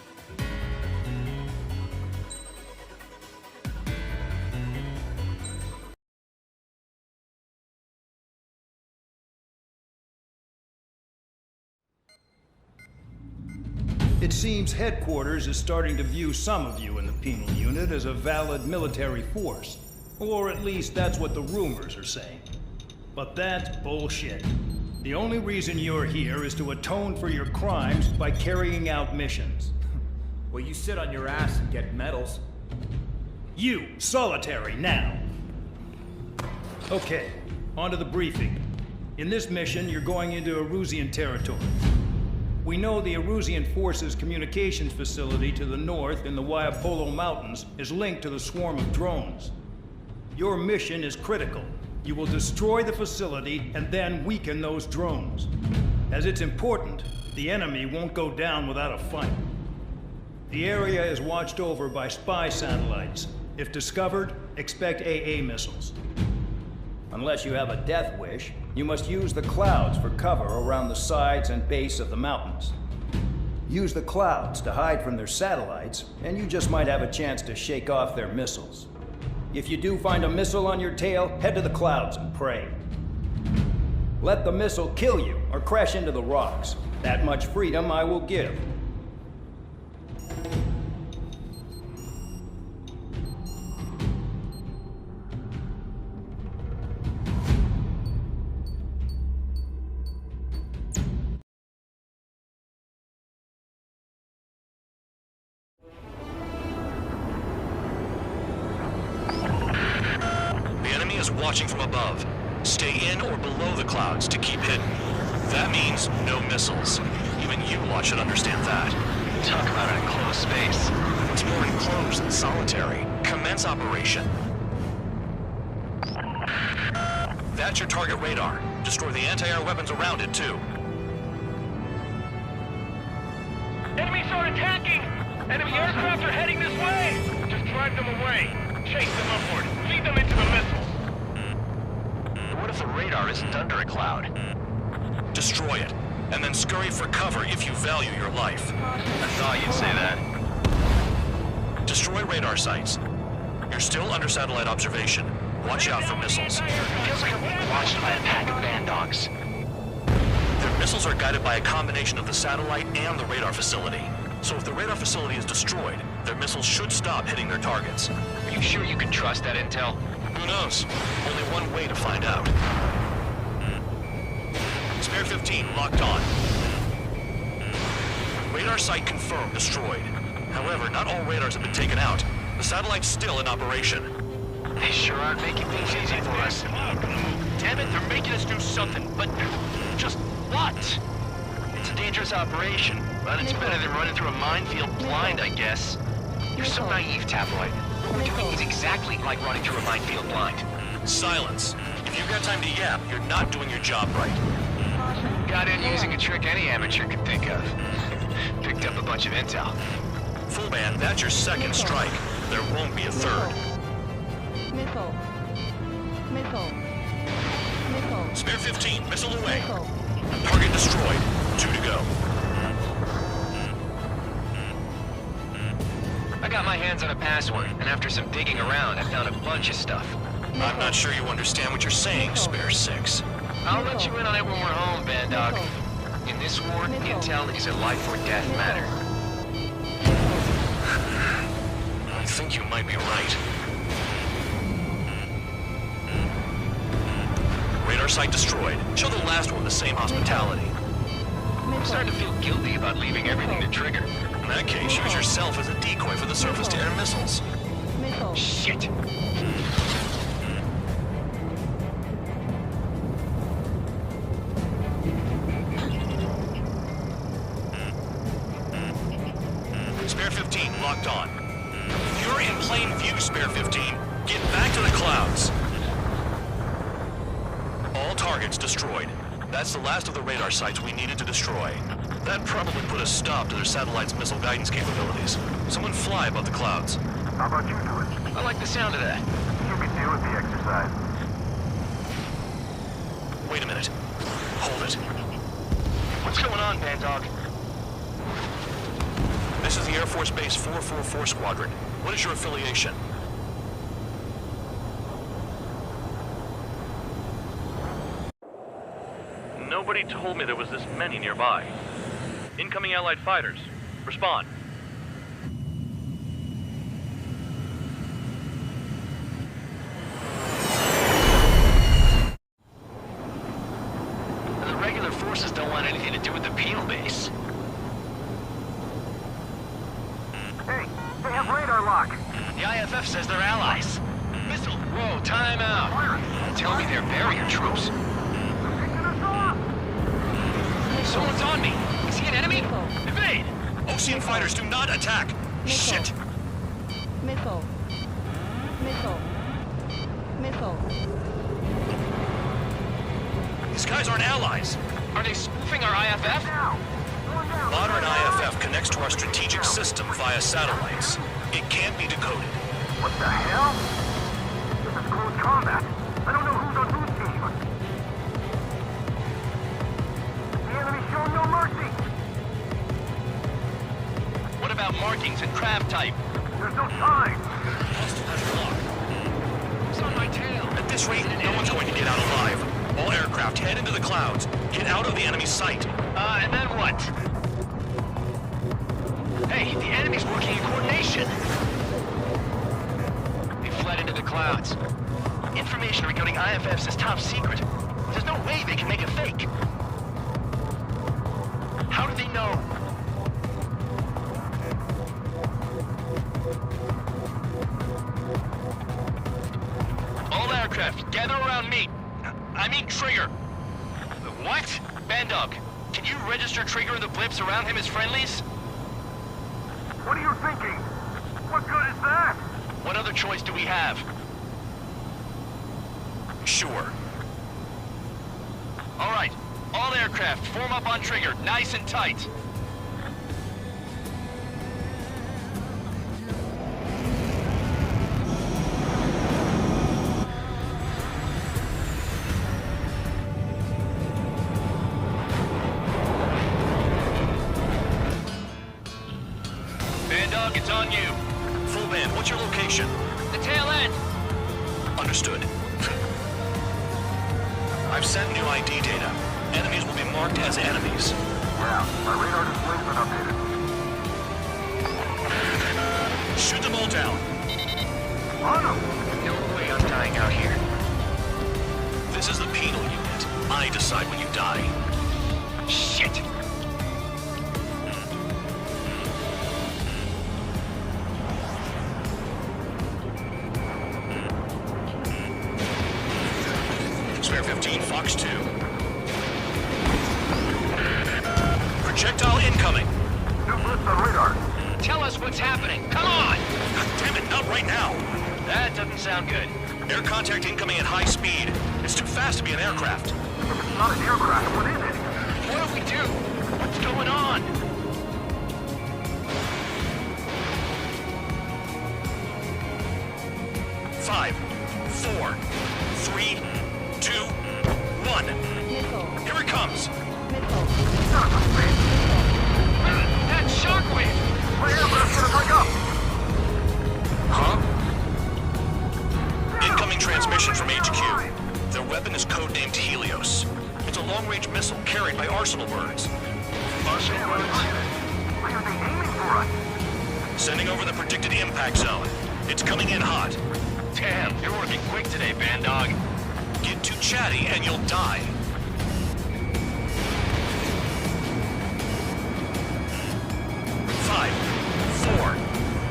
It seems headquarters is starting to view some of you in the penal unit as a valid military force. Or at least that's what the rumors are saying. But that's bullshit. The only reason you're here is to atone for your crimes by carrying out missions. Well, you sit on your ass and get medals. You, solitary, now. Okay, on to the briefing. In this mission, you're going into Erusian territory. We know the Erusian Forces communications facility to the north in the ʁafal Mountains is linked to the swarm of drones. Your mission is critical. You will destroy the facility and then weaken those drones. As it's important, the enemy won't go down without a fight. The area is watched over by spy satellites. If discovered, expect AA missiles. Unless you have a death wish, you must use the clouds for cover around the sides and base of the mountains. Use the clouds to hide from their satellites, and you just might have a chance to shake off their missiles. If you do find a missile on your tail, head to the clouds and pray. Let the missile kill you or crash into the rocks. That much freedom I will give. Watching from above. Stay in or below the clouds to keep hidden. That means no missiles. Even you lot should understand that. Talk about an enclosed space. It's more enclosed than solitary. Commence operation. That's your target radar. Destroy the anti-air weapons around it, too. Enemies are attacking! Enemy aircraft are heading this way! Just drive them away. Chase them upward. Lead them into the missiles. What if the radar isn't under a cloud? Destroy it, and then scurry for cover if you value your life. I thought you'd say that. Destroy radar sites. You're still under satellite observation. Watch out for missiles. Feels like I'm being watched by a pack of band dogs. Their missiles are guided by a combination of the satellite and the radar facility. So if the radar facility is destroyed, their missiles should stop hitting their targets. Are you sure you can trust that intel? Who knows? Only one way to find out. Spare 15 locked on. Radar site confirmed destroyed. However, not all radars have been taken out. The satellite's still in operation. They sure aren't making things easy for us. Damn it, they're making us do something, but just what? It's a dangerous operation, but it's better than running through a minefield blind, I guess. You're so naive, Tabloid. What we're doing is exactly like running through a minefield blind. Silence. If you've got time to yap, you're not doing your job right. Got in using a trick any amateur could think of. Picked up a bunch of intel. Full band, that's your second strike. There won't be a third. Missile. Missile. Missile. Spare 15, missile away. Missile. Target destroyed. 2 to go. I got my hands on a password, and after some digging around, I found a bunch of stuff. I'm not sure you understand what you're saying, Spare 6. I'll let you in on it when we're home, Band Dog. In this war, intel is a life or death matter. I think you might be right. Radar site destroyed. Show the last one the same hospitality. I'm starting to feel guilty about leaving everything to Trigger. In that case, use yourself as a decoy for the surface-to-air missiles. Shit! Spare 15 locked on. You're in plain view, Spare 15. Get back to the clouds. All targets destroyed. That's the last of the radar sites we needed to destroy. That probably put a stop to their satellite's missile guidance capabilities. Someone fly above the clouds. How about you do it? I like the sound of that. You can deal with the exercise. Wait a minute. Hold it. What's going on, Band Dog? This is the Air Force Base 444 Squadron. What is your affiliation? Nobody told me there was this many nearby. Incoming Allied fighters. Respond. The regular forces don't want anything to do with the penal base. Hey, they have radar lock. The IFF says they're allies. Missile, whoa, time out. Tell me they're barrier troops. Someone's on me. Is he an enemy? Evade! Ocean fighters do not attack! Missile. Shit! Missile. Missile. Missile. These guys aren't allies! Are they spoofing our IFF? Modern IFF connects to our strategic system via satellites. It can't be decoded. What the hell? This is close combat. I don't know who's on whose team. The enemy show no mercy. What about markings and craft type? There's no time. Who's on my tail? At this rate, no one's going to get out alive. All aircraft head into the clouds. Get out of the enemy's sight. And then what? Hey, the enemy's working in coordination. They fled into the clouds. Information regarding IFFs is top secret. There's no way they can make it fake. How do they know? All aircraft, gather around me. I mean Trigger. What? Bandog, can you register Trigger and the blips around him as friendlies? What are you thinking? What good is that? What other choice do we have? Sure. All right, all aircraft, form up on Trigger, nice and tight. Dog, it's on you. Full band, what's your location? The tail end. Understood. I've sent new ID data. Enemies will be marked as enemies. Yeah, my radar display's been updated. Shoot them all down. On them! No way I'm dying out here. This is the penal unit. I decide when you die. Shit! Spare 15, Fox 2. Projectile incoming. New blitz on radar. Tell us what's happening. Come on! God damn it, not right now. That doesn't sound good. Air contact incoming at high speed. It's too fast to be an aircraft. If it's not an aircraft, what is it? What do we do? What's going on? Five, 4, 3, 2, 1. Missile. Here it comes. Missile. That shockwave! My aircraft's gonna break up! Huh? Incoming transmission from HQ. Their weapon is codenamed Helios. It's a long-range missile carried by Arsenal birds. Arsenal birds? Why are they aiming for us? Sending over the predicted impact zone. It's coming in hot. Damn, you're working quick today, Band Dog. Get too chatty and you'll die. Five, 4,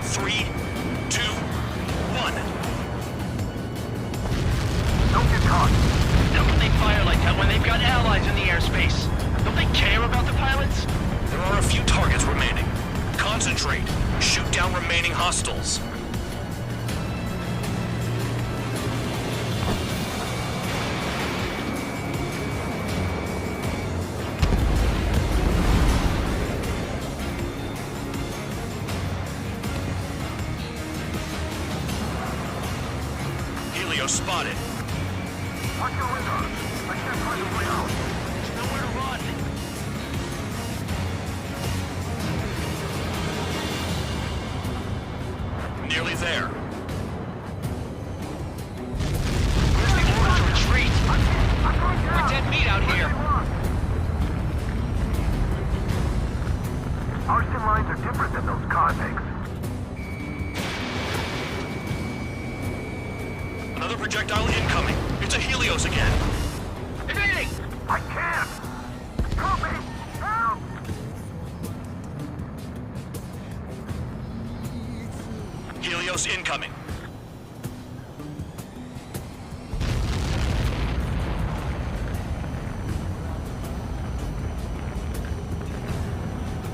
3, 2, 1. Don't get caught. How can they fire like that when they've got allies in the airspace? Don't they care about the pilots? There are a few targets remaining. Concentrate. Shoot down remaining hostiles. Helios spotted. Watch your radar. I can't find a way out. There's nowhere to run. Nearly there. Where's the order to retreat? We're dead meat out here. Our sim lines are different than those convicts. Another projectile incoming. It's a Helios again. Evading! I can't! Help me! Help! Helios incoming.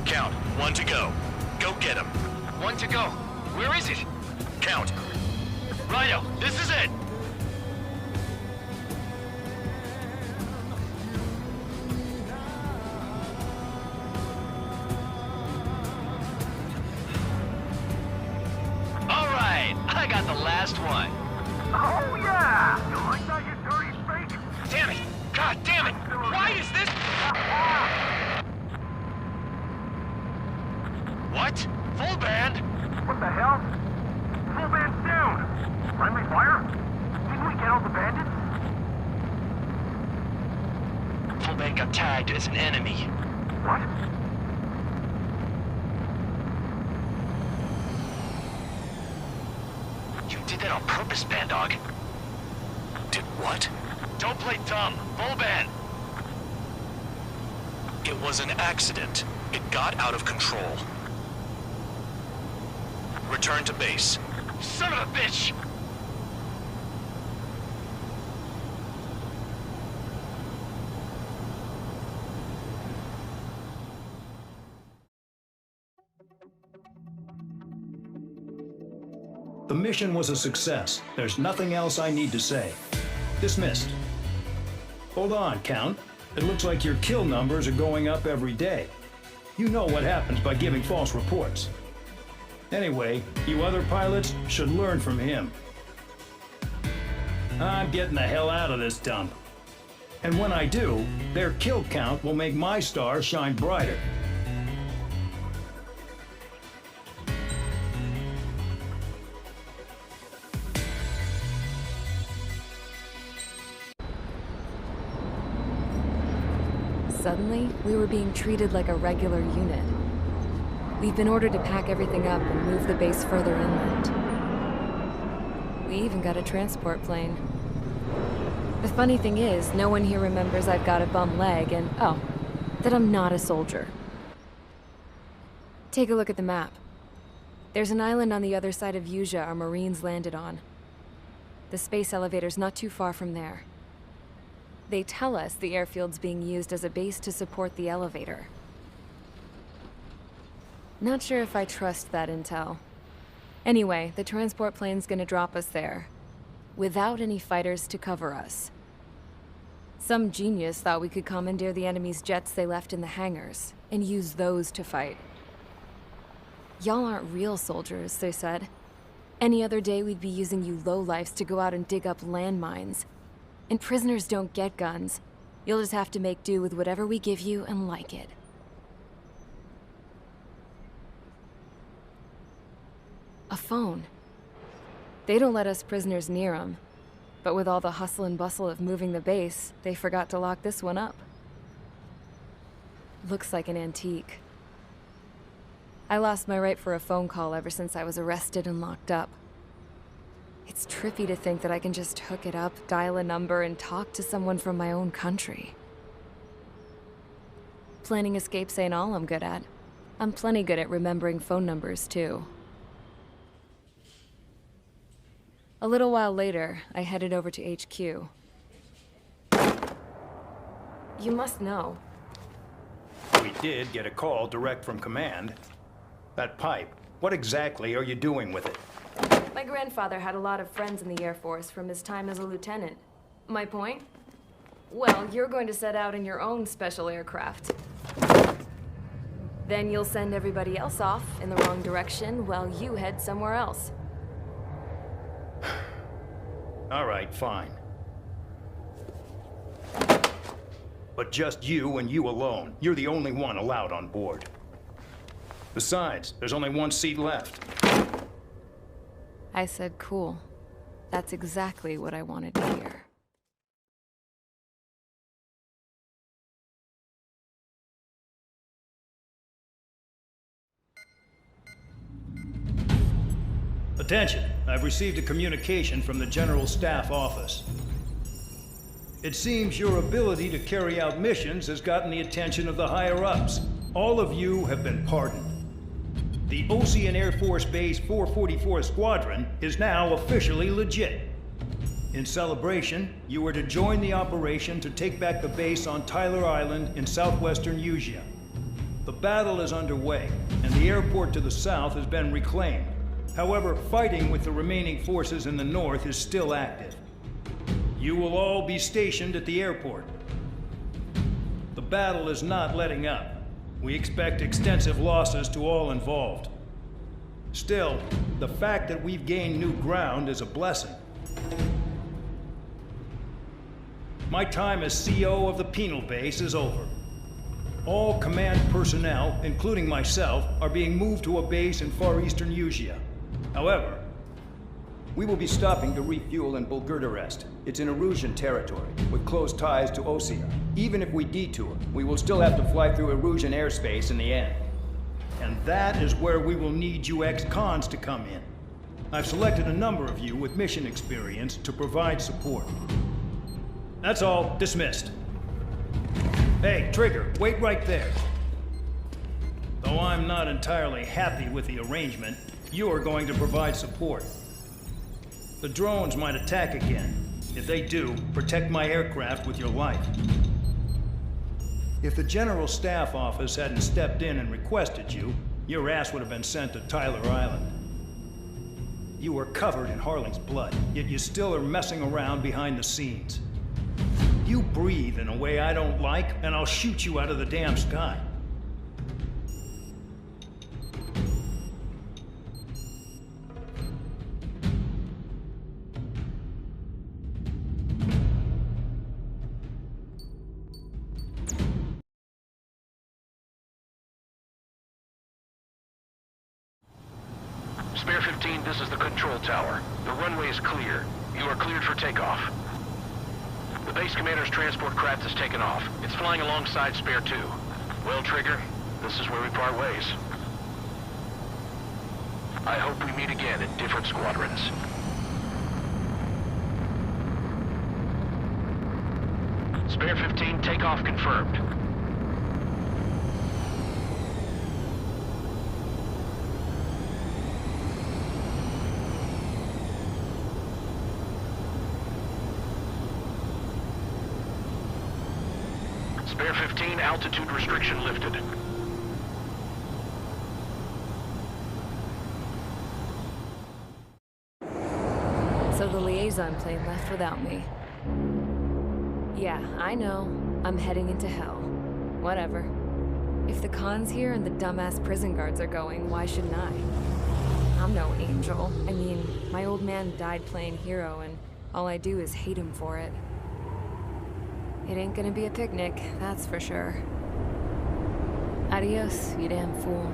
Count. 1 to go. Go get him. 1 to go. Where is it? Count. Righto, this is it! Alright, I got the last one. Oh yeah! You like that, you dirty fake? Damn it! God damn it! Why is this... What? Full band? What the hell? Full band's down! Friendly fire? Didn't we get all the bandits? Full band got tagged as an enemy. What? You did that on purpose, Band Dog. Did what? Don't play dumb. Full band. It was an accident. It got out of control. Return to base. Son of a bitch! The mission was a success. There's nothing else I need to say. Dismissed. Hold on, Count. It looks like your kill numbers are going up every day. You know what happens by giving false reports. Anyway, you other pilots should learn from him. I'm getting the hell out of this dump. And when I do, their kill count will make my star shine brighter. suddenly, we were being treated like a regular unit. We've been ordered to pack everything up and move the base further inland. We even got a transport plane. The funny thing is, no one here remembers I've got a bum leg and, oh, that I'm not a soldier. Take a look at the map. There's an island on the other side of Usea our Marines landed on. The space elevator's not too far from there. They tell us the airfield's being used as a base to support the elevator. Not sure if I trust that intel. Anyway, the transport plane's gonna drop us there, without any fighters to cover us. Some genius thought we could commandeer the enemy's jets they left in the hangars, and use those to fight. Y'all aren't real soldiers, they said. Any other day we'd be using you lowlifes to go out and dig up landmines. And prisoners don't get guns. You'll just have to make do with whatever we give you and like it. A phone. They don't let us prisoners near them. But with all the hustle and bustle of moving the base, they forgot to lock this one up. Looks like an antique. I lost my right for a phone call ever since I was arrested and locked up. It's trippy to think that I can just hook it up, dial a number, and talk to someone from my own country. Planning escapes ain't all I'm good at. I'm plenty good at remembering phone numbers, too. A little while later, I headed over to HQ. You must know. We did get a call direct from command. That pipe, what exactly are you doing with it? My grandfather had a lot of friends in the Air Force from his time as a lieutenant. My point? Well, you're going to set out in your own special aircraft. Then you'll send everybody else off in the wrong direction while you head somewhere else. All right, fine. But just you and you alone. You're the only one allowed on board. Besides, there's only one seat left. I said cool. That's exactly what I wanted to hear. Attention, I've received a communication from the General Staff Office. It seems your ability to carry out missions has gotten the attention of the higher-ups. All of you have been pardoned. The Ocean Air Force Base 444th Squadron is now officially legit. In celebration, you were to join the operation to take back the base on Tyler Island in southwestern Usea. The battle is underway, and the airport to the south has been reclaimed. However, fighting with the remaining forces in the north is still active. You will all be stationed at the airport. The battle is not letting up. We expect extensive losses to all involved. Still, the fact that we've gained new ground is a blessing. My time as CO of the penal base is over. All command personnel, including myself, are being moved to a base in far eastern Usea. However, we will be stopping to refuel in Bulgurdarest. It's in Erusian territory, with close ties to Osea. Even if we detour, we will still have to fly through Erusian airspace in the end. And that is where we will need you ex-cons to come in. I've selected a number of you with mission experience to provide support. That's all. Dismissed. Hey, Trigger, wait right there. Though I'm not entirely happy with the arrangement, you are going to provide support. The drones might attack again. If they do, protect my aircraft with your life. If the General Staff Office hadn't stepped in and requested you, your ass would have been sent to Tyler Island. You were covered in Harling's blood, yet you still are messing around behind the scenes. You breathe in a way I don't like, and I'll shoot you out of the damn sky. Spare 15, this is the control tower. The runway is clear. You are cleared for takeoff. The base commander's transport craft has taken off. It's flying alongside Spare 2. Well, Trigger, this is where we part ways. I hope we meet again in different squadrons. Spare 15, takeoff confirmed. Spare 15, altitude restriction lifted. So the liaison plane left without me. Yeah, I know. I'm heading into hell. Whatever. If the Khan's here and the dumbass prison guards are going, why shouldn't I? I'm no angel. I mean, my old man died playing hero, and all I do is hate him for it. It ain't gonna be a picnic, that's for sure. Adios, you damn fool.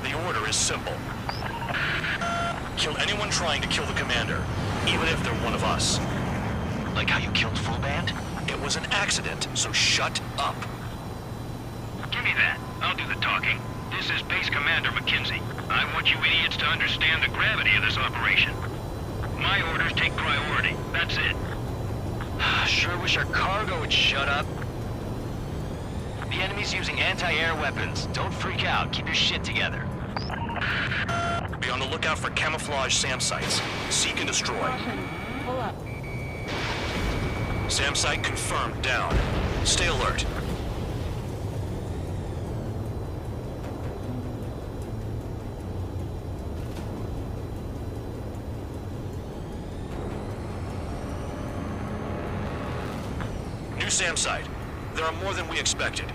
The order is simple. Kill anyone trying to kill the commander, even if they're one of us. Like how you killed Full Band? It was an accident, so shut up. Give me that. I'll do the talking. This is Base Commander McKenzie. I want you idiots to understand the gravity of this operation. My orders take priority. That's it. Sure wish our cargo would shut up. The enemy's using anti-air weapons. Don't freak out. Keep your shit together. Be on the lookout for camouflage SAM sites. Seek and destroy. Pull up. SAM site confirmed down. Stay alert. New SAM site. There are more than we expected.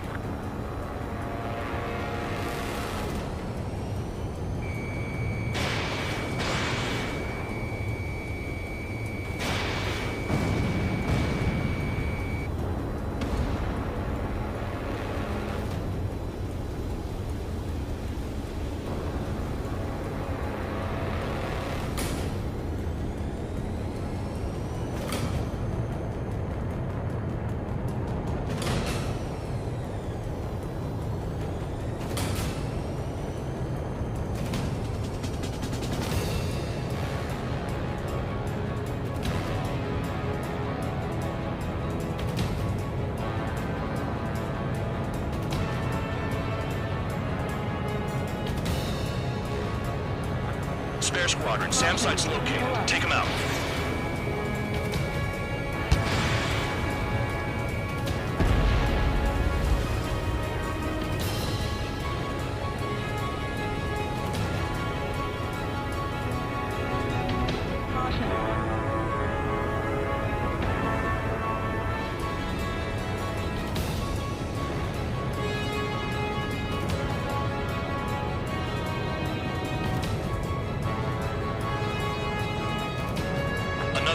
Spare Squadron, SAM site's located. Take them out.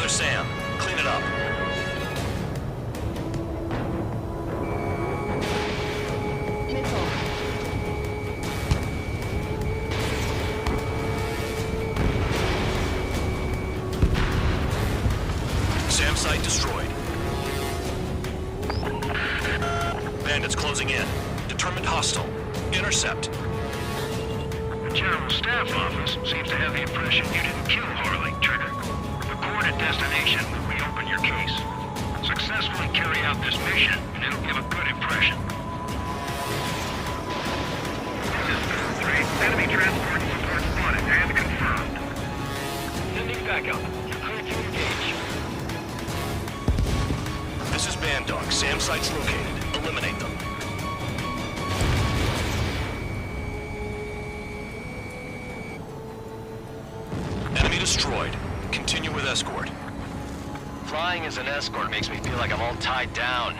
SAM. Clean it up. Missile. SAM site destroyed. Bandits closing in. Determined hostile. Intercept. The General Staff Office seems to have the impression you didn't kill Harling, Trigger. At destination will reopen your case. Successfully carry out this mission, and it'll give a good impression. This is 3. Enemy transport support spotted and confirmed. Sending backup. You're clear to engage. This is Band Dog. SAM site's located. Eliminate them. Enemy destroyed. Continue with escort. Flying as an escort makes me feel like I'm all tied down.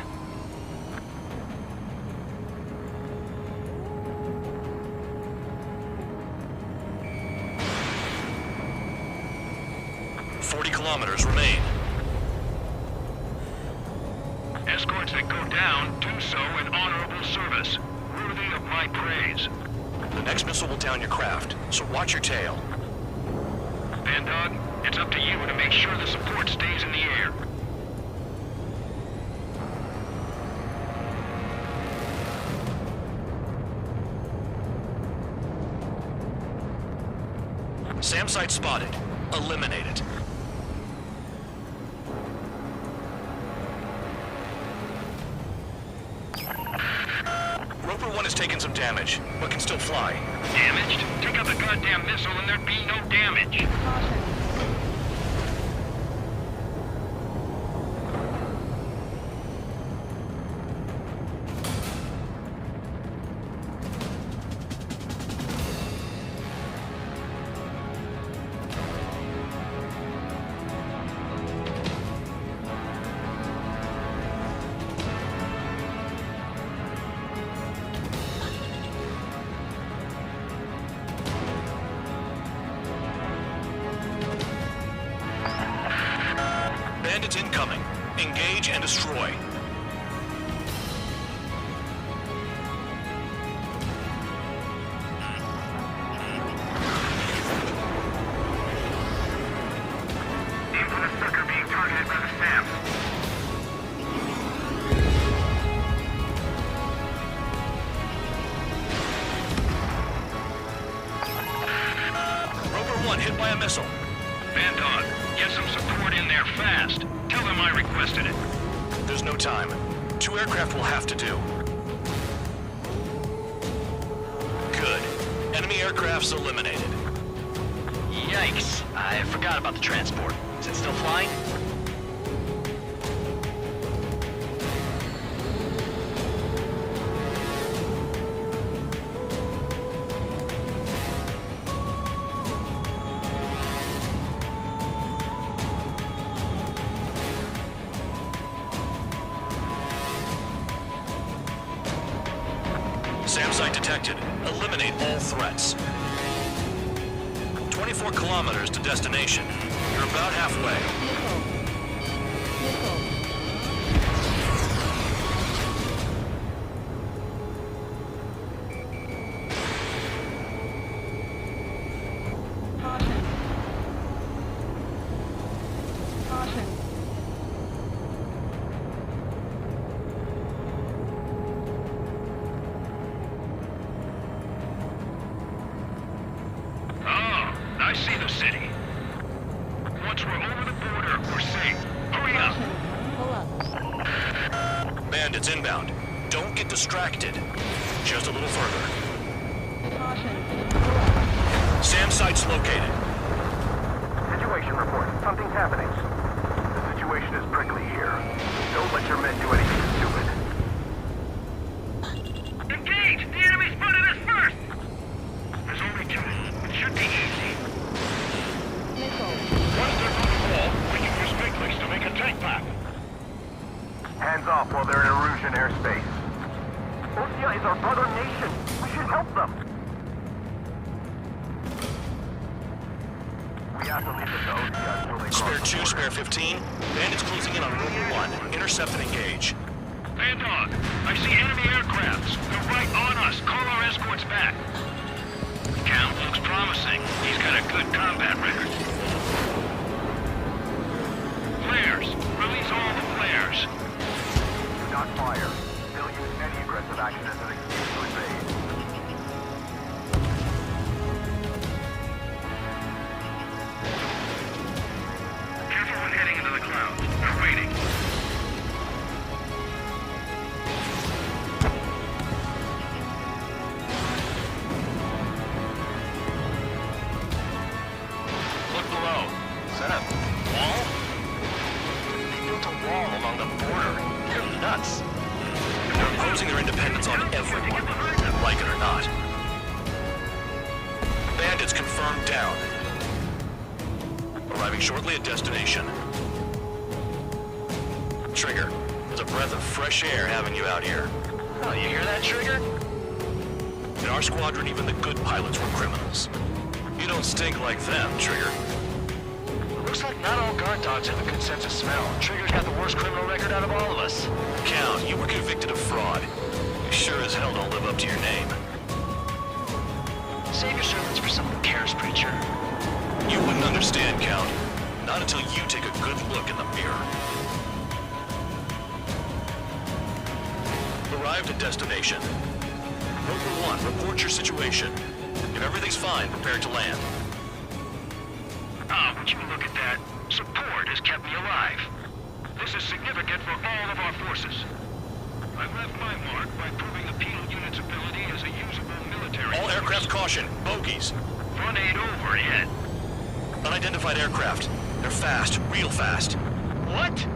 Kilometers remain. Escorts that go down do so in honorable service, worthy of my praise. The next missile will down your craft, so watch your tail. Bandog, It's up to you to make sure the support stays in the air. SAM site spotted. Eliminate it. Roper 1 has taken some damage, but can still fly. Damaged? Take out the goddamn missile and there'd be no damage. Bandits incoming. Engage and destroy. Aim for the sucker being targeted by the SAM. Roper 1 hit by a missile. Bandog, get some support in there fast. Tell them I requested it. There's no time. 2 aircraft will have to do. Good. Enemy aircraft's eliminated. Yikes. I forgot about the transport. Is it still flying? SAM site detected. Eliminate all threats. 24 kilometers to destination. You're about halfway. I see the city. Once we're over the border, we're safe. Hurry up! Bandits inbound. Don't get distracted. Just a little further. SAM site's located. Situation report. Something's happening. The situation is prickly here. Don't let your men do anything stupid. Engage! The enemy spotted us first! There's only 2. It should be easy. Once they're on the wall, we can use big legs to make a tank pack. Hands off while they're in Erusian airspace. Osea is our brother nation. We should help them. We have to leave it to Osea until they Spare cross the 2, border. Spare 15. Bandits closing in on Rover 1. Intercept and engage. Bandog, I see enemy aircrafts. They're right on us. Call our escorts back. Count looks promising. He's got a good combat record. Flares. Release all the flares. Do not fire. They'll use any aggressive action as an excuse to invade. Careful when heading into the clouds. They're waiting. Look below. Is that a wall? They built a wall along the border. You're nuts. They're imposing their independence on everyone, like it or not. Bandits confirmed down. Arriving shortly at destination. Trigger, there's a breath of fresh air having you out here. Oh, you hear that, Trigger? In our squadron, even the good pilots were criminals. You don't stink like them, Trigger. Looks like not all guard dogs have a good sense of smell. Trigger's got the worst criminal record out of all of us. Count, you were convicted of fraud. You sure as hell don't live up to your name. Save your servants for someone who cares, preacher. You wouldn't understand, Count. Not until you take a good look in the mirror. Arrived at destination. Roper 1, report your situation. If everything's fine, prepare to land. Ah, would you look at that? Support has kept me alive. This is significant for all of our forces. I left my mark by proving the penal unit's ability as a usable military All aircraft caution. Bogies. Front 8 overhead. Unidentified aircraft. They're fast. Real fast. What?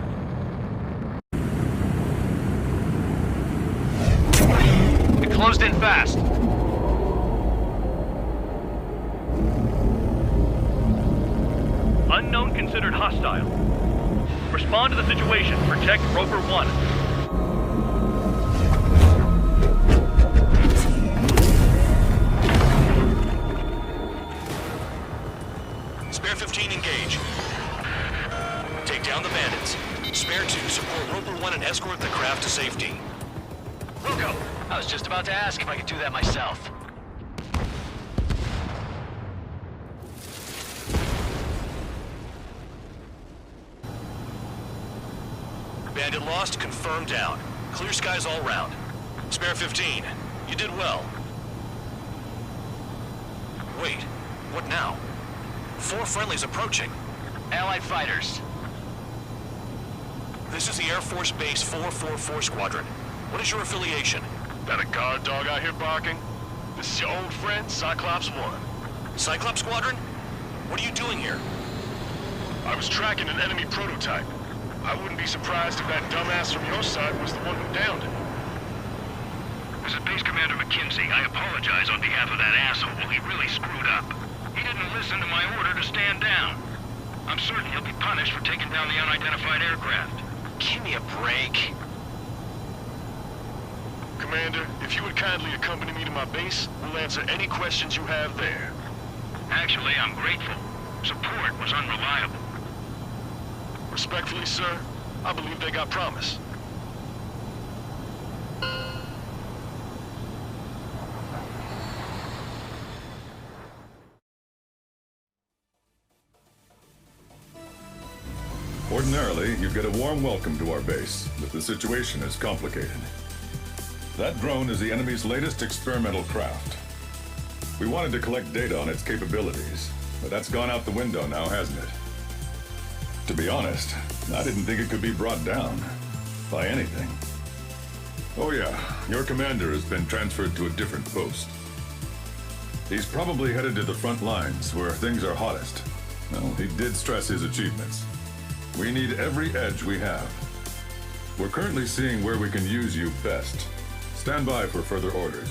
It closed in fast. Unknown considered hostile. Respond to the situation. Protect Roper 1. Spare 15, engage. Take down the bandits. Spare 2, support Roper 1 and escort the craft to safety. Wilco, I was just about to ask if I could do that myself. Bandit lost, confirmed down. Clear skies all round. Spare 15, you did well. Wait, what now? 4 friendlies approaching. Allied fighters. This is the Air Force Base 444 Squadron. What is your affiliation? That a guard dog out here barking? This is your old friend, Cyclops 1. Cyclops Squadron? What are you doing here? I was tracking an enemy prototype. I wouldn't be surprised if that dumbass from your side was the one who downed it. This is Base Commander McKinsey. I apologize on behalf of that asshole. He really screwed up. He didn't listen to my order to stand down. I'm certain he'll be punished for taking down the unidentified aircraft. Give me a break. Commander, if you would kindly accompany me to my base, we'll answer any questions you have there. Actually, I'm grateful. Support was unreliable. Respectfully, sir, I believe they got promise. Ordinarily, you'd get a warm welcome to our base, but the situation is complicated. That drone is the enemy's latest experimental craft. We wanted to collect data on its capabilities, but that's gone out the window now, hasn't it? To be honest, I didn't think it could be brought down by anything. Oh yeah, your commander has been transferred to a different post. He's probably headed to the front lines where things are hottest. Well, he did stress his achievements. We need every edge we have. We're currently seeing where we can use you best. Stand by for further orders.